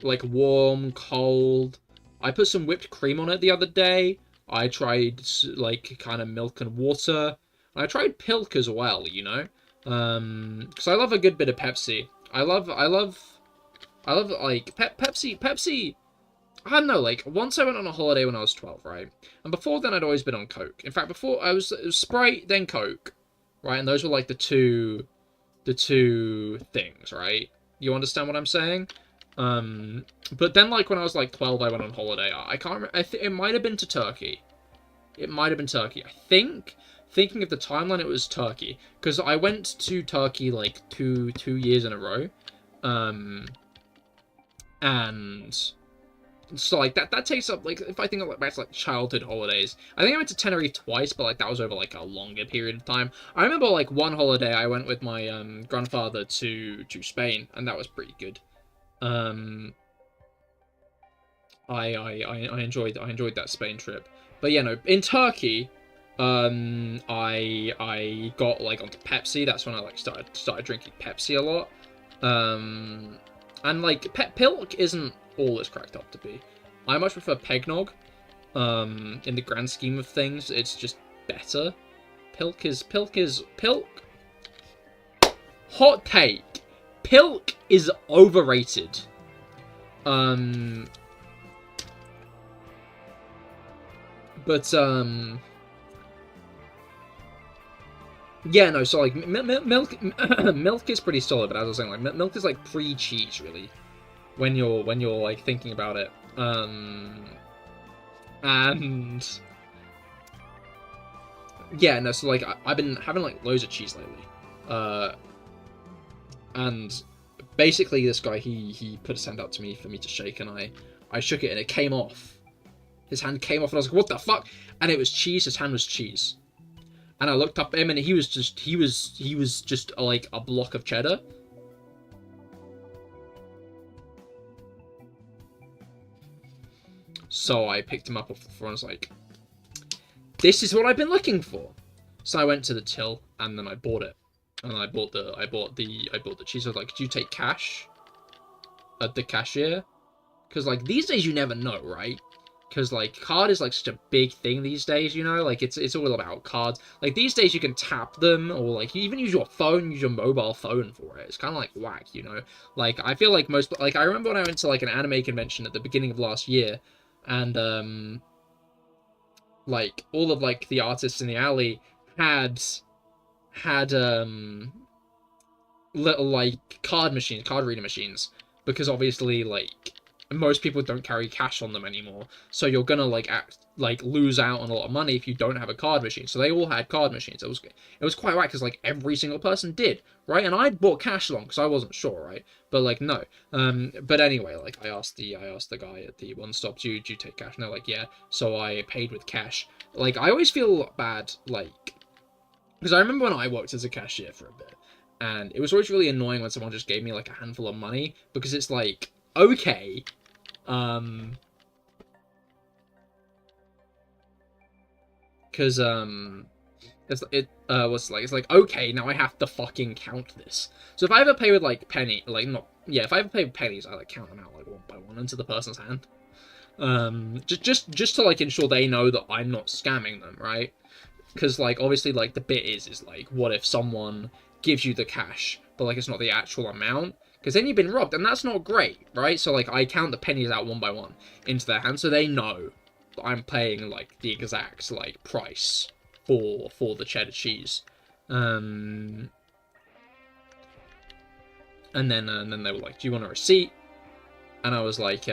Like, warm, cold. I put some whipped cream on it the other day. I tried, like, kind of milk and water. And I tried Pilk as well, you know? Because I love a good bit of Pepsi. I love, like, Pepsi... I don't know, like, once I went on a holiday when I was 12, right? And before then, I'd always been on Coke. In fact, before, it was Sprite, then Coke, right? And those were, like, the two things, right? You understand what I'm saying? But then, like, when I was, like, 12, I went on holiday. I can't remember, it might have been to Turkey. It might have been Turkey. I think, thinking of the timeline, it was Turkey. Because I went to Turkey, like, two years in a row. And... So, like, that takes up, like, if I think of, like, back to, like, childhood holidays, I think I went to Tenerife twice, but, like, that was over, like, a longer period of time. I remember, like, one holiday I went with my, grandfather to Spain, and that was pretty good. I enjoyed that Spain trip. But, yeah, no, in Turkey, I got, like, onto Pepsi. That's when I, like, started drinking Pepsi a lot. And, like, Pilk isn't all it's cracked up to be. I much prefer Pegnog. In the grand scheme of things, it's just better. Pilk. Hot take. Pilk is overrated. Yeah, no, so, like, milk is pretty solid, but as I was saying, like, milk is, like, pre-cheese, really, when you're, like, thinking about it. And... yeah, no, so, like, I've been having, like, loads of cheese lately. And basically this guy, he put his hand out to me for me to shake, and I shook it, and it came off. His hand came off, and I was like, what the fuck? And it was cheese, his hand was cheese. And I looked up at him, and he was just like a block of cheddar. So I picked him up off the floor and was like, "This is what I've been looking for." So I went to the till, and then I bought it, and I bought the cheese. I was like, "Could you take cash at the cashier?" Because, like, these days you never know, right? because like card is like such a big thing these days, you know, like it's all about cards. Like these days you can tap them, or like you even use your phone, use your mobile phone for it. It's kind of like whack, you know. Like I feel like most, like I remember when I went to like an anime convention at the beginning of last year, and like all of like the artists in the alley had little like card reader machines, because obviously like most people don't carry cash on them anymore, so you're gonna like lose out on a lot of money if you don't have a card machine. So they all had card machines. It was quite right, because like every single person did, right? And I bought cash along because I wasn't sure, right? But like no, but anyway, like I asked the guy at the one stop, do you take cash? And they're like, yeah. So I paid with cash. Like I always feel bad, like, because I remember when I worked as a cashier for a bit, and it was always really annoying when someone just gave me like a handful of money, because it's like, okay, because it's like, okay, now I have to fucking count this. So if I ever pay with like if I ever pay with pennies, I like count them out like one by one into the person's hand, just to like ensure they know that I'm not scamming them, right? Because like obviously like the bit is like, what if someone gives you the cash but like it's not the actual amount, because then you've been robbed, and that's not great, right? So like I count the pennies out one by one into their hand, so they know that I'm paying like the exact like price for the cheddar cheese. And then they were like, do you want a receipt? And I was like,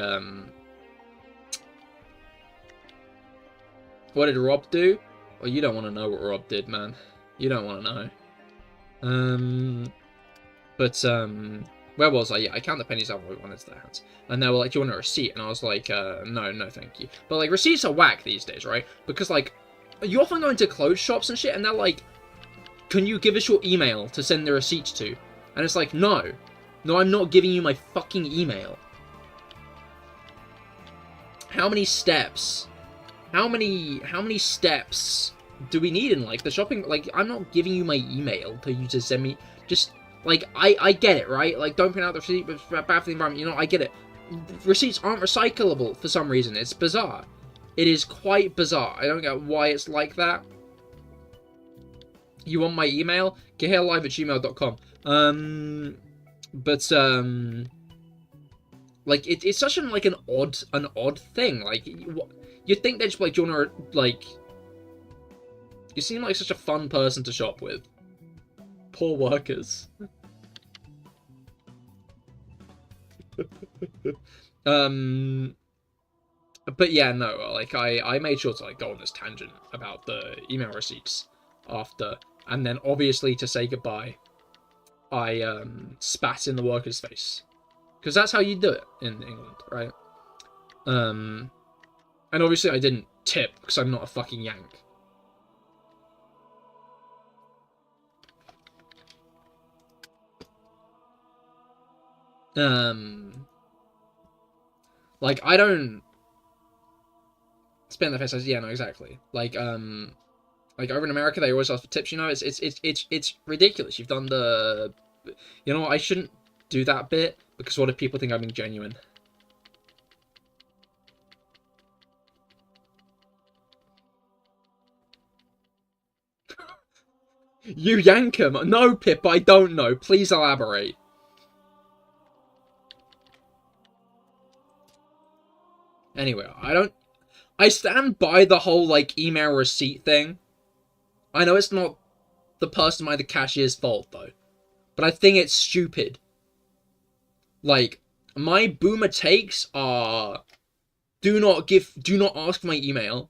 what did Rob do? Well, you don't want to know what Rob did, man. You don't want to know. Where was I? Yeah, I count the pennies out one into their hands. And they were like, do you want a receipt? And I was like, no, thank you. But like, receipts are whack these days, right? Because like, you often go into clothes shops and shit, and they're like, can you give us your email to send the receipts to? And it's like, no, I'm not giving you my fucking email. How many steps? How many steps do we need in like the shopping? Like, I'm not giving you my email to you to send me. Just like, I get it, right? Like, don't print out the receipt, but it's bad for the environment. You know, I get it. Receipts aren't recyclable for some reason. It's bizarre. It is quite bizarre. I don't get why it's like that. You want my email? CahirLIVE@gmail.com. Like it's such an like an odd thing. Like you'd think they'd just like, do you wanna like? You seem like such a fun person to shop with. Poor workers. But yeah, no, like I made sure to like go on this tangent about the email receipts after, and then obviously to say goodbye, I spat in the worker's face, because that's how you do it in England, right? And obviously I didn't tip because I'm not a fucking Yank. Like I don't spit in their face. Yeah, no, exactly. Like over in America, they always ask for tips. You know, it's ridiculous. You've done the, you know what? I shouldn't do that bit, because what if people think I'm being genuine? You yank 'em? No, Pip, I don't know. Please elaborate. Anyway, I stand by the whole, like, email receipt thing. I know it's not the person behind the cashier's fault, though. But I think it's stupid. Like, my boomer takes are, do not ask for my email.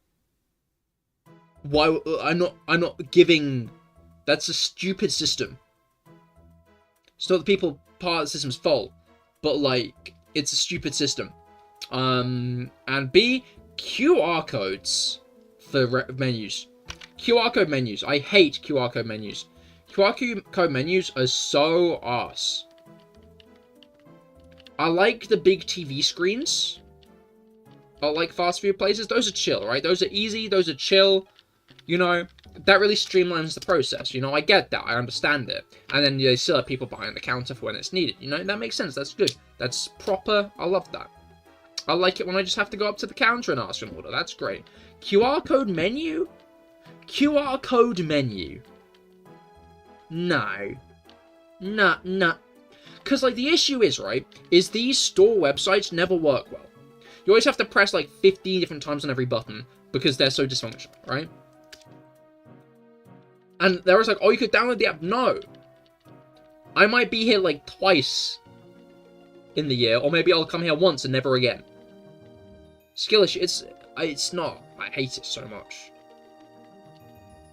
Why, I'm not giving, that's a stupid system. It's not the people part of the system's fault, but, like, it's a stupid system. And B, QR codes for menus. QR code menus. I hate QR code menus. QR code menus are so arse. I like the big TV screens. I like fast food places. Those are chill, right? Those are easy. Those are chill. You know, that really streamlines the process. You know, I get that. I understand it. And then they still have people behind the counter for when it's needed. You know, that makes sense. That's good. That's proper. I love that. I like it when I just have to go up to the counter and ask for an order. That's great. QR code menu? QR code menu. No. No. Because, like, the issue is, right, is these store websites never work well. You always have to press, like, 15 different times on every button because they're so dysfunctional, right? And there was like, oh, you could download the app. No. I might be here, like, twice in the year, or maybe I'll come here once and never again. Skill issue. It's not. I hate it so much.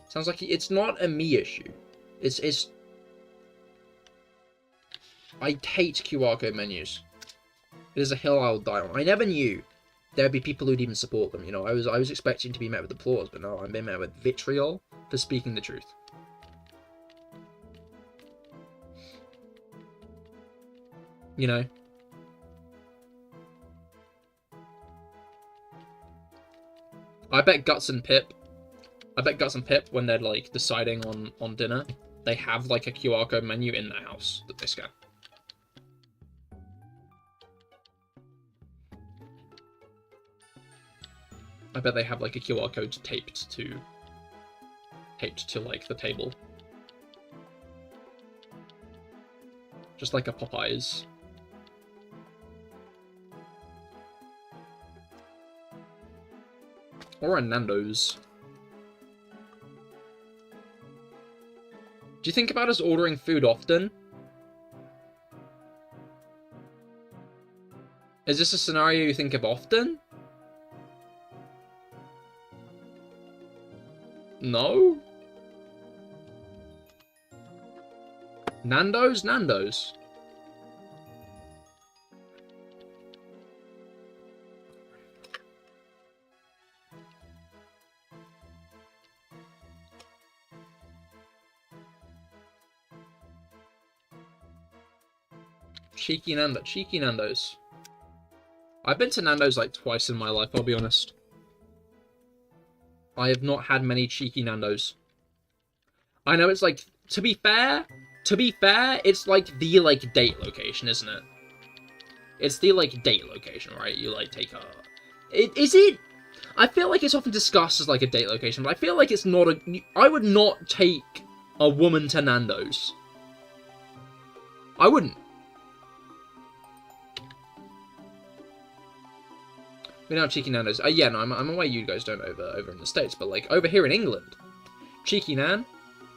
Sounds like it's not a me issue. It's. I hate QR code menus. It is a hill I'll die on. I never knew there'd be people who'd even support them. You know, I was expecting to be met with applause, but no, I'm being met with vitriol for speaking the truth. You know. I bet Guts and Pip, when they're, like, deciding on dinner, they have, like, a QR code menu in their house that they scan. I bet they have, like, a QR code taped to, like, the table. Just like a Popeyes. Or a Nando's. Do you think about us ordering food often? Is this a scenario you think of often? No? Nando's? Nando's. Cheeky Nando's. I've been to Nando's like twice in my life, I'll be honest. I have not had many cheeky Nando's. I know it's like, to be fair, it's like the, like, date location, isn't it? It's the, like, date location, right? You, like, take a... Is it? I feel like it's often discussed as, like, a date location, but I feel like it's not a... I would not take a woman to Nando's. I wouldn't. We don't have cheeky Nando's. Yeah, no, I'm aware you guys don't over in the States, but, like, over here in England, cheeky Nan?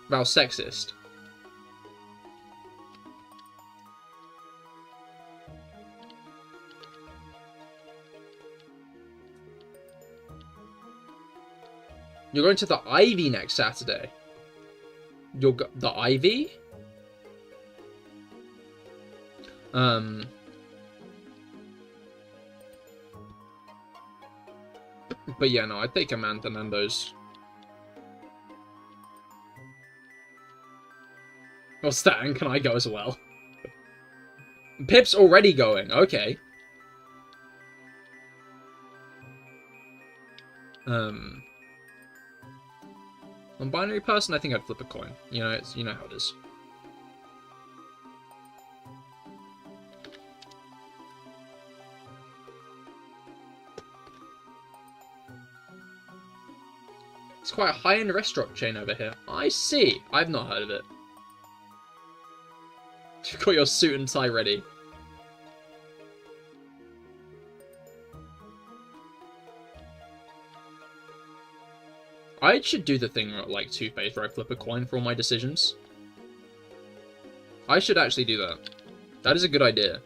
Wow, sexist. You're going to the Ivy next Saturday. The Ivy? But yeah, no, I'd take a man to Nando's. Well, Stan, can I go as well? Pip's already going, okay. Non-binary person, I think I'd flip a coin. You know, you know how it is. It's quite a high-end restaurant chain over here. I see. I've not heard of it. You've got your suit and tie ready. I should do the thing like Toothpaste where I flip a coin for all my decisions. I should actually do that. That is a good idea.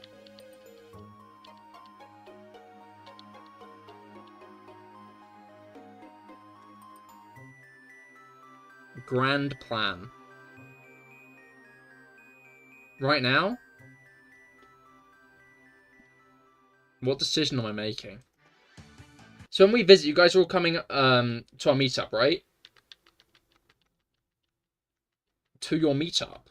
Grand plan. Right now? What decision am I making? So when we visit, you guys are all coming to our meetup, right? To your meetup.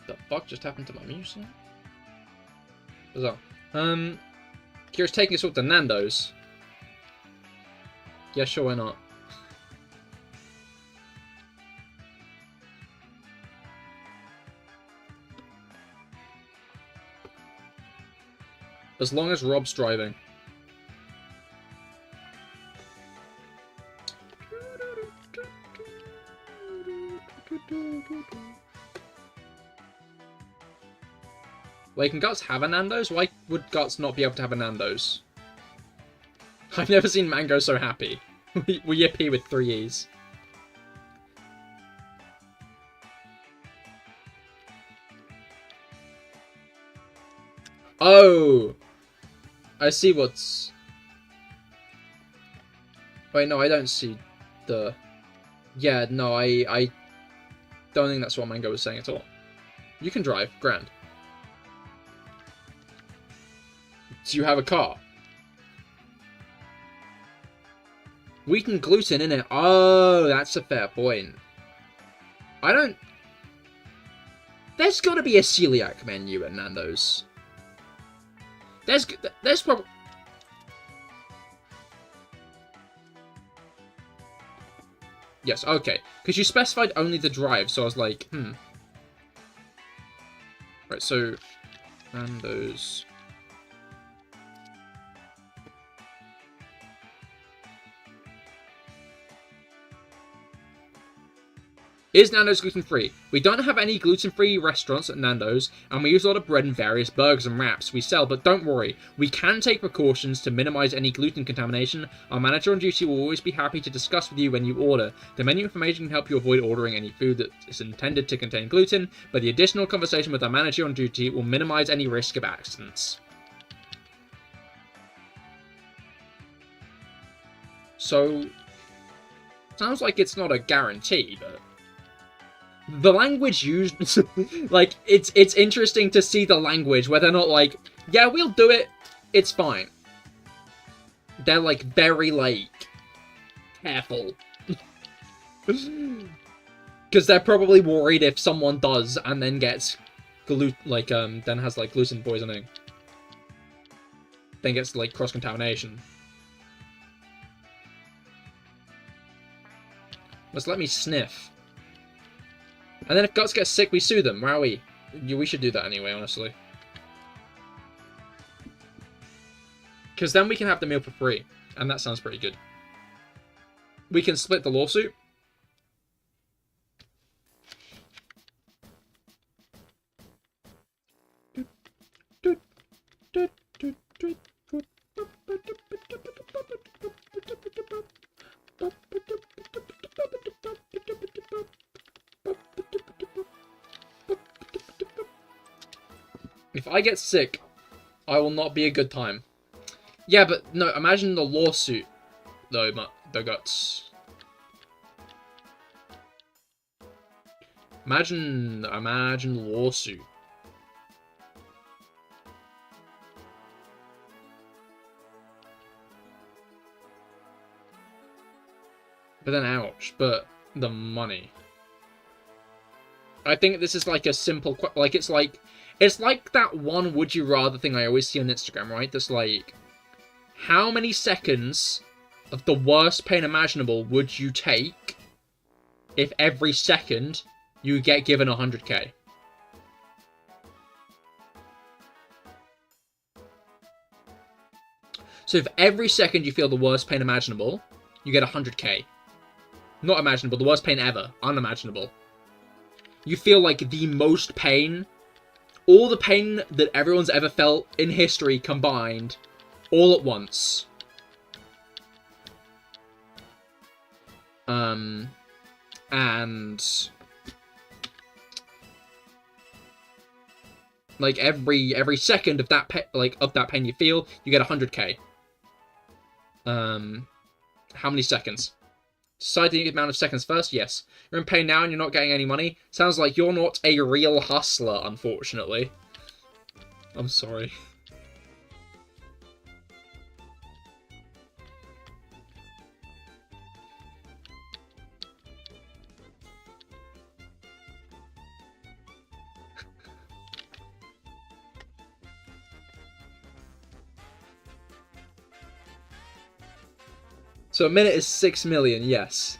The fuck just happened to my music? What's up? Kira's taking us all to Nando's. Yeah, sure, why not? As long as Rob's driving. Wait, can Guts have a Nando's? Why would Guts not be able to have a Nando's? I've never seen Mango so happy. We yippee with 3 E's. Oh! I see what's... Wait, no, I don't see the... Yeah, no, I don't think that's what Mango was saying at all. You can drive. Grand. Do you have a car? Wheat and gluten, innit? Oh, that's a fair point. I don't... There's gotta be a celiac menu at Nando's. There's probably... Yes, okay. Because you specified only the drive, so I was like, Right, so... Nando's... Is Nando's gluten-free? We don't have any gluten-free restaurants at Nando's, and we use a lot of bread and various burgers and wraps we sell, but don't worry, we can take precautions to minimize any gluten contamination. Our manager on duty will always be happy to discuss with you when you order. The menu information can help you avoid ordering any food that is intended to contain gluten, but the additional conversation with our manager on duty will minimize any risk of accidents. So, sounds like it's not a guarantee, but... The language used, like, it's interesting to see the language where they're not like, yeah, we'll do it, it's fine. They're, like, very, like, careful. Because they're probably worried if someone does and then gets, then has, like, gluten poisoning. Then gets, like, cross-contamination. Just let me sniff. And then if Guts gets sick, we sue them. Wowie. We should do that anyway, honestly. Because then we can have the meal for free. And that sounds pretty good. We can split the lawsuit. If I get sick, I will not be a good time. Yeah, but no, imagine the lawsuit, though, the Guts. Imagine the lawsuit. But then, ouch, but the money. I think this is like a simple, like, it's like that one would you rather thing I always see on Instagram, right? That's like, how many seconds of the worst pain imaginable would you take if every second you get given 100k? So if every second you feel the worst pain imaginable, you get 100k. Not imaginable, the worst pain ever. Unimaginable. You feel like the most pain... all the pain that everyone's ever felt in history combined, all at once. And like every second of that pain you feel, you get 100k. How many seconds? Decide the amount of seconds first? Yes. You're in pain now and you're not getting any money? Sounds like you're not a real hustler, unfortunately. I'm sorry. So a minute is 6 million, yes.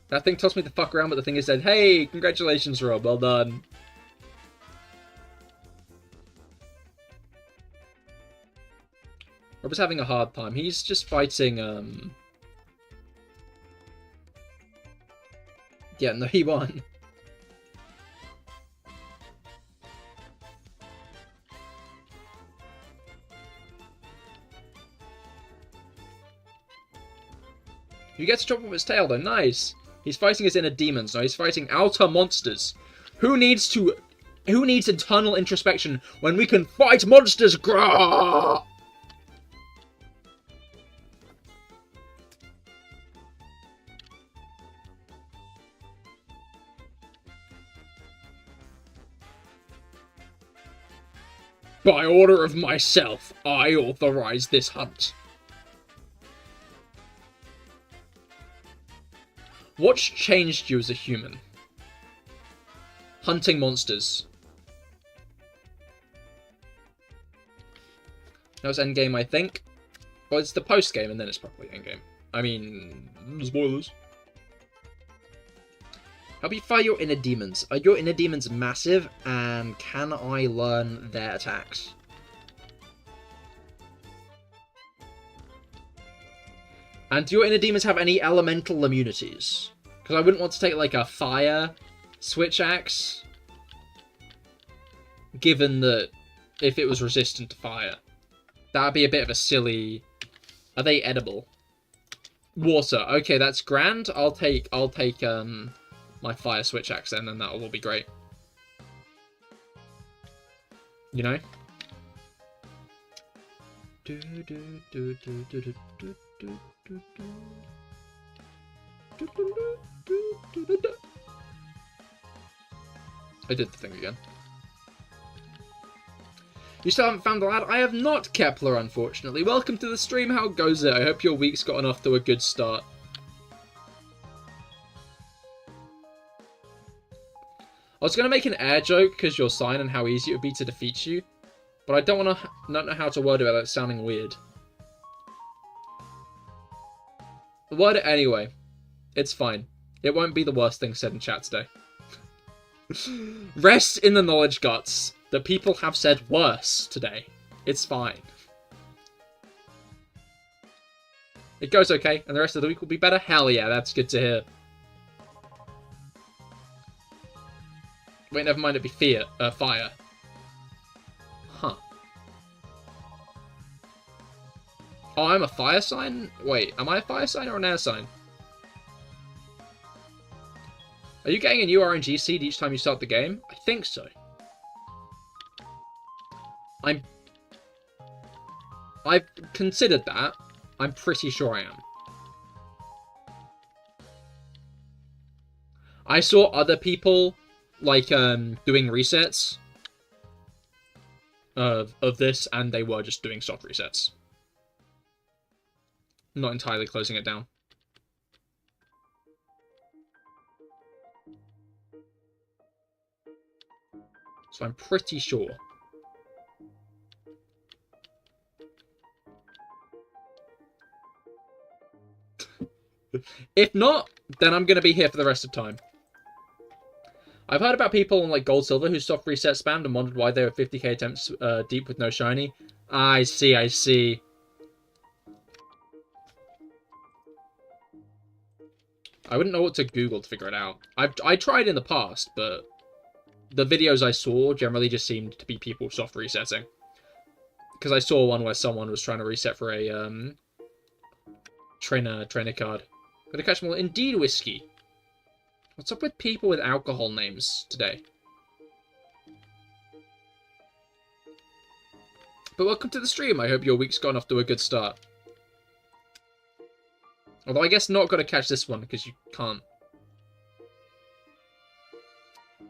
That thing tossed me the fuck around, but the thing is said, hey, congratulations, Rob, well done. Robert's having a hard time. He's just fighting, Yeah, no, he won. You get to chop off his tail, though. Nice. He's fighting his inner demons. No, he's fighting outer monsters. Who needs internal introspection when we can fight monsters? Grah! By order of myself, I authorize this hunt. What's changed you as a human? Hunting monsters. That was endgame, I think. Well, it's the post-game, and then it's probably endgame. I mean, spoilers. How do you fight your inner demons? Are your inner demons massive, and can I learn their attacks? And do your inner demons have any elemental immunities? Because I wouldn't want to take, like, a fire switch axe, given that if it was resistant to fire, that would be a bit of a silly... Are they edible? Water. Okay, that's grand. I'll take my fire switch axe then, and that'll all be great. You know? I did the thing again. You still haven't found the lad? I have not, Kepler, unfortunately. Welcome to the stream. How goes it? I hope your week's gotten off to a good start. I was going to make an air joke because you're Sign and how easy it would be to defeat you, but I don't want to not know how to word it without sounding weird. Word it anyway. It's fine. It won't be the worst thing said in chat today. Rest in the knowledge, Guts, that people have said worse today. It's fine. It goes okay, and the rest of the week will be better? Hell yeah, that's good to hear. Wait, never mind, it'd be fire. Huh. Oh, I'm a fire sign? Wait, am I a fire sign or an air sign? Are you getting a new RNG seed each time you start the game? I think so. I've considered that. I'm pretty sure I am. I saw other people, like, doing resets of this, and they were just doing soft resets. Not entirely closing it down. So I'm pretty sure. If not, then I'm going to be here for the rest of time. I've heard about people on like Gold Silver who soft reset spammed and wondered why they were 50k attempts deep with no shiny. I see, I see. I wouldn't know what to Google to figure it out. I tried in the past, but the videos I saw generally just seemed to be people soft resetting. Because I saw one where someone was trying to reset for a trainer card. Gotta catch them all. Indeed, whiskey. What's up with people with alcohol names today? But welcome to the stream. I hope your week's gone off to a good start. Although I guess not got to catch this one because you can't.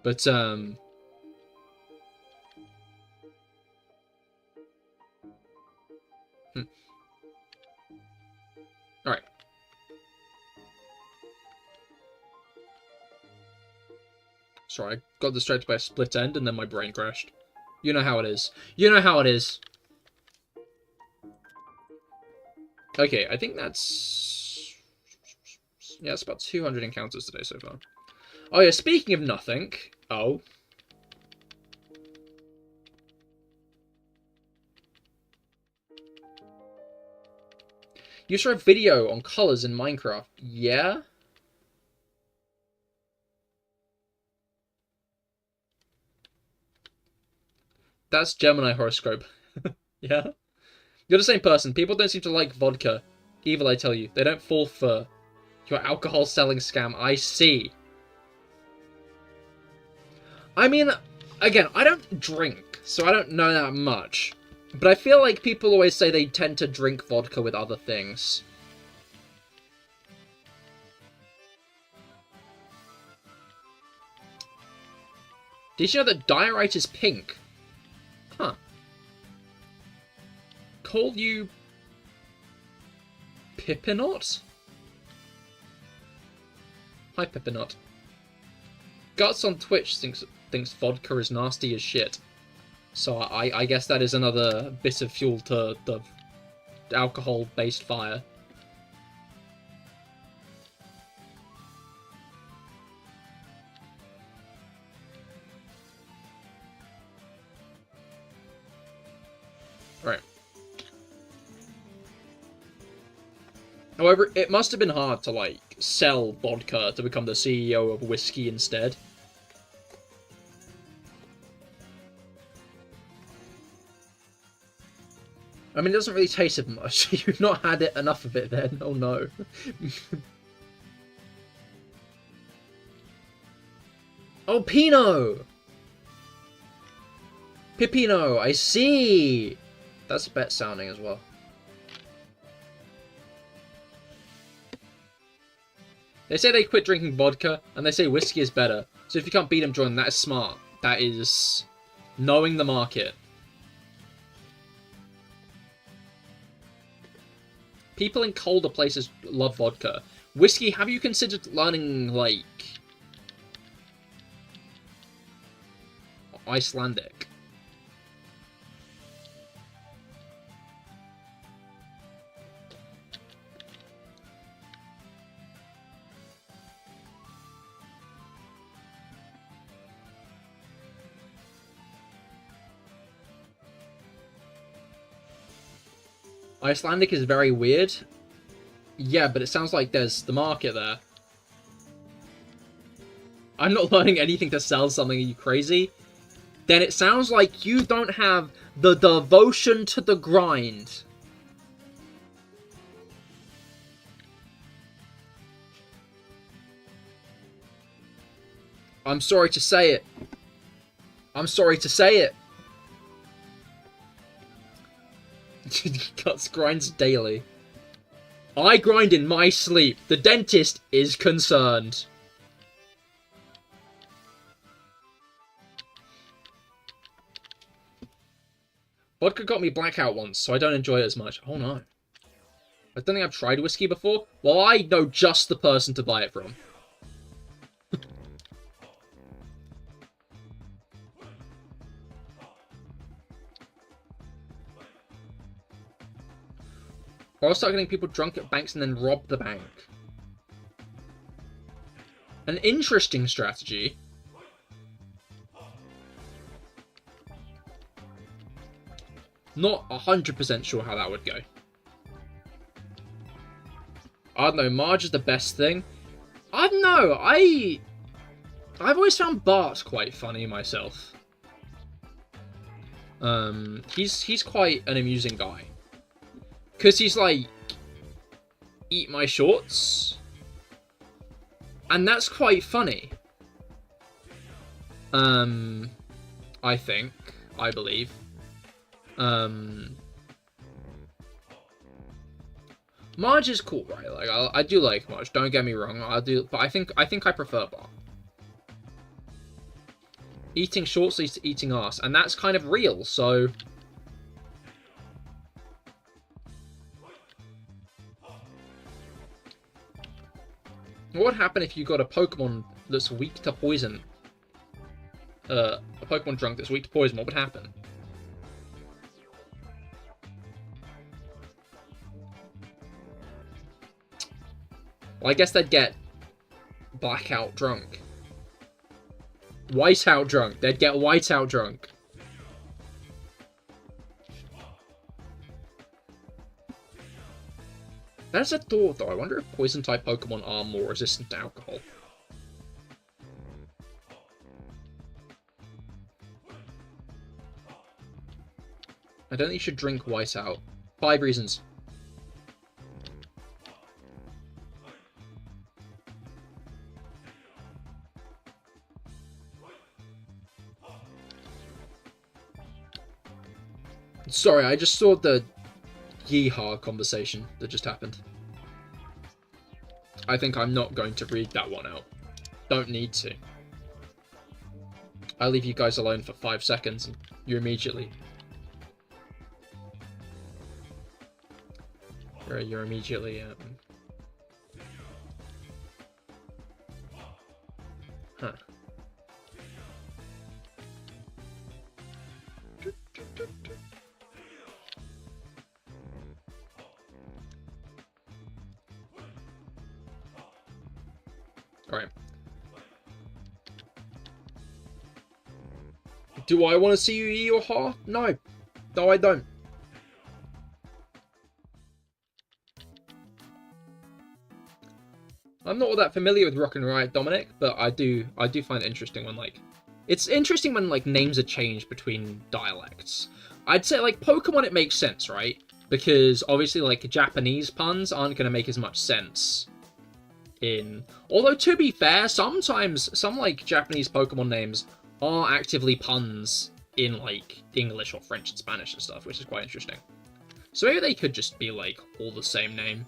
But Alright. Sorry, I got distracted by a split end and then my brain crashed. You know how it is. You know how it is. Okay, I think that's... Yeah, it's about 200 encounters today so far. Oh yeah, speaking of nothing... Oh. You saw a video on colors in Minecraft. Yeah? That's Gemini horoscope. Yeah? You're the same person. People don't seem to like vodka. Evil, I tell you. They don't fall for your alcohol selling scam. I see. I mean, again, I don't drink, so I don't know that much. But I feel like people always say they tend to drink vodka with other things. Did you know that diorite is pink? Huh. Call you... Pippinot? Hi, Pippinot. Guts on Twitch thinks vodka is nasty as shit. So I guess that is another bit of fuel to the alcohol-based fire. Right. However, it must have been hard to, like, sell vodka to become the CEO of whiskey instead. I mean, it doesn't really taste of much. You've not had it enough of it then. Oh no. Oh, Pinot! Pipino, I see! That's bet sounding as well. They say they quit drinking vodka, and they say whiskey is better. So if you can't beat them, Jordan, that is smart. That is knowing the market. People in colder places love vodka. Whiskey, have you considered learning, like, Icelandic? Icelandic is very weird. Yeah, but it sounds like there's the market there. I'm not learning anything to sell something. Are you crazy? Then it sounds like you don't have the devotion to the grind. I'm sorry to say it. I'm sorry to say it. Guts grinds daily. I grind in my sleep. The dentist is concerned. Vodka got me blackout once, so I don't enjoy it as much. Oh no. I don't think I've tried whiskey before. Well, I know just the person to buy it from. Or I'll start getting people drunk at banks and then rob the bank. An interesting strategy. Not 100% sure how that would go. I don't know, Marge is the best thing. I don't know, I've always found Bart quite funny myself. He's quite an amusing guy. Because he's like, eat my shorts. And that's quite funny. I think. I believe. Marge is cool, right? Like, I do like Marge, don't get me wrong. But I think I prefer Bart. Eating shorts leads to eating ass. And that's kind of real, so... What would happen if you got a Pokemon that's weak to poison? A Pokemon drunk that's weak to poison, what would happen? Well, I guess they'd get blackout drunk. Whiteout drunk. They'd get whiteout drunk. That's a thought, though. I wonder if poison-type Pokemon are more resistant to alcohol. I don't think you should drink Whiteout. 5 reasons. Sorry, I just saw the Yeehaw conversation that just happened. I think I'm not going to read that one out. Don't need to. I leave you guys alone for 5 seconds and you immediately... You're immediately... Huh. Alright. Do I want to see you eat your heart? No. No, I don't. I'm not all that familiar with Rock and Riot, Dominic, but I do find it interesting when, like... It's interesting when, like, names are changed between dialects. I'd say, like, Pokemon, it makes sense, right? Because, obviously, like, Japanese puns aren't going to make as much sense in... Although, to be fair, sometimes some, like, Japanese Pokemon names are actively puns in, like, English or French and Spanish and stuff, which is quite interesting. So maybe they could just be, like, all the same name.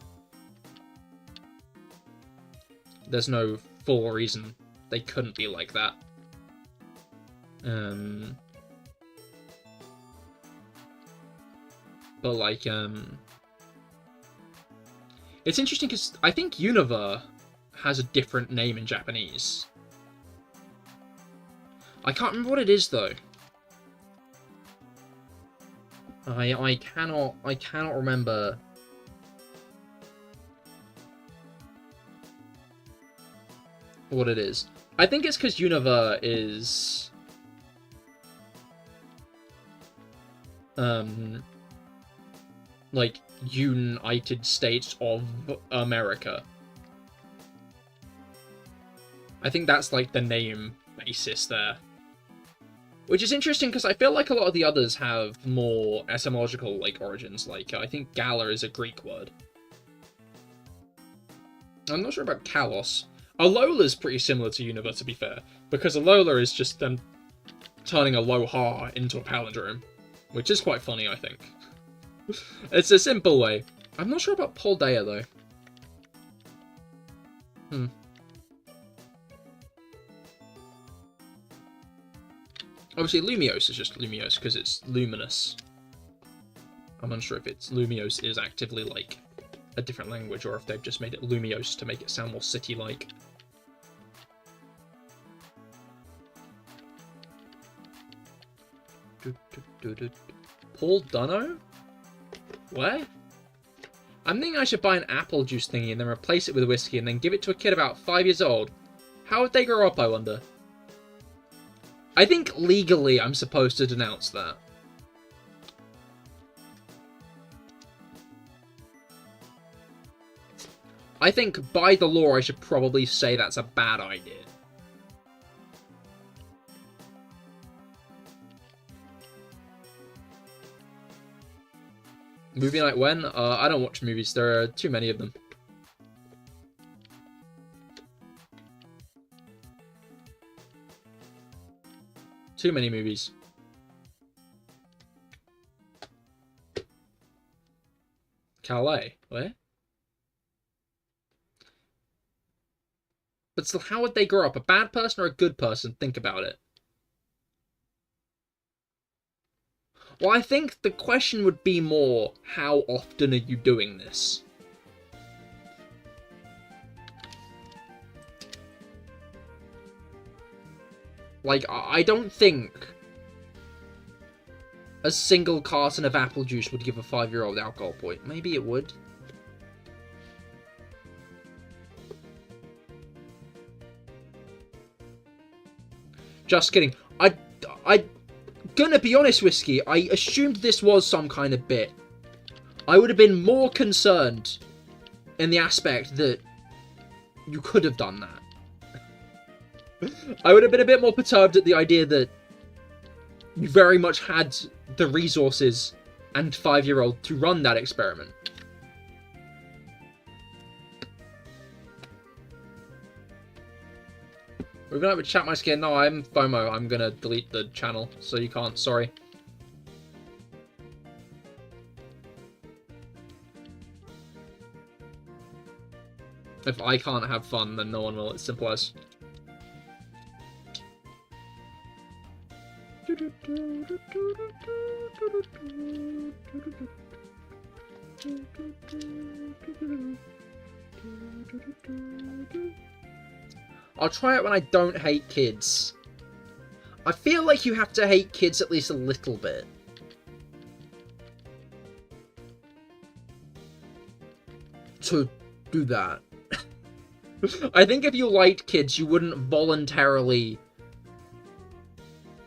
There's no full reason they couldn't be like that. But, like, it's interesting because I think Univer has a different name in Japanese. I can't remember what it is, though. I cannot remember... what it is. I think it's because Univer is... like, United States of America. I think that's, like, the name basis there. Which is interesting, because I feel like a lot of the others have more etymological, like, origins. Like, I think Galar is a Greek word. I'm not sure about Kalos. Alola's pretty similar to Univer, to be fair, because Alola is just them turning Aloha into a palindrome, which is quite funny, I think. It's a simple way. I'm not sure about Paldea, though. Obviously, Lumiose is just Lumiose because it's luminous. I'm unsure if it's Lumiose is actively, like, a different language, or if they've just made it Lumiose to make it sound more city-like. Paul Dunno? What? I'm thinking I should buy an apple juice thingy and then replace it with whiskey and then give it to a kid about 5 years old. How would they grow up, I wonder? I think legally I'm supposed to denounce that. I think by the law I should probably say that's a bad idea. Movie night when? I don't watch movies. There are too many of them. Too many movies. Calais? Where? But still, how would they grow up? A bad person or a good person? Think about it. Well, I think the question would be more, how often are you doing this? Like, I don't think a single carton of apple juice would give a 5-year-old alcohol point. Maybe it would. Just kidding. I gonna be honest, Whiskey, I assumed this was some kind of bit. I would have been more concerned in the aspect that you could have done that. I would have been a bit more perturbed at the idea that you very much had the resources and 5-year-old to run that experiment. We're gonna have a chat my skin. No, I'm FOMO. I'm gonna delete the channel, so you can't. Sorry. If I can't have fun, then no one will. It's simple as. I'll try it when I don't hate kids. I feel like you have to hate kids at least a little bit. To do that. I think if you liked kids, you wouldn't voluntarily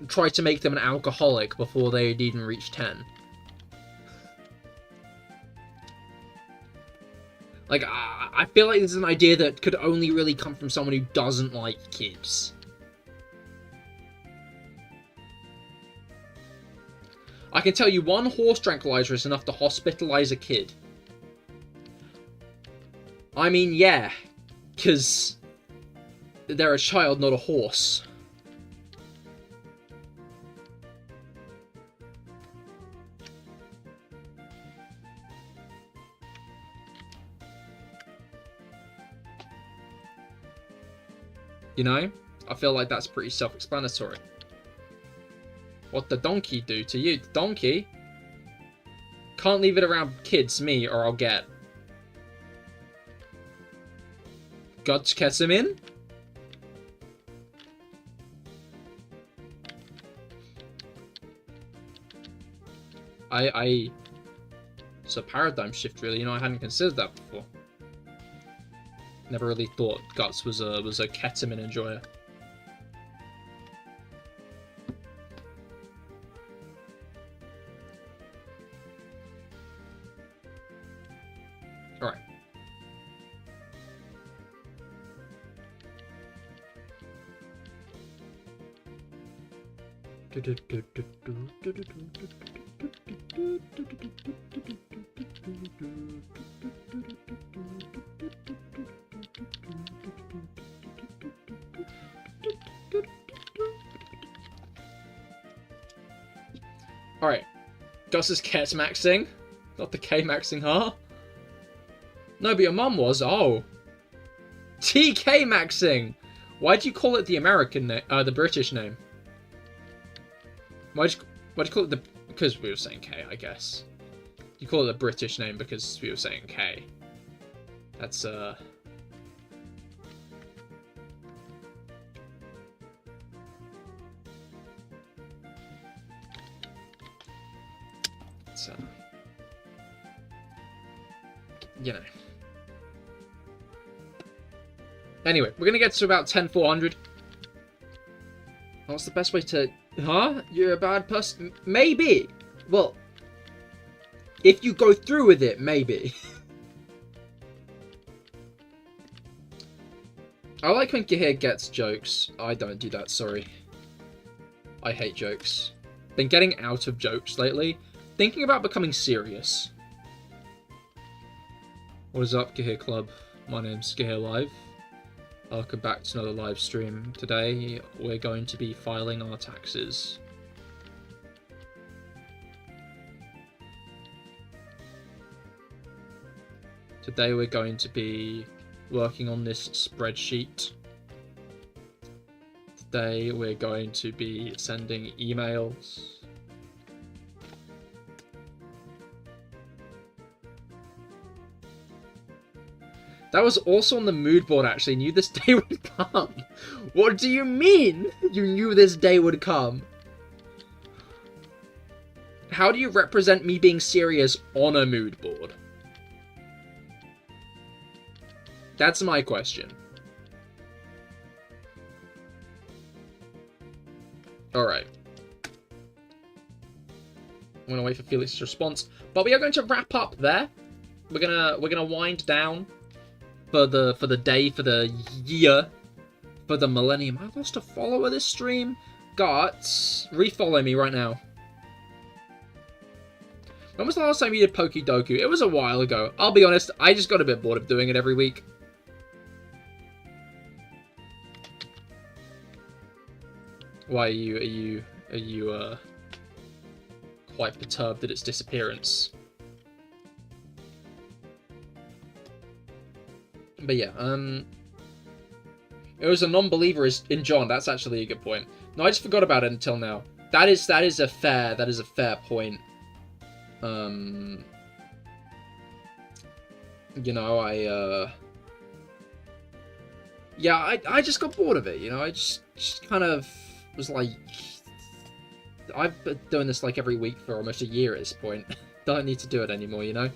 try to make them an alcoholic before they had even reached 10. Like, I feel like this is an idea that could only really come from someone who doesn't like kids. I can tell you one horse tranquilizer is enough to hospitalize a kid. I mean, yeah, because they're a child, not a horse. You know? I feel like that's pretty self-explanatory. What the donkey do to you? The donkey? Can't leave it around kids, me, or I'll get. God's Kesamin? It's a paradigm shift, really. You know, I hadn't considered that before. Never really thought Guts was a ketamine enjoyer. All right. Alright. Gus is K-maxing. Not the K-maxing, huh? No, but your mum was. Oh. TK-maxing! Why'd you call it the American name? The British name? Why'd you call it the... Because we were saying K, I guess. You call it the British name because we were saying K. That's, you know. Anyway, we're gonna get to about 10,400. What's the best way to... Huh? You're a bad person? Maybe. Well, if you go through with it, maybe. I like when Cahir gets jokes. I don't do that, sorry. I hate jokes. Been getting out of jokes lately. Thinking about becoming serious. What is up, Cahir Club? My name's CahirLIVE. Welcome back to another live stream. Today, we're going to be filing our taxes. Today, we're going to be working on this spreadsheet. Today, we're going to be sending emails. That was also on the mood board, actually. Knew this day would come. What do you mean you knew this day would come? How do you represent me being serious on a mood board? That's my question. Alright. I'm going to wait for Felix's response. But we are going to wrap up there. we're gonna wind down for the day, for the year, for the millennium. I lost a follower this stream. Got refollow me right now. When was the last time you did Pokidoku? It was a while ago. I'll be honest, I just got a bit bored of doing it every week. Why are you quite perturbed at its disappearance? But yeah, it was a non-believer in John. That's actually a good point. No, I just forgot about it until now. That is a fair point. You know, yeah, I just got bored of it, you know, I just kind of was like, I've been doing this like every week for almost a year at this point. Don't need to do it anymore, you know.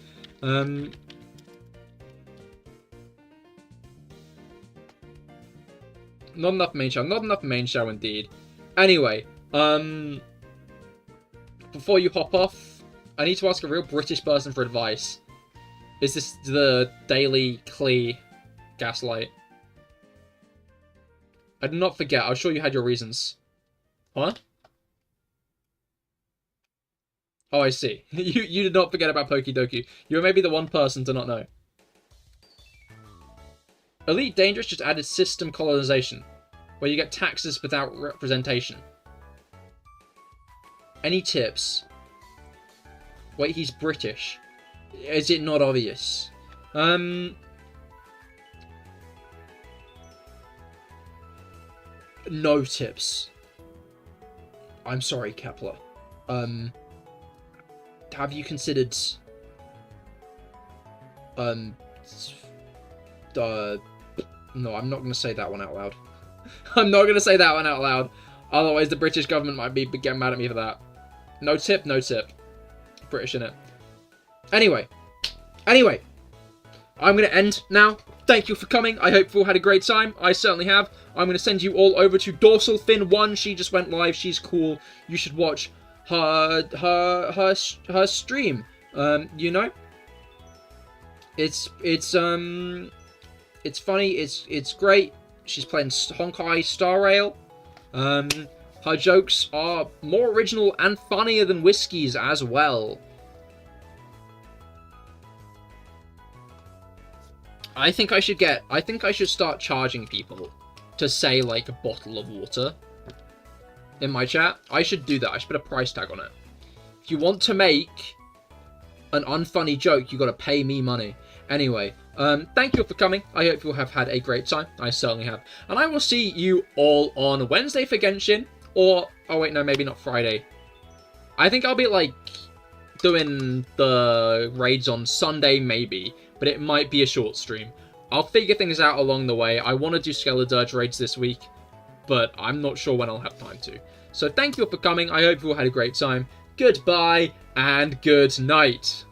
Not enough main show. Not enough main show, indeed. Anyway, before you hop off, I need to ask a real British person for advice. Is this the Daily Clee gaslight? I did not forget. I'm sure you had your reasons. Huh? Oh, I see. You did not forget about Pokidoku. You were maybe the one person to not know. Elite Dangerous just added system colonization, where you get taxes without representation. Any tips? Wait, he's British. Is it not obvious? No tips. I'm sorry, Kepler. Have you considered no, I'm not going to say that one out loud. I'm not going to say that one out loud. Otherwise, the British government might be getting mad at me for that. No tip, no tip. British, innit? Anyway, I'm going to end now. Thank you for coming. I hope you all had a great time. I certainly have. I'm going to send you all over to Dorsal Fin 1. She just went live. She's cool. You should watch her stream. You know, it's funny. It's great. She's playing Honkai Star Rail. Her jokes are more original and funnier than Whiskey's as well. I think I should start charging people to say, like, a bottle of water in my chat. I should do that. I should put a price tag on it. If you want to make an unfunny joke, you gotta pay me money. Anyway, thank you all for coming. I hope you all have had a great time. I certainly have. And I will see you all on Wednesday for Genshin. Or, oh wait, no, maybe not Friday. I think I'll be, like, doing the raids on Sunday, maybe. But it might be a short stream. I'll figure things out along the way. I want to do Skeledirge raids this week, but I'm not sure when I'll have time to. So thank you all for coming. I hope you all had a great time. Goodbye, and good night.